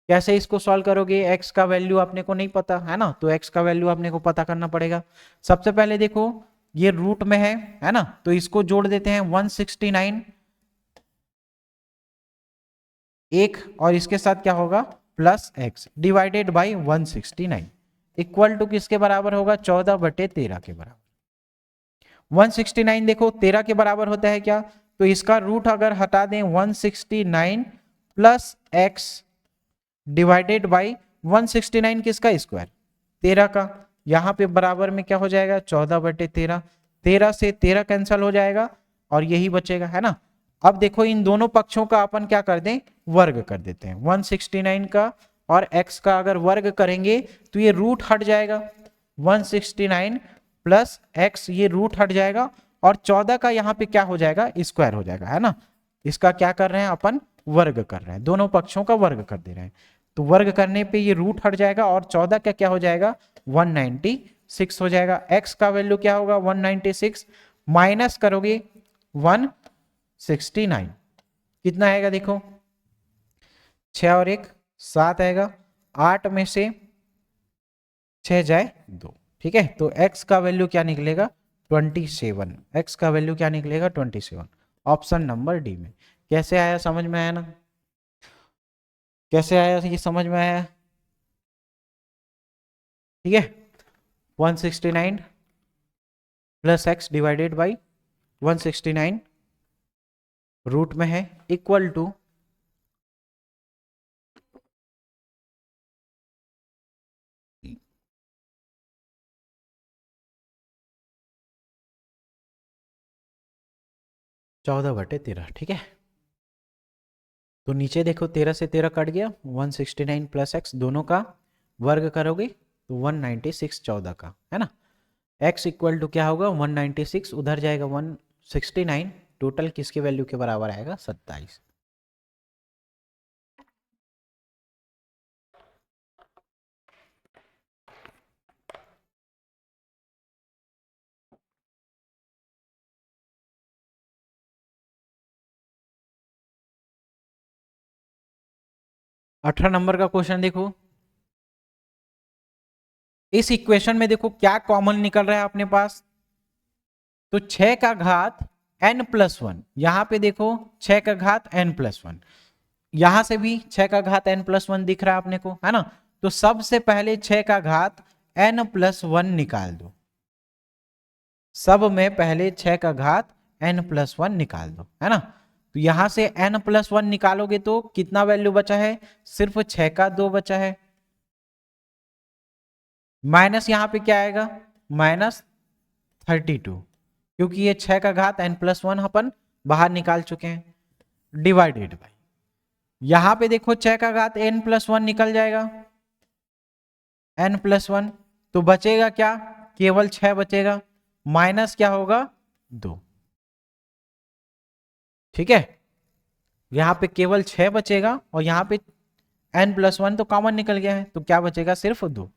कैसे इसको सॉल्व करोगे, x का वैल्यू अपने को नहीं पता है ना, तो x का वैल्यू अपने को पता करना पड़ेगा। सबसे पहले देखो ये रूट में है ना, तो इसको जोड़ देते हैं, 169 एक, और इसके साथ क्या होगा, plus x divided by 169 equal to किसके बराबर होगा, 14/13 के बराबर। 169 देखो 13 के बराबर होता है क्या, तो इसका रूट अगर हटा दें, 169 प्लस x डिवाइडेड बाई 169 किसका स्क्वायर, 13 का, यहां पे बराबर में क्या हो जाएगा, 14/13, 13 से 13 कैंसिल हो जाएगा और यही बचेगा, है ना। अब देखो इन दोनों पक्षों का अपन क्या कर दें, वर्ग कर देते हैं। 169 का और x का अगर वर्ग करेंगे तो ये रूट हट जाएगा, 169 प्लस x ये रूट हट जाएगा, और 14 का यहाँ पे क्या हो जाएगा, स्क्वायर हो जाएगा, है ना। इसका क्या कर रहे हैं अपन, वर्ग कर रहे हैं, दोनों पक्षों का वर्ग कर दे रहे हैं। तो वर्ग करने पे ये रूट हट जाएगा, और 14 का क्या हो जाएगा, 196 हो जाएगा। x का वैल्यू क्या होगा, 196 माइनस करोगे 169 कितना आएगा, देखो 6 और 1 7 आएगा, 8 में से 6 जाए 2। ठीक है, तो x का वैल्यू क्या निकलेगा, 27, x का वैल्यू क्या निकलेगा, 27, ऑप्शन नंबर डी में। कैसे आया, समझ में आया ना? कैसे आया ये समझ में आया? ठीक है, 169 plus x divided by 169 root में है इक्वल टू चौदह बटे 13। ठीक है, तो नीचे देखो 13 से 13 कट गया, 169 प्लस एक्स दोनों का वर्ग करोगे तो 196 14 का है ना। x इक्वल टू क्या होगा 196, उधर जाएगा 169, टोटल किसके वैल्यू के बराबर आएगा 27। अठारह नंबर का क्वेश्चन देखो, इस इक्वेशन में देखो क्या कॉमन निकल रहा है अपने पास, तो 6 का घात n प्लस वन, यहां पे देखो 6 का घात n प्लस वन, यहां से भी 6 का घात n प्लस वन दिख रहा है अपने को, है ना। तो सबसे पहले 6 का घात n प्लस वन निकाल दो, सब में पहले 6 का घात n प्लस वन निकाल दो, है ना। तो यहां से n प्लस वन निकालोगे तो कितना वैल्यू बचा है, सिर्फ 6 का 2 बचा है, माइनस यहां पे क्या आएगा -32, क्योंकि ये 6 का घात n प्लस वन अपन बाहर निकाल चुके हैं, डिवाइडेड बाई यहां पे देखो 6 का घात n प्लस वन निकल जाएगा, n प्लस वन, तो बचेगा क्या, केवल 6 बचेगा, माइनस क्या होगा 2। ठीक है, यहां पे केवल 6 बचेगा और यहां पे n प्लस वन तो कॉमन निकल गया है, तो क्या बचेगा सिर्फ 2।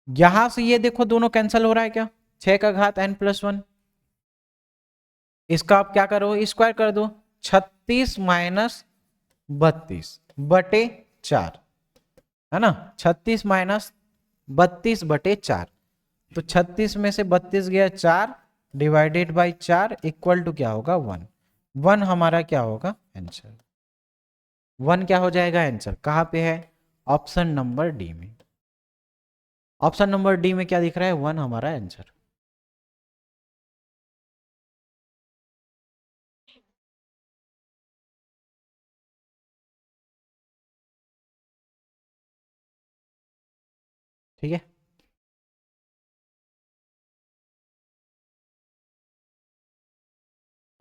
यहां से ये देखो दोनों कैंसिल हो रहा है क्या, 6 का घात n प्लस वन, इसका आप क्या करो स्क्वायर कर दो, 36 माइनस 32 बटे 4, है ना, 36 माइनस 32 बटे 4, तो 36 में से 32 गया 4, डिवाइडेड बाई 4 इक्वल टू क्या होगा 1। 1 हमारा क्या होगा आंसर, 1 क्या हो जाएगा आंसर, कहां पे है, ऑप्शन नंबर डी में। ऑप्शन नंबर डी में क्या दिख रहा है, 1 हमारा आंसर। ठीक है,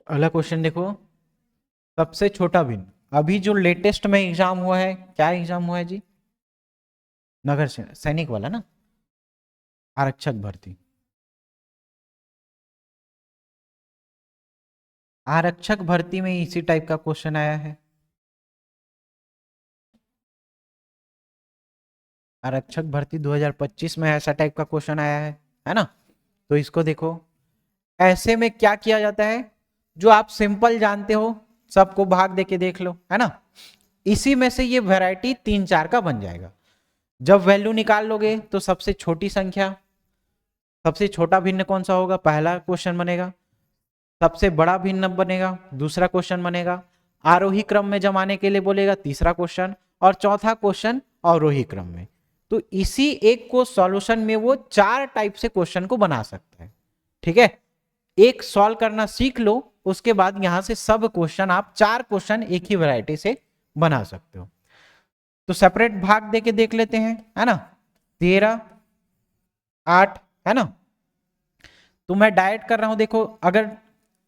अगला क्वेश्चन देखो, सबसे छोटा भिन्न, अभी जो लेटेस्ट में एग्जाम हुआ है, क्या एग्जाम हुआ है जी, नगर सैनिक वाला ना, आरक्षक भर्ती, आरक्षक भर्ती में इसी टाइप का क्वेश्चन आया है, आरक्षक भर्ती 2025 में ऐसा टाइप का क्वेश्चन आया है ना। तो इसको देखो, ऐसे में क्या किया जाता है, जो आप सिंपल जानते हो सबको भाग देके देख लो, है ना, इसी में से ये वैरायटी 3 4 का बन जाएगा। जब वैल्यू निकाल लोगे तो सबसे छोटी संख्या, सबसे छोटा भिन्न कौन सा होगा, पहला क्वेश्चन बनेगा, सबसे बड़ा भिन्न बनेगा दूसरा क्वेश्चन बनेगा, आरोही क्रम में जमाने के लिए बोलेगा तीसरा क्वेश्चन, और चौथा क्वेश्चन अवरोही क्रम में। तो इसी एक को सॉल्यूशन में वो 4 टाइप से क्वेश्चन को बना सकता है। ठीक है, एक सॉल्व करना सीख लो, उसके बाद यहां से सब क्वेश्चन आप 4 क्वेश्चन एक ही वैरायटी से बना सकते हो। तो सेपरेट भाग देके देख लेते हैं, है ना, 13 8, है ना। तो मैं डायरेक्ट कर रहा हूं, देखो अगर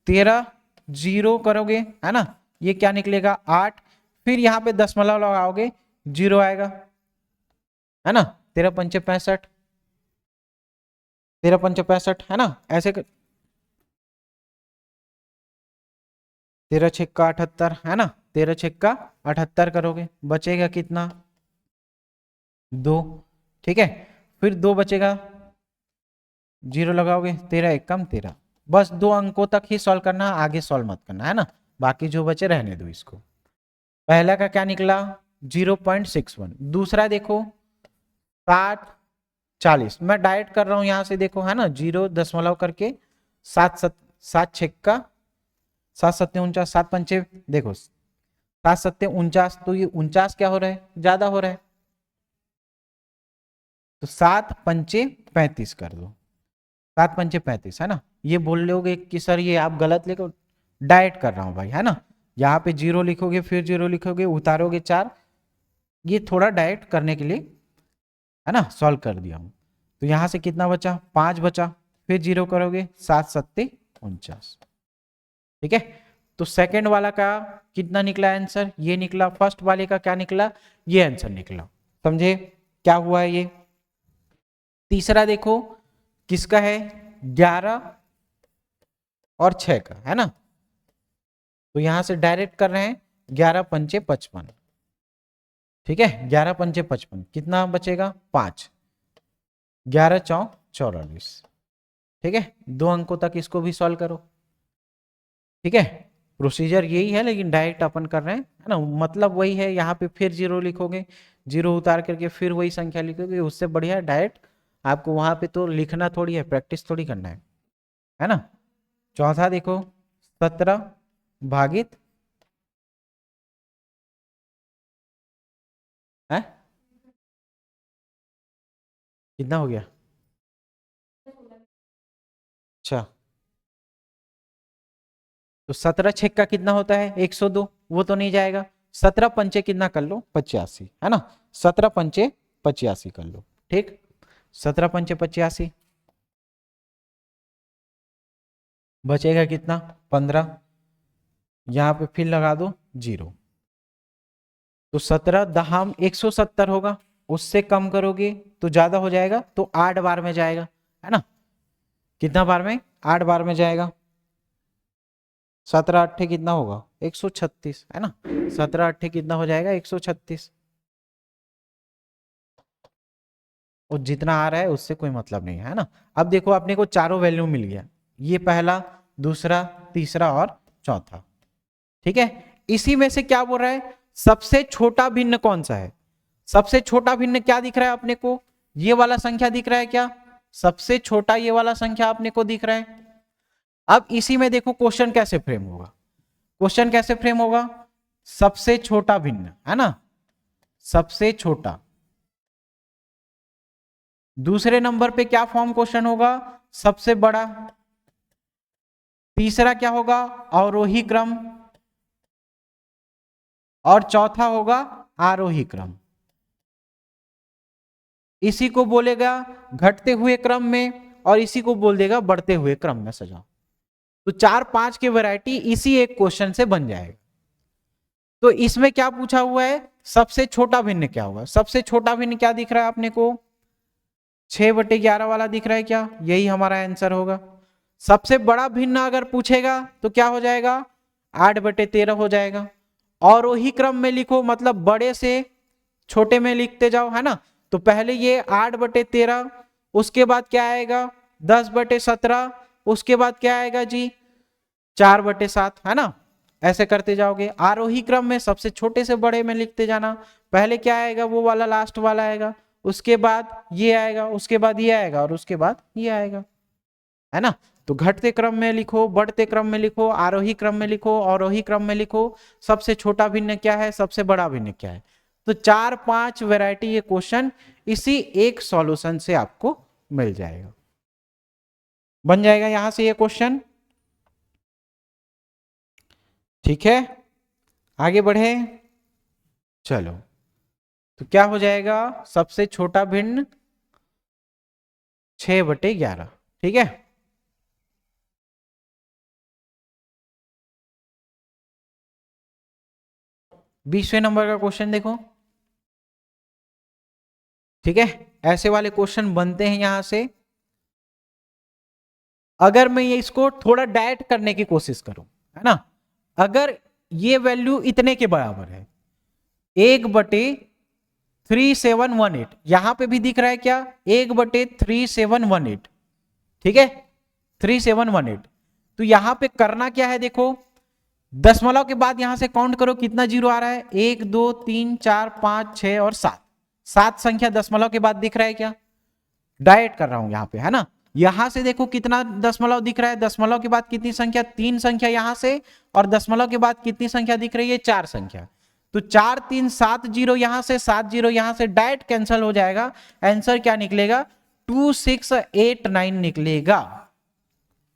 13 0 करोगे, है ना, ये क्या निकलेगा 8, फिर यहां पे दशमलव लगाओगे 0 आएगा, है ना, 13 पंचे 65, 13 पंचे 65, है ना, ऐसे 13 छिक्का 78, है ना, 13 छिक्का 78 करोगे, बचेगा कितना 2। ठीक है, फिर 2 बचेगा, 0 लगाओगे, 13 एकम 13, बस 2 अंकों तक ही सॉल्व करना, आगे सॉल्व मत करना, है ना, बाकी जो बचे रहने दो इसको। पहला का क्या निकला 0.61, दूसरा देखो 60 40, मैं डायरेक्ट कर रहा हूं यहां से देखो, है ना, 0 दशमलव करके 7 7 7 छिक्का 7 7 49 7 पंचे देखो 7 सत्ते 49, तो ये 49 क्या हो रहा है, ज्यादा हो रहा है, तो 7 पंचे 35 कर दो, 7 पंचे 35 है ना। ये बोल लोगे कि सर ये आप गलत लिखो, डायरेक्ट कर रहा हूं भाई, है ना। यहाँ पे 0 लिखोगे, फिर 0 लिखोगे, उतारोगे 4, ये थोड़ा डायरेक्ट करने के लिए, है ना, सॉल्व कर दिया हूं। तो यहां से कितना बचा, 5 बचा, फिर 0 करोगे, 7 सत्ते 49, ठीक है। तो सेकंड वाला का कितना निकला आंसर, ये निकला। फर्स्ट वाले का क्या निकला, ये आंसर निकला। समझे क्या हुआ है ये। तीसरा देखो किसका है, 11 और 6 का, है ना। तो यहां से डायरेक्ट कर रहे हैं, 11 पंचे 55, ठीक है। 11 पंचे 55, कितना बचेगा, 5, 11 चौक 44, ठीक है। 2 अंकों तक इसको भी सॉल्व करो, ठीक है। प्रोसीजर यही है, लेकिन डायरेक्ट अपन कर रहे हैं, है ना। मतलब वही है, यहाँ पे फिर 0 लिखोगे, 0 उतार करके फिर वही संख्या लिखोगे, उससे बढ़िया डायरेक्ट आपको वहां पे तो लिखना थोड़ी है, प्रैक्टिस थोड़ी करना है ना। चौथा देखो, 17 भागित है, कितना हो गया, अच्छा। तो 17 छक्का कितना होता है, 102, वो तो नहीं जाएगा। 17 पंचे कितना कर लो, 85, है ना। 17 पंचे 85 कर लो, ठीक। 17 पंचे 85, बचेगा कितना, 15, यहां पे फिर लगा दो 0। तो 17 दहाम 170 होगा, उससे कम करोगे तो ज्यादा हो जाएगा, तो 8 बार में जाएगा, है ना। कितना बार में, 8 बार में जाएगा। 17 अट्ठे कितना होगा, 136, है ना। 17 अट्ठे कितना हो जाएगा, 136। और जितना आ रहा है उससे कोई मतलब नहीं है ना। अब देखो अपने को चारों वैल्यू मिल गया, ये पहला, दूसरा, तीसरा और चौथा, ठीक है। इसी में से क्या बोल रहा है, सबसे छोटा भिन्न कौन सा है। सबसे छोटा भिन्न क्या दिख रहा है अपने को, ये वाला संख्या दिख रहा है क्या, सबसे छोटा ये वाला संख्या अपने को दिख रहा है। अब इसी में देखो क्वेश्चन कैसे फ्रेम होगा, क्वेश्चन कैसे फ्रेम होगा, सबसे छोटा भिन्न, है ना, सबसे छोटा। दूसरे नंबर पे क्या फॉर्म क्वेश्चन होगा, सबसे बड़ा। तीसरा क्या होगा, अवरोही क्रम। और चौथा होगा आरोही क्रम। इसी को बोलेगा घटते हुए क्रम में, और इसी को बोल देगा बढ़ते हुए क्रम में सजाओ। तो 4-5 की वैरायटी इसी एक क्वेश्चन से बन जाएगा। तो इसमें क्या पूछा हुआ है, सबसे छोटा भिन्न क्या होगा। सबसे छोटा भिन्न क्या दिख रहा है अपने को, 6/11 वाला दिख रहा है क्या, यही हमारा आंसर होगा। सबसे बड़ा भिन्न अगर पूछेगा तो क्या हो जाएगा, 8/13 हो जाएगा। और वही क्रम में लिखो, मतलब बड़े से छोटे में लिखते जाओ, है ना। तो पहले ये 8/13, उसके बाद क्या आएगा 10/17, उसके बाद क्या आएगा जी 4/7, है ना। ऐसे करते जाओगे। आरोही क्रम में सबसे छोटे से बड़े में लिखते जाना, पहले क्या आएगा वो वाला लास्ट वाला आएगा, उसके बाद ये आएगा, उसके बाद ये आएगा, और उसके बाद ये आएगा, है ना। तो घटते क्रम में लिखो, बढ़ते क्रम में लिखो, आरोही क्रम में लिखो, अवरोही क्रम में लिखो, सबसे छोटा भिन्न क्या है, सबसे बड़ा भिन्न क्या है। तो 4-5 वैरायटी ये क्वेश्चन इसी एक सॉल्यूशन से आपको मिल जाएगा, बन जाएगा यहां से ये क्वेश्चन, ठीक है। आगे बढ़े, चलो। तो क्या हो जाएगा, सबसे छोटा भिन्न 6/11, ठीक है। बीसवें नंबर का क्वेश्चन देखो, ठीक है। ऐसे वाले क्वेश्चन बनते हैं यहां से। अगर मैं ये इसको थोड़ा डायरेक्ट करने की कोशिश करूं, है ना, अगर ये वैल्यू इतने के बराबर है, 1/3718, यहां पे भी दिख रहा है क्या, 1/3718, ठीक है, 3718। तो यहां पे करना क्या है, देखो दशमलव के बाद यहां से काउंट करो कितना जीरो आ रहा है, 1 2 3 4 5 6 और 7, 7 संख्या दशमलव के बाद दिख रहा है क्या, डायरेक्ट कर रहा हूं यहां पे, है ना। यहां से देखो कितना दशमलव दिख रहा है, दशमलव के बाद कितनी संख्या, 3 संख्या यहां से, और दशमलव के बाद कितनी संख्या दिख रही है, 4 संख्या। तो 4 3 7 0 यहां से 7 0 यहां से डायरेक्ट कैंसिल हो जाएगा। आंसर क्या निकलेगा 2689 निकलेगा।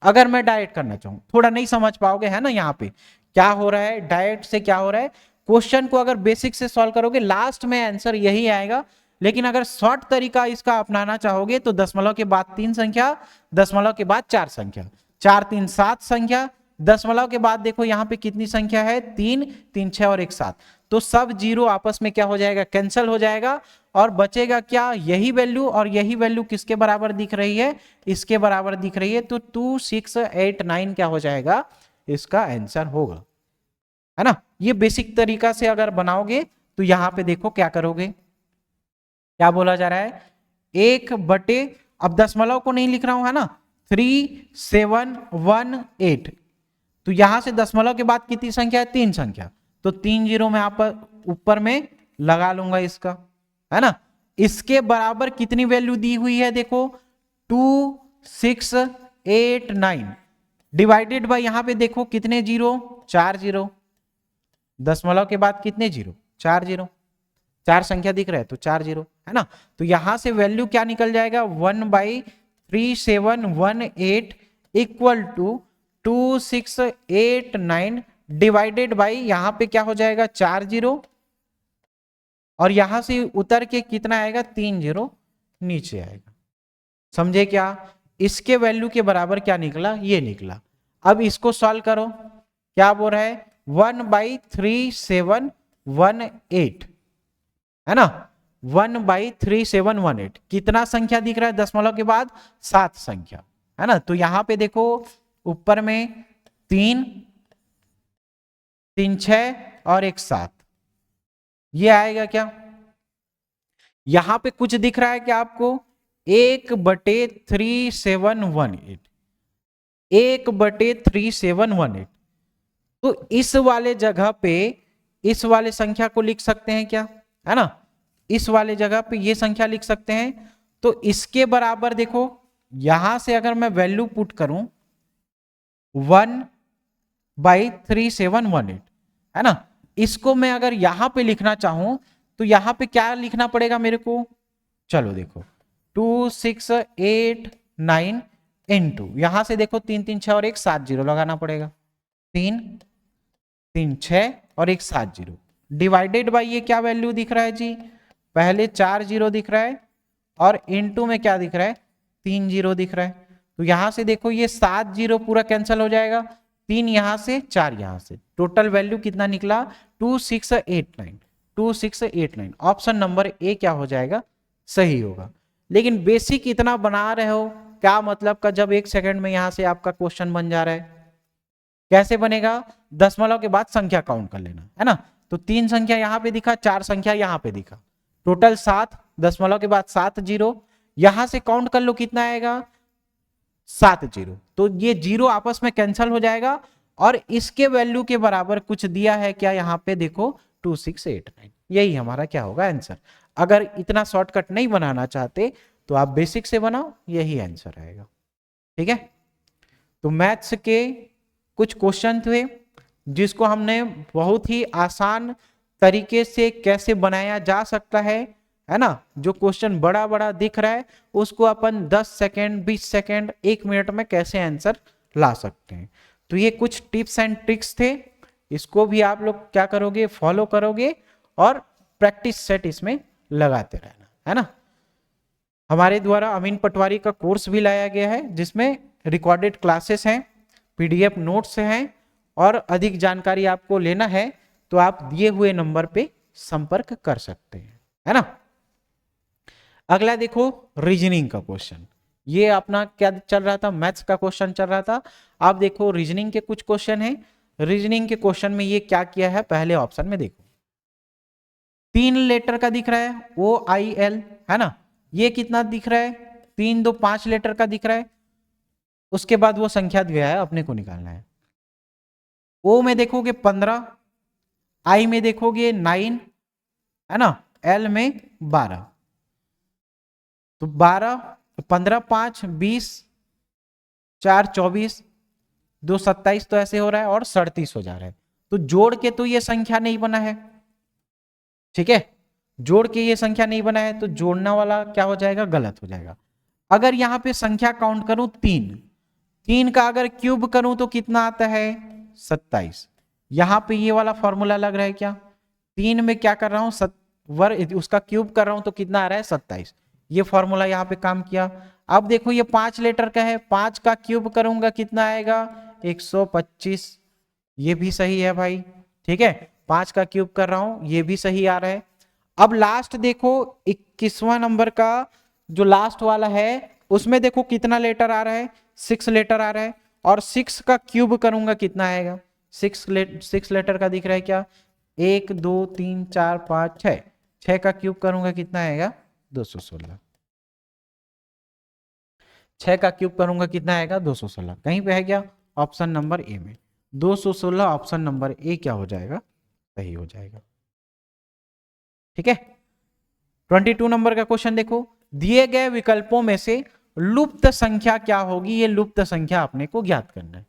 अगर मैं डायरेक्ट करना चाहूं, थोड़ा नहीं समझ पाओगे है ना, यहाँ पे क्या हो रहा है, डायरेक्ट से क्या हो रहा है, क्वेश्चन को अगर बेसिक से सॉल्व करोगे लास्ट में आंसर यही आएगा। लेकिन अगर शॉर्ट तरीका इसका अपनाना चाहोगे तो दशमलव के बाद 3 संख्या, दशमलव के बाद 4 संख्या, 4 3 7 संख्या, दशमलव के बाद देखो यहां पे कितनी संख्या है, 3 3 6 और 1 7। तो सब जीरो आपस में क्या हो जाएगा, कैंसिल हो जाएगा और बचेगा क्या, यही वैल्यू, और यही वैल्यू किसके बराबर दिख रही है, इसके बराबर दिख रही है। तो 2689 क्या हो जाएगा, इसका आंसर होगा, है ना। ये बेसिक तरीका से अगर बनाओगे तो यहां पे देखो क्या करोगे, क्या बोला जा रहा है, 1/, अब दशमलव को नहीं लिख रहा हूं है ना, 3718। तो यहां से दशमलव के बाद कितनी संख्या है, 3 संख्या, तो 3 जीरो में आप ऊपर में लगा लूंगा इसका, है ना। इसके बराबर कितनी वैल्यू दी हुई है, देखो 2689 डिवाइडेड बाय यहां पे देखो कितने जीरो, 4 जीरो, दशमलव के बाद कितने जीरो, 4 जीरो, 4 संख्या दिख रहा है तो 4 जीरो, है ना। तो यहां से वैल्यू क्या निकल जाएगा, 1/3718 इक्वल टू 2689 डिवाइडेड बाई यहां पे क्या हो जाएगा, 4 जीरो, और यहां से उतर के कितना आएगा, 3 जीरो नीचे आएगा। समझे क्या, इसके वैल्यू के बराबर क्या निकला, ये निकला। अब इसको सॉल्व करो, क्या बोल रहा है, 1/3718, है ना, 1/3718 कितना संख्या दिख रहा है, दशमलव के बाद 7 संख्या, है ना। तो यहां पे देखो ऊपर में 3 3 6 और 1 7, ये आएगा क्या, यहां पे कुछ दिख रहा है क्या आपको, 1/3718, 1/3718। तो इस वाले जगह पे इस वाले संख्या को लिख सकते हैं क्या, है ना, इस वाले जगह पे ये संख्या लिख सकते हैं। तो इसके बराबर देखो यहां से अगर मैं वैल्यू पुट करूं 1/3718, है ना, इसको मैं अगर यहां पे लिखना चाहूं तो यहां पे क्या लिखना पड़ेगा मेरे को, चलो देखो 2689 इंटू यहां से देखो 3 3 6 और 1 7 जीरो लगाना पड़ेगा, 3 3 6 और 1 7 जीरो डिवाइडेड बाई ये क्या वैल्यू दिख रहा है जी, पहले 4 जीरो दिख रहा है और इनटू में क्या दिख रहा है, 3 जीरो दिख रहा है। तो यहां से देखो ये 7 जीरो पूरा कैंसिल हो जाएगा, 3 यहां से 4 यहां से, टोटल वैल्यू कितना निकला 2689, 2689। ऑप्शन नंबर ए क्या हो जाएगा, सही होगा। लेकिन बेसिक इतना बना रहे हो, क्या मतलब का, जब 1 सेकंड में यहां से आपका क्वेश्चन बन जा रहा है, कैसे बनेगा, दशमलव के बाद संख्या काउंट कर लेना, है ना। तो 3 संख्या यहां पे दिखा, 4 संख्या यहां पे दिखा, टोटल 7, दशमलव के बाद 7 जीरो, यहां से काउंट कर लो कितना आएगा, 7 जीरो। तो ये जीरो आपस में कैंसिल हो जाएगा और इसके वैल्यू के बराबर कुछ दिया है क्या, यहां पे देखो 2689, यही हमारा क्या होगा आंसर। अगर इतना शॉर्टकट नहीं बनाना चाहते तो आप बेसिक से बनाओ, यही आंसर आएगा, ठीक है। तो मैथ्स के कुछ क्वेश्चन थे जिसको हमने बहुत ही आसान तरीके से कैसे बनाया जा सकता है ना। जो क्वेश्चन बड़ा बड़ा दिख रहा है उसको अपन 10 सेकेंड 20 सेकेंड 1 मिनट में कैसे आंसर ला सकते हैं। तो ये कुछ टिप्स एंड ट्रिक्स थे, इसको भी आप लोग क्या करोगे, फॉलो करोगे और प्रैक्टिस सेट इसमें लगाते रहना, है ना। हमारे द्वारा अमीन पटवारी का कोर्स भी लाया गया है जिसमें रिकॉर्डेड क्लासेस हैं, पीडीएफ नोट्स हैं, और अधिक जानकारी आपको लेना है तो आप दिए हुए नंबर पे संपर्क कर सकते हैं, है ना। अगला देखो रीजनिंग का क्वेश्चन, ये अपना क्या चल रहा था, मैथ्स का क्वेश्चन चल रहा था। आप देखो रीजनिंग के कुछ क्वेश्चन हैं, रीजनिंग के क्वेश्चन में ये क्या किया है, पहले ऑप्शन में देखो 3 लेटर का दिख रहा है OIL, है ना, ये कितना दिख रहा है, 3 2 5 लेटर का दिख रहा है। उसके बाद वो संख्या दिया है, अपने को निकालना है। O में देखोगे 15, I में देखोगे 9, है ना, L में 12। तो 12 15 5 20 4 24 2 27, तो ऐसे हो रहा है और 37 हो जा रहा है। तो जोड़ के तो ये संख्या नहीं बना है, ठीक है, जोड़ के ये संख्या नहीं बना है तो जोड़ने वाला क्या हो जाएगा, गलत हो जाएगा। अगर यहाँ पे संख्या काउंट करूं 3 का अगर क्यूब करूं तो कितना आता है 27। यहां पे ये वाला फॉर्मूला लग रहा है क्या, 3 में क्या कर रहा हूं वर्ग उसका क्यूब कर रहा हूं तो कितना आ रहा है 27। ये फॉर्मूला यहाँ पे काम किया। अब देखो ये 5 लेटर का है, 5 का क्यूब करूंगा कितना आएगा 125। ये भी सही है भाई, ठीक है, 5 का क्यूब कर रहा हूं ये भी सही आ रहा है। अब लास्ट देखो 21वां नंबर का जो लास्ट वाला है उसमें देखो कितना लेटर आ रहा है 6 लेटर आ रहा है, और 6 का क्यूब करूंगा कितना आएगा 6 लेटर का दिख रहा है क्या, 1 2 3 4 5 6, 6 का क्यूब करूंगा कितना आएगा 216। 6 का क्यूब करूंगा कितना आएगा 216, कहीं पे है क्या ऑप्शन नंबर ए में 216, ऑप्शन नंबर ए क्या हो जाएगा सही हो जाएगा। ठीक है, 22 नंबर का क्वेश्चन देखो, दिए गए विकल्पों में से लुप्त संख्या क्या होगी, ये लुप्त संख्या अपने को ज्ञात करना है।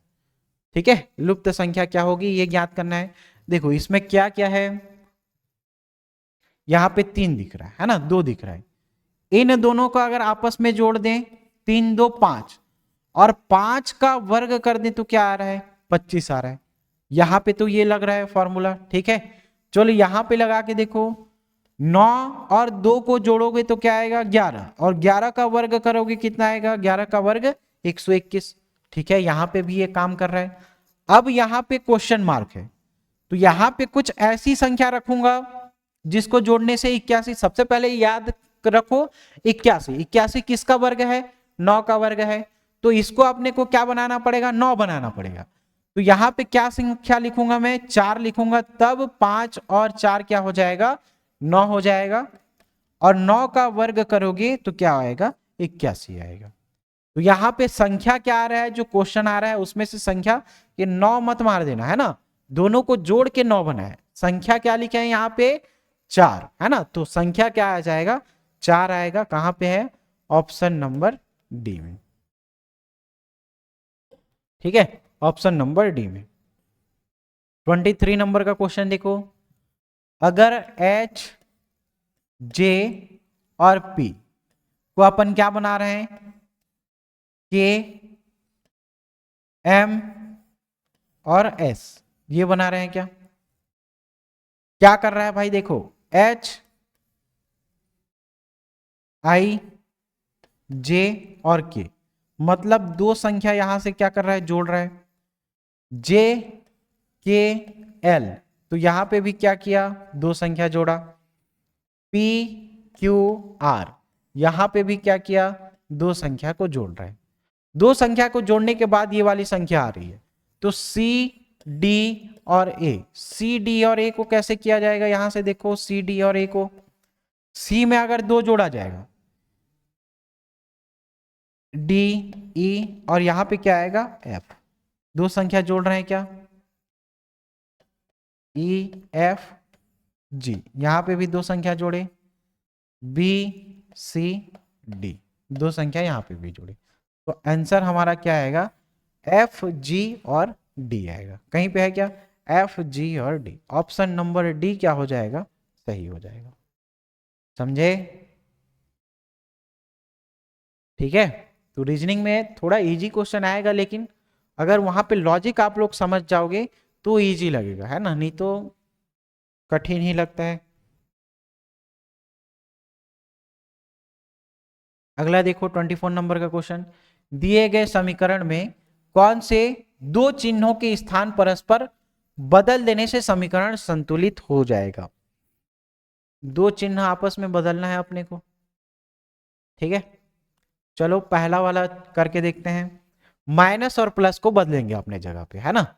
ठीक है, लुप्त संख्या क्या होगी ये ज्ञात करना है। देखो इसमें क्या क्या है, यहां पे 3 दिख रहा है ना, 2 दिख रहा है, इन दोनों को अगर आपस में जोड़ दें 3 2 5 और 5 का वर्ग कर दें तो क्या आ रहा है 25 आ रहा है। यहां पे तो ये लग रहा है फॉर्मूला, ठीक है, चलो यहां पे लगा के देखो 9 और 2 को जोड़ोगे तो क्या आएगा 11, और 11 का वर्ग करोगे कितना आएगा 11 का वर्ग 121। ठीक है, यहां पे भी ये काम कर रहा है। अब यहां पे क्वेश्चन मार्क है, तो यहां पे कुछ ऐसी संख्या रखूंगा जिसको जोड़ने से 81, सबसे पहले याद रखो 81 किसका वर्ग है 9 का वर्ग है, तो इसको अपने को क्या बनाना पड़ेगा 9 बनाना पड़ेगा। तो यहां पे क्या संख्या लिखूंगा मैं 4 लिखूंगा, तब 5 और 4 क्या हो जाएगा 9 हो जाएगा, और 9 का वर्ग करोगे तो क्या आएगा 81 आएगा। तो यहां पे संख्या क्या आ रहा है, जो क्वेश्चन आ रहा है उसमें से संख्या, ये 9 मत मार देना है ना, दोनों को जोड़ के 9 बना है, संख्या क्या लिखे है यहाँ पे 4 है ना, तो संख्या क्या आ जाएगा 4 आएगा, कहां पे है ऑप्शन नंबर डी में। ठीक है, ऑप्शन नंबर डी में। 23 नंबर का क्वेश्चन देखो, अगर एच जे और पी को अपन क्या बना रहे हैं के एम और एस, ये बना रहे हैं क्या कर रहा है भाई, देखो एच आई जे और के, मतलब 2 संख्या यहां से क्या कर रहा है जोड़ रहा है, जे के एल, तो यहां पे भी क्या किया 2 संख्या जोड़ा, पी क्यू आर, यहां पे भी क्या किया 2 संख्या को जोड़ रहा है। 2 संख्या को जोड़ने के बाद ये वाली संख्या आ रही है, तो सी डी और ए, सी डी और ए को कैसे किया जाएगा, यहां से देखो सी डी और ए को, सी में अगर 2 जोड़ा जाएगा डी ई, और यहां पे क्या आएगा एफ, 2 संख्या जोड़ रहे हैं क्या ई एफ जी, यहां पे भी 2 संख्या जोड़े बी सी डी, 2 संख्या यहां पे भी जोड़े, तो आंसर हमारा क्या आएगा एफ जी और डी आएगा। कहीं पे है क्या एफ जी और डी, ऑप्शन नंबर डी क्या हो जाएगा सही हो जाएगा। समझे, ठीक है, तो रीजनिंग में थोड़ा इजी क्वेश्चन आएगा, लेकिन अगर वहां पे लॉजिक आप लोग समझ जाओगे तो इजी लगेगा, है ना, नहीं तो कठिन ही लगता है। अगला देखो 24 नंबर का क्वेश्चन, दिए गए समीकरण में कौन से 2 चिन्हों के स्थान परस्पर बदल देने से समीकरण संतुलित हो जाएगा। 2 चिन्ह आपस में बदलना है अपने को, ठीक है, चलो पहला वाला करके देखते हैं, माइनस और प्लस को बदलेंगे अपने जगह पे, है ना,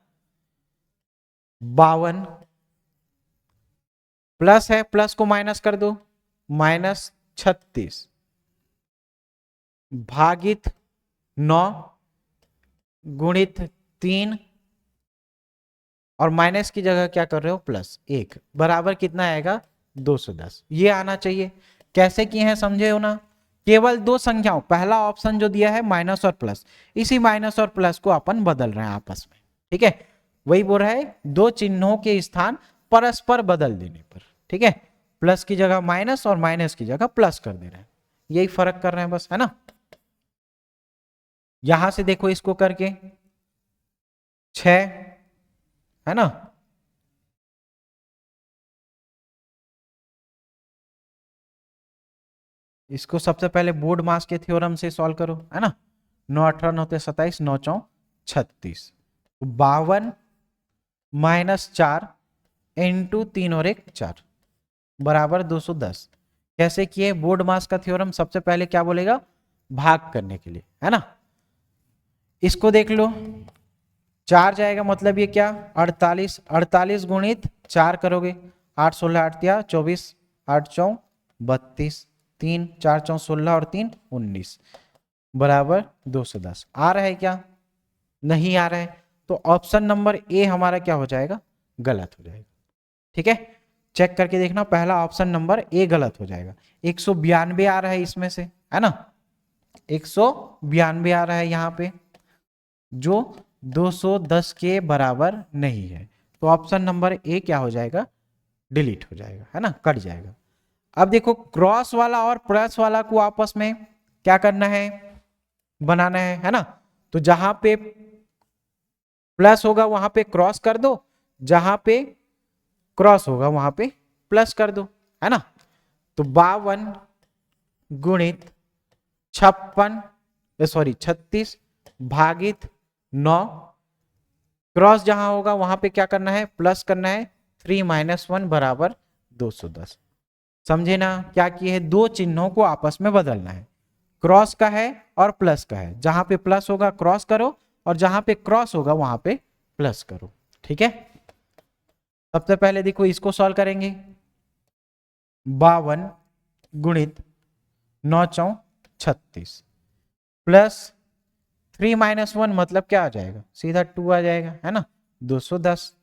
52 प्लस है, प्लस को माइनस कर दो -36 भागित 9 गुणित 3, और माइनस की जगह क्या कर रहे हो +1, बराबर कितना आएगा 210, ये आना चाहिए। कैसे किए हैं समझे हो ना, केवल 2 संख्याओं, पहला ऑप्शन जो दिया है माइनस और प्लस, इसी माइनस और प्लस को अपन बदल रहे हैं आपस में, ठीक है, वही बोल रहा है 2 चिन्हों के स्थान परस्पर बदल देने पर, ठीक है, प्लस की जगह माइनस और माइनस की जगह प्लस कर दे रहे हैं, यही फर्क कर रहे हैं बस, है ना। यहां से देखो इसको करके 6, है ना, इसको सबसे पहले बोर्ड मास के थ्योरम से सॉल्व करो, है ना। 9×8 = 27, 9×4 = 36, 52 - 4 इंटू 3 और 1 4 बराबर 210। कैसे किए? बोर्ड मास का थ्योरम सबसे पहले क्या बोलेगा? भाग करने के लिए, है ना। इसको देख लो, 4 जाएगा मतलब ये क्या 48, 48 गुणित 4 करोगे, 8 16 8 या 24, 8 4 32, 3 4 4 16 और 3 19 बराबर 210। आ रहा है क्या? नहीं आ रहा है, तो ऑप्शन नंबर ए हमारा क्या हो जाएगा? गलत हो जाएगा। ठीक है, चेक करके देखना, पहला ऑप्शन नंबर ए गलत हो जाएगा। 192 आ रहा है इसमें से, है ना, 192 आ रहा है यहाँ पे, जो 210 के बराबर नहीं है, तो ऑप्शन नंबर ए क्या हो जाएगा? डिलीट हो जाएगा, है ना, कट जाएगा। अब देखो क्रॉस वाला और प्लस वाला को आपस में क्या करना है? बनाना है ना। तो जहां पे प्लस होगा वहां पे क्रॉस कर दो, जहां पे क्रॉस होगा वहां पे प्लस कर दो, है ना। तो 52 गुणित 36 भागित 9, क्रॉस जहां होगा वहां पे क्या करना है? प्लस करना है। 3 - 1 बराबर 210। समझे ना क्या किए है? दो चिन्हों को आपस में बदलना है, क्रॉस का है और प्लस का है। जहां पे प्लस होगा क्रॉस करो, और जहां पे क्रॉस होगा वहां पे प्लस करो। ठीक है, सबसे पहले देखो इसको सॉल्व करेंगे। 52 गुणित 9×4 = 36 प्लस 3 - 1 मतलब क्या आ जाएगा? सीधा 2 आ जाएगा, है ना, 210।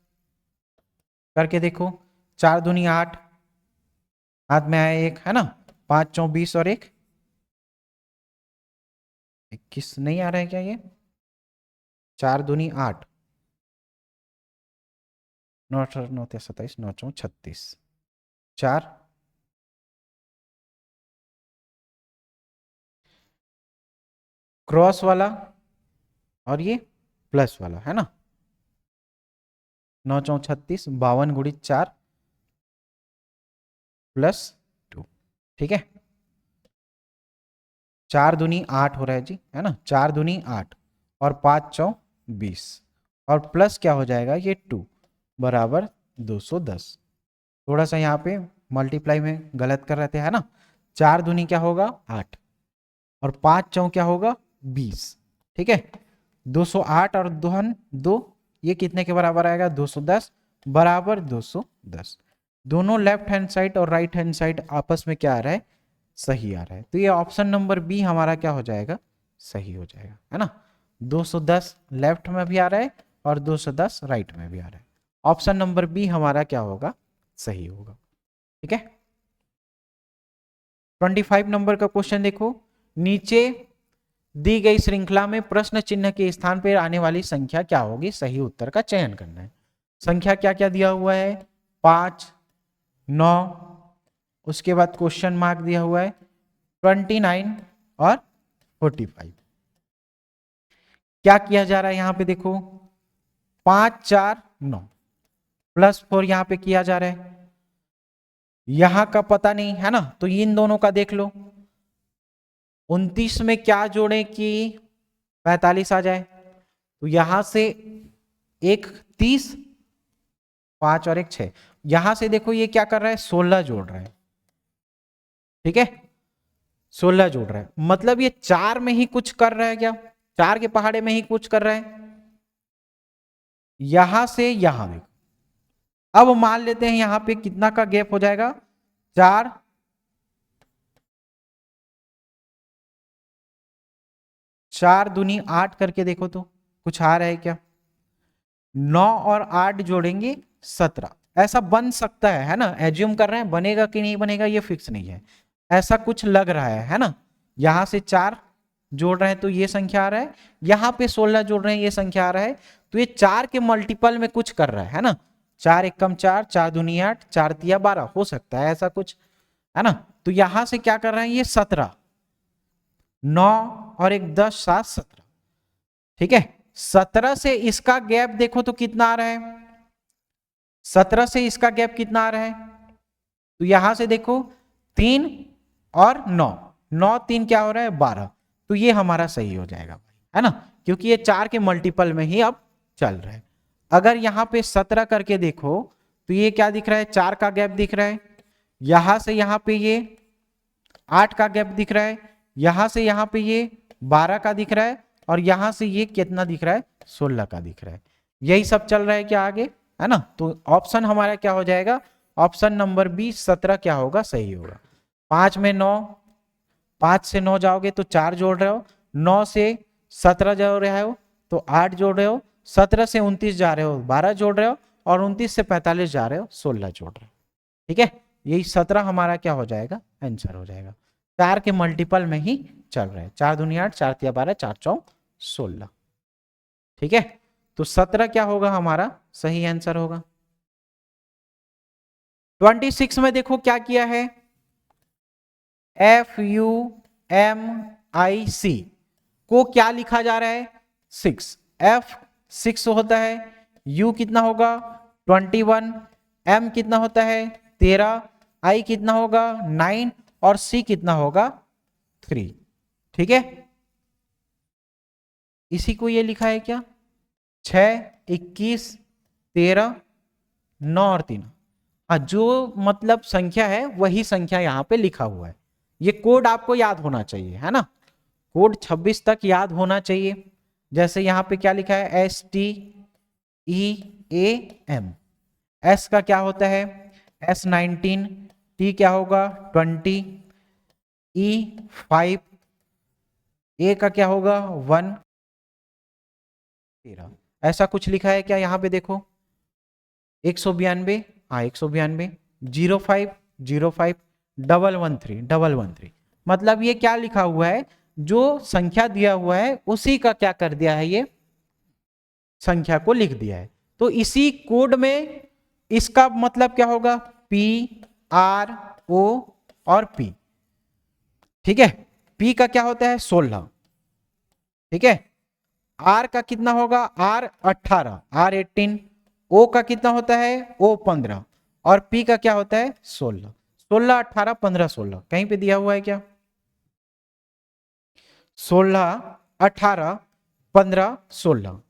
करके देखो, 4 दूनी 8, हाथ में आया 1, है ना, 5 4 20 और 1 21 नहीं आ रहा है क्या? ये 4 दूनी 8, 9 9 27, 9×4 = 4, क्रॉस वाला और ये प्लस वाला, है ना, 9×4 = 52 गुणित 4 + 2। ठीक है, 4 दूनी 8 हो रहा है जी, है ना, 4 दूनी 8 और 5 4 20 और प्लस क्या हो जाएगा? ये 2 बराबर 210। थोड़ा सा यहाँ पे मल्टीप्लाई में गलत कर रहे थे, है ना। 4 दूनी क्या होगा? 8 और 5 4 क्या होगा? 20। ठीक है, 208 और 2 ये कितने के बराबर आएगा? 210 बराबर 210। दोनों लेफ्ट हैंड साइड और राइट हैंड साइड आपस में क्या आ रहा है? सही आ रहा है। तो ये ऑप्शन नंबर बी हमारा क्या हो जाएगा? सही हो जाएगा, है ना। 210 लेफ्ट में भी आ रहा है और 210 राइट में भी आ रहा है। ऑप्शन नंबर बी हमारा क्या होगा? सही होगा। ठीक है, 25 नंबर का क्वेश्चन देखो, नीचे दी गई श्रृंखला में प्रश्न चिन्ह के स्थान पर आने वाली संख्या क्या होगी? सही उत्तर का चयन करना है। संख्या क्या क्या दिया हुआ है? 5 9, उसके बाद क्वेश्चन मार्क दिया हुआ है 29 और 45। क्या किया जा रहा है यहां पे? देखो 5 4 9 +4 यहां पे किया जा रहा है, यहां का पता नहीं है ना, तो इन दोनों का देख लो। 29 में क्या जोड़े कि 45 आ जाए? तो यहां से एक 30, 5 और 1 6, यहां से देखो ये क्या कर रहा है? 16 जोड़ रहा है। ठीक है, 16 जोड़ रहा है, मतलब ये 4 में ही कुछ कर रहा है क्या? 4 के पहाड़े में ही कुछ कर रहा है। यहां से यहां देखो, अब मान लेते हैं यहां पे कितना का गैप हो जाएगा? 4 4 दूनी 8 करके देखो तो कुछ आ रहा है क्या? 9 और 8 जोड़ेंगे 17, ऐसा बन सकता है ना, एज्यूम कर रहे हैं। बनेगा कि नहीं बनेगा ये फिक्स नहीं है, ऐसा कुछ लग रहा है ना। यहां से 4 जोड़ रहे हैं तो ये संख्या आ रहा है, यहां पे 16 जोड़ रहे हैं ये संख्या आ रहा है, तो ये 4 के मल्टीपल में कुछ कर रहा है ना। 4 एकम 4, 4 दूनी 8, 4 तिया 12, हो सकता है ऐसा कुछ, है ना। तो यहां से क्या कर रहे हैं, ये 17, 9 और एक 10, 7, 17, ठीक है। 17 से इसका गैप देखो तो कितना आ रहा है, 17 से इसका गैप कितना आ रहा है, तो यहां से देखो 3 और 9, 9 3 क्या हो रहा है 12, तो ये हमारा सही हो जाएगा, है ना, क्योंकि ये 4 के मल्टीपल में ही अब चल रहा है। अगर यहां पे 17 करके देखो तो ये क्या दिख रहा है, 4 का गैप दिख रहा है, यहां से यहां पे ये 8 का गैप दिख रहा है, यहां से यहां पे ये 12 का दिख रहा है, और यहां से ये कितना दिख रहा है, 16 का दिख रहा है। यही सब चल रहा है क्या आगे, है ना। तो ऑप्शन हमारा क्या हो जाएगा, ऑप्शन नंबर बी 17 क्या होगा, सही होगा। 5 में 9, 5 से 9 जाओगे तो 4 जोड़ रहे हो, 9 से 17 जोड़ रहे हो तो 8 जोड़ रहे हो, 17 से 29 जा रहे हो 12 जोड़ रहे हो, और 29 से 45 जा रहे हो 16 जोड़ रहे हो, ठीक है। यही 17 हमारा क्या हो जाएगा, आंसर हो जाएगा। 4 के मल्टीपल में ही चल रहा है, 4 दूनी 8, 4 तिया 12, 4 चौक 16, ठीक है। तो 17 क्या होगा हमारा सही आंसर होगा। 26 में देखो क्या किया है, FUMIC को क्या लिखा जा रहा है, 6, F 6 होता है, U कितना होगा 21, M कितना होता है 13, I कितना होगा 9, और C कितना होगा 3, ठीक है। इसी को ये लिखा है क्या, 6, 21, 13, 9 और 3, जो मतलब संख्या है वही संख्या यहां पे लिखा हुआ है। ये कोड आपको याद होना चाहिए, है ना, कोड 26 तक याद होना चाहिए। जैसे यहां पे क्या लिखा है, STEAM, S का क्या होता है S19, T क्या होगा 20, E5, A का क्या होगा 1, 13, ऐसा कुछ लिखा है क्या यहाँ पे देखो, 192, हाँ 192, 05, 05, 113, 113, मतलब ये क्या लिखा हुआ है, जो संख्या दिया हुआ है उसी का क्या कर दिया है, ये संख्या को लिख दिया है। तो इसी कोड में इसका मतलब क्या होगा, PRO और P, ठीक है। P का क्या होता है 16, ठीक है। R का कितना होगा, R 18, R 18, O का कितना होता है O 15, और P का क्या होता है 16, 16 18 15 16, कहीं पे दिया हुआ है क्या, 16 18 15 16,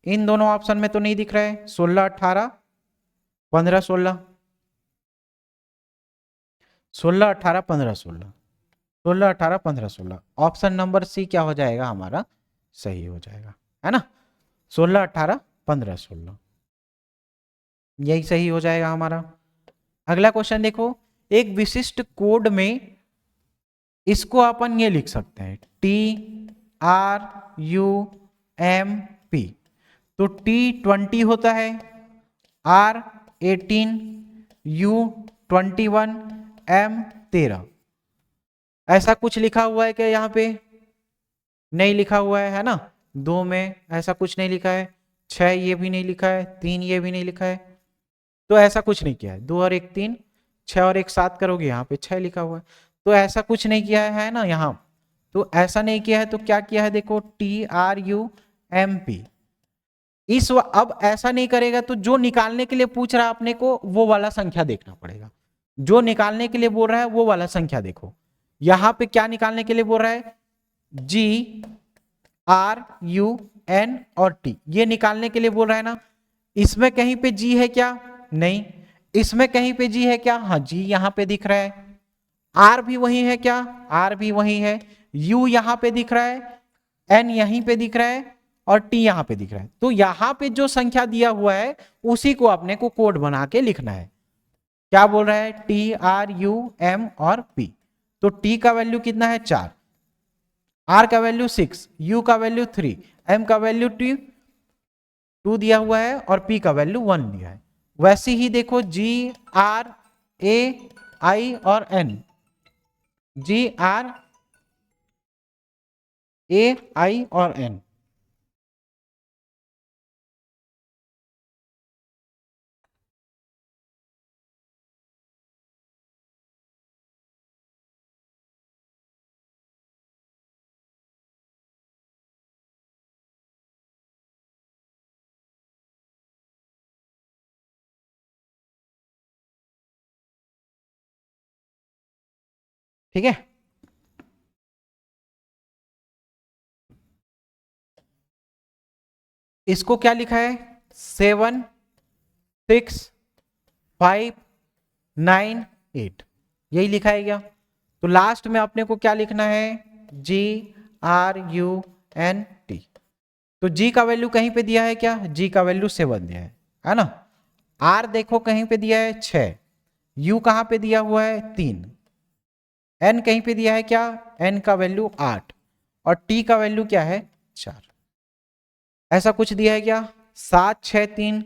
इन दोनों ऑप्शन में तो नहीं दिख रहा है, 16 18 15 16, 16 18 15 16, 16 18 15 16, ऑप्शन नंबर सी क्या हो जाएगा हमारा, सही हो जाएगा, है ना। 16 18 15 16, यही सही हो जाएगा हमारा। अगला क्वेश्चन देखो, एक विशिष्ट कोड में इसको अपन ये लिख सकते हैं TRUMP, तो T20 होता है, R18, U21, M13, ऐसा कुछ लिखा हुआ है क्या यहाँ पे, नहीं लिखा हुआ है ना, 2 में ऐसा कुछ नहीं लिखा है, 6 ये भी नहीं लिखा है, 3 ये भी नहीं लिखा है, तो ऐसा कुछ नहीं किया है, 2 और 1 3, 6 और 1 7 करोगे यहाँ पे 6 लिखा हुआ है, तो ऐसा कुछ नहीं किया है ना यहाँ, तो ऐसा नहीं किया है तो क्या किया है देखो TRUMP, अब ऐसा नहीं करेगा तो जो निकालने के लिए पूछ रहा है अपने को वो वाला संख्या देखना पड़ेगा, जो निकालने के लिए बोल रहा है वो वाला संख्या देखो, यहां पे क्या निकालने के लिए बोल रहा है GRUN और T, ये निकालने के लिए बोल रहा है ना, इसमें कहीं पे G है क्या, नहीं, इसमें कहीं पे G है क्या, हाँ G यहां पे दिख रहा है, R भी वही है क्या, R भी वही है, U यहां पे दिख रहा है, N यहीं पे दिख रहा है, और T यहां पे दिख रहा है, तो यहां पे जो संख्या दिया हुआ है उसी को अपने को कोड बना के लिखना है। क्या बोल रहा है TRUM और P, तो T का वैल्यू कितना है 4, R का वैल्यू 6, U का वैल्यू 3, M का वैल्यू 2 दिया हुआ है, और P का वैल्यू 1 दिया है। वैसे ही देखो GRAI और N, GRAI और N, ठीक है। इसको क्या लिखा है, 7 6 5 9 8, यही लिखा है क्या। तो लास्ट में अपने को क्या लिखना है, GRUNT। तो G का वैल्यू कहीं पे दिया है क्या, G का वैल्यू 7 दिया है ना। R देखो कहीं पे दिया है 6, U कहां पे दिया हुआ है 3, N कहीं पे दिया है क्या, N का वैल्यू 8 और T का वैल्यू क्या है 4। ऐसा कुछ दिया है क्या, 7 6 3,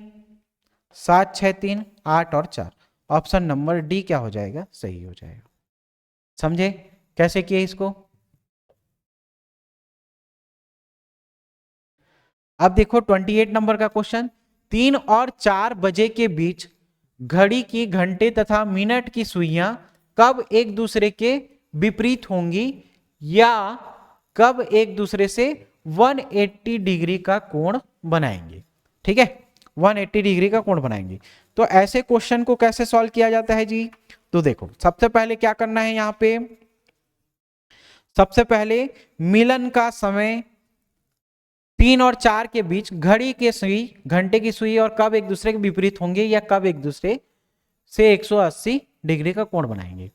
7 6 3 8 और 4। ऑप्शन नंबर डी क्या हो जाएगा, सही हो जाएगा। समझे कैसे किए इसको। अब देखो 28 नंबर का क्वेश्चन, 3 और 4 बजे के बीच घड़ी की घंटे तथा मिनट की सुइयां कब एक दूसरे के विपरीत होंगी या कब एक दूसरे से 180 डिग्री का कोण बनाएंगे। ठीक है, 180 डिग्री का कोण बनाएंगे। तो ऐसे क्वेश्चन को कैसे सॉल्व किया जाता है जी, तो देखो सबसे पहले क्या करना है, यहां पे सबसे पहले मिलन का समय 3 और 4 के बीच घड़ी के सुई घंटे की सुई और कब एक दूसरे के विपरीत होंगे या कब एक दूसरे से 180 डिग्री का कोण बनाएंगे।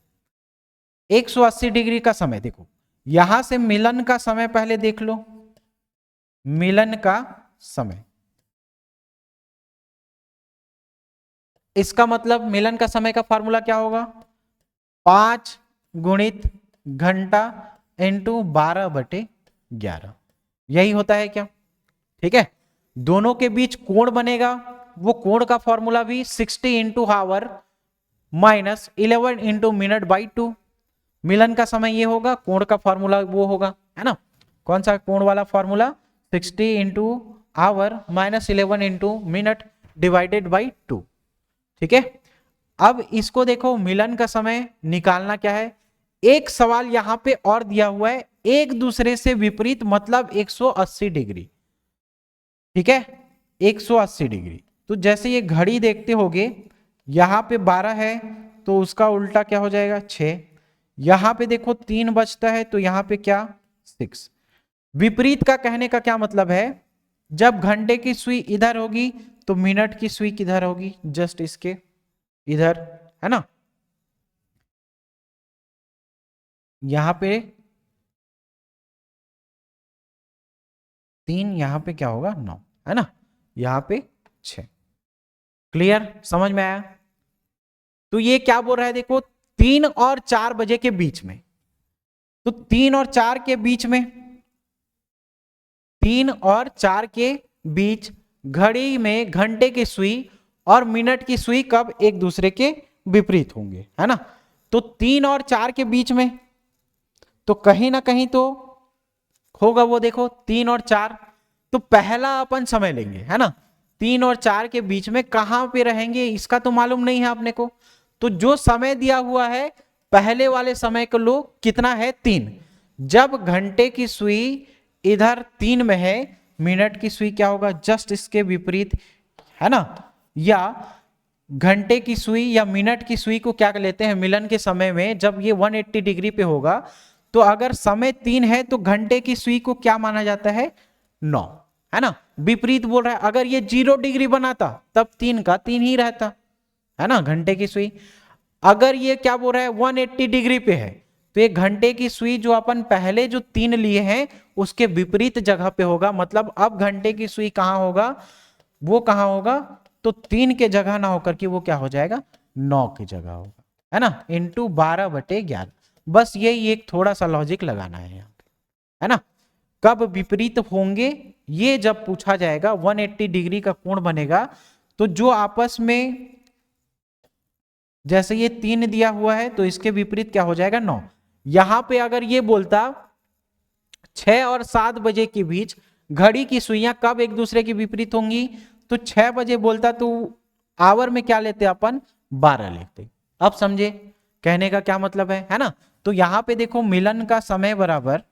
180 डिग्री का समय देखो, यहां से मिलन का समय पहले देख लो, मिलन का समय, इसका मतलब मिलन का समय का फॉर्मूला क्या होगा, 5 गुणित घंटा इंटू 12/11, यही होता है क्या। ठीक है, दोनों के बीच कोण बनेगा, वो कोण का फॉर्मूला भी 60 into hour minus 11 into minute by 2। मिलन का समय ये होगा, कोण का फॉर्मूला वो होगा, है ना। कौन सा कोण वाला formula, 60 into our minus 11 into minute divided by 2। ठीक है, अब इसको देखो, मिलन का समय निकालना क्या है। एक सवाल यहां पे और दिया हुआ है, एक दूसरे से विपरीत मतलब 180 डिग्री। ठीक है, 180 डिग्री। तो जैसे ये घड़ी देखते होगे, यहां पे 12 है तो उसका उल्टा क्या हो जाएगा 6, यहां पे देखो 3 बचता है तो यहां पे क्या 6। विपरीत का कहने का क्या मतलब है, जब घंटे की सुई इधर होगी तो मिनट की सुई किधर होगी, जस्ट इसके इधर, है ना। यहां पे 3, यहां पे क्या होगा 9, है ना, यहां पे 6। क्लियर, समझ में आया। तो ये क्या बोल रहा है देखो, 3 और 4 बजे के बीच में, तो 3 और 4 के बीच में, 3 और 4 के बीच घड़ी में घंटे की सुई और मिनट की सुई कब एक दूसरे के विपरीत होंगे, है ना। तो 3 और 4 के बीच में तो कहीं ना कहीं तो होगा, वो देखो 3 और 4, तो पहला अपन समय लेंगे, है ना। 3 और 4 के बीच में कहां पे रहेंगे इसका तो मालूम नहीं है अपने को, तो जो समय दिया हुआ है पहले वाले समय को लो, कितना है 3। जब घंटे की सुई इधर 3 में है, मिनट की सुई क्या होगा जस्ट इसके विपरीत, है ना। या घंटे की सुई या मिनट की सुई को क्या लेते हैं मिलन के समय में, जब ये 180 डिग्री पे होगा, तो अगर समय 3 है तो घंटे की सुई को क्या माना जाता है 9, है ना। विपरीत बोल रहा है, अगर ये 0 डिग्री बनाता तब 3 का 3 ही रहता, है ना, घंटे की सुई। अगर ये क्या बोल रहा है 180 डिग्री पे है, तो ये घंटे की सुई जो अपन पहले जो 3 लिए हैं उसके विपरीत जगह पे होगा, मतलब अब घंटे की सुई कहां होगा, वो कहां होगा, तो 3 के जगह ना होकर के वो क्या हो जाएगा 9 की जगह होगा, है ना, इंटू 12/11। बस यही एक थोड़ा सा लॉजिक लगाना है यहाँ पे, है ना। कब विपरीत होंगे ये जब पूछा जाएगा, 180 डिग्री का कोण बनेगा, तो जो आपस में, जैसे ये 3 दिया हुआ है तो इसके विपरीत क्या हो जाएगा 9। यहां पे अगर ये बोलता 6 और 7 बजे के बीच घड़ी की सुइयां कब एक दूसरे के विपरीत होंगी, तो 6 बजे बोलता तो आवर में क्या लेते अपन 12 लेते। अब समझे कहने का क्या मतलब है ना। तो यहां पे देखो मिलन का समय बराबर,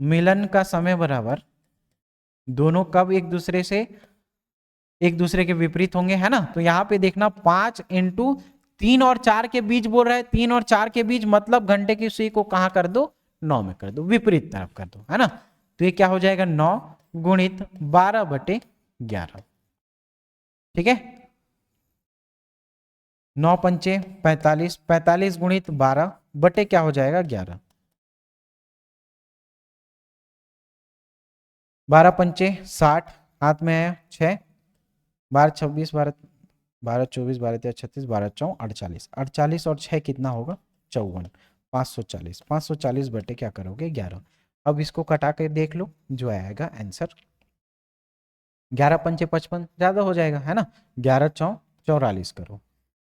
मिलन का समय बराबर दोनों कब एक दूसरे के विपरीत होंगे, है ना। तो यहां पे देखना 5 इंटू 3 और 4 के बीच बोल रहा है, 3 और 4 के बीच मतलब घंटे की सुई को कहां कर दो, 9 में कर दो, विपरीत तरफ कर दो, है ना। तो ये क्या हो जाएगा 9 गुणित 12/11, ठीक है। 9 पंचे 45, 45 गुणित 12 बटे क्या हो जाएगा 11, 12 पंचे 60, हाथ में आया 6, 12 26, 12 12 24, 12 13 36, 12 4 48, 48 और 6 कितना होगा 54, 540, 540 बटे क्या करोगे 11। अब इसको कटा कर देख लो जो आएगा आंसर, 11 पंचे 55 ज्यादा हो जाएगा, है ना। 11 चौ 44 करो,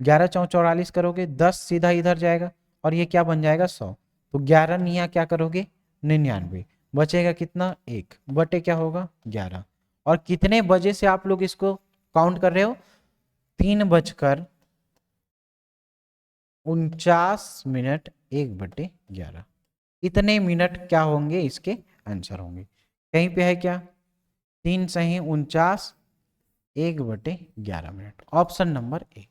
11 चौ 44 करोगे, 10 सीधा इधर जाएगा और ये क्या बन जाएगा 100, तो 11 निया क्या करोगे 99, बचेगा कितना 1 बटे क्या होगा 11। और कितने बजे से आप लोग इसको काउंट कर रहे हो, 3:49 1/11, इतने मिनट क्या होंगे इसके आंसर होंगे। कहीं पे है क्या 3 सही 49 1/11 मिनट, ऑप्शन नंबर ए।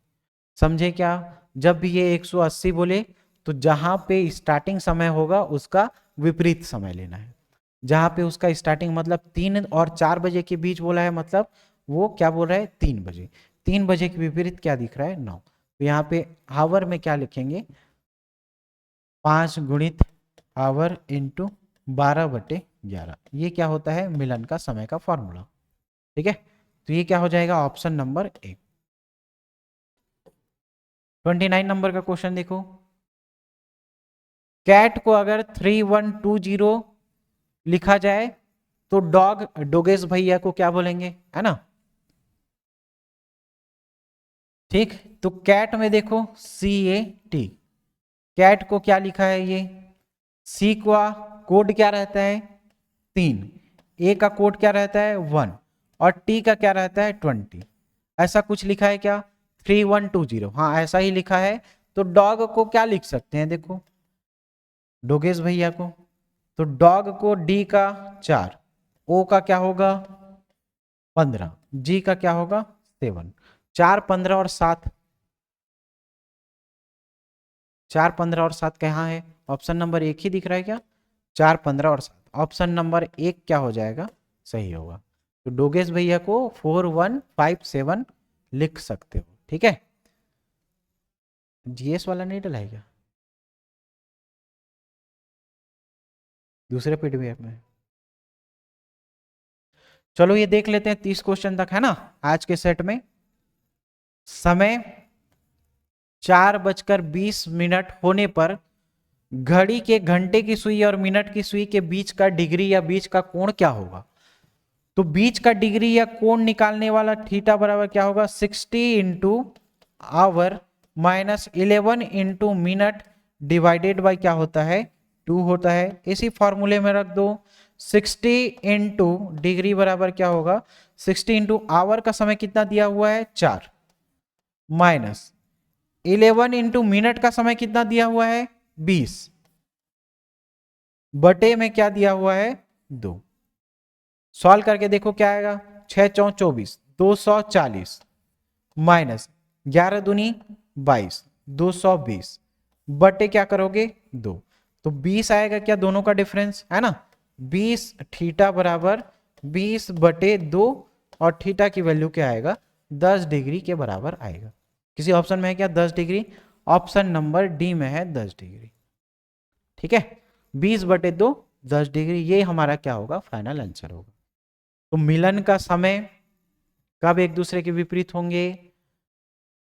समझे क्या, जब भी ये 180 बोले तो जहां पे स्टार्टिंग समय होगा उसका विपरीत समय लेना है, जहां पे उसका स्टार्टिंग मतलब 3 और 4 बजे के बीच बोला है, मतलब वो क्या बोल रहा है 3 बजे, 3 बजे के विपरीत क्या दिख रहा है 9, तो यहाँ पे हावर में क्या लिखेंगे 5 गुणित हावर इंटू 12/11, ये क्या होता है मिलन का समय का फॉर्मूला, ठीक है। तो ये क्या हो जाएगा ऑप्शन नंबर ए। 29 नंबर का क्वेश्चन देखो, कैट को अगर 3120 लिखा जाए तो डॉग डोगेश भैया को क्या बोलेंगे, है ना। ठीक, तो कैट में देखो CAT, कैट को क्या लिखा है ये, सी का कोड क्या रहता है 3, ए का कोड क्या रहता है 1 और टी का क्या रहता है 20, ऐसा कुछ लिखा है क्या 3120, हाँ ऐसा ही लिखा है। तो डॉग को क्या लिख सकते हैं, देखो डोगेश भैया को, तो डॉग को डी का 4, ओ का क्या होगा 15, जी का क्या होगा 7, 4 15 और 7, 4 15 और 7 कहाँ है, ऑप्शन नंबर 1 ही दिख रहा है क्या, 4 15 और 7, ऑप्शन नंबर 1 क्या हो जाएगा सही होगा। तो डोगेश भैया को 4157 लिख सकते हो, ठीक है। जीएस वाला नहीं डला है क्या दूसरे पीडीएफ में, चलो ये देख लेते हैं 30 क्वेश्चन तक, है ना आज के सेट में। समय 4:20 होने पर घड़ी के घंटे की सुई और मिनट की सुई के बीच का डिग्री या बीच का कोण क्या होगा, तो बीच का डिग्री या कोण निकालने वाला थीटा बराबर क्या होगा 60 into our minus 11 into minute divided by क्या होता है 2 होता है, इसी फॉर्मूले में रख दो। 60 इंटू डिग्री बराबर क्या होगा 60 इंटू आवर का समय कितना दिया हुआ है 4 माइनस 11 इंटू मिनट का समय कितना दिया हुआ है 20 बटे में क्या दिया हुआ है 2, सॉल्व करके देखो क्या आएगा 6 चौ 24 240 माइनस 11 दूनी 22 220 बटे क्या करोगे 2, तो 20 आएगा क्या दोनों का डिफरेंस, है ना। 20 थीटा बराबर 20/2 और थीटा की वैल्यू क्या आएगा 10 डिग्री के बराबर आएगा। किसी ऑप्शन में है क्या 10 डिग्री, ऑप्शन नंबर डी में है 10 डिग्री, ठीक है। 20/2 10 डिग्री, ये हमारा क्या होगा फाइनल आंसर होगा। तो मिलन का समय कब एक दूसरे के विपरीत होंगे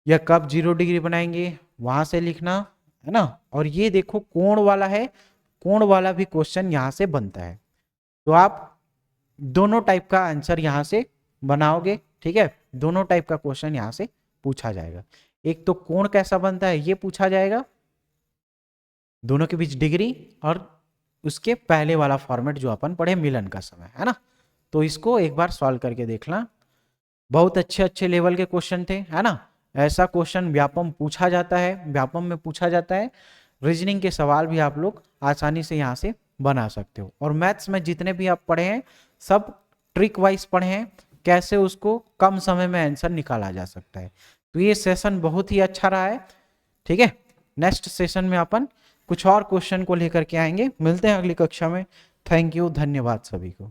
या कब 0 डिग्री बनाएंगे वहां से लिखना, है ना। और ये देखो कोण वाला है, कोण वाला भी क्वेश्चन यहां से बनता है, तो आप दोनों टाइप का आंसर यहां से बनाओगे, ठीक है। दोनों टाइप का क्वेश्चन यहां से पूछा जाएगा, एक तो कोण कैसा बनता है ये पूछा जाएगा, दोनों के बीच डिग्री, और उसके पहले वाला फॉर्मेट जो अपन पढ़े मिलन का समय, है ना। तो इसको एक बार सॉल्व करके देखना, बहुत अच्छे अच्छे लेवल के क्वेश्चन थे, है ना। ऐसा क्वेश्चन व्यापम पूछा जाता है, व्यापम में पूछा जाता है, रीजनिंग के सवाल भी आप लोग आसानी से यहाँ से बना सकते हो। और मैथ्स में जितने भी आप पढ़े हैं सब ट्रिक वाइज पढ़े हैं, कैसे उसको कम समय में आंसर निकाला जा सकता है। तो ये सेशन बहुत ही अच्छा रहा है, ठीक है, नेक्स्ट सेशन में अपन कुछ और क्वेश्चन को लेकर के आएंगे। मिलते हैं अगली कक्षा में। थैंक यू, धन्यवाद सभी को।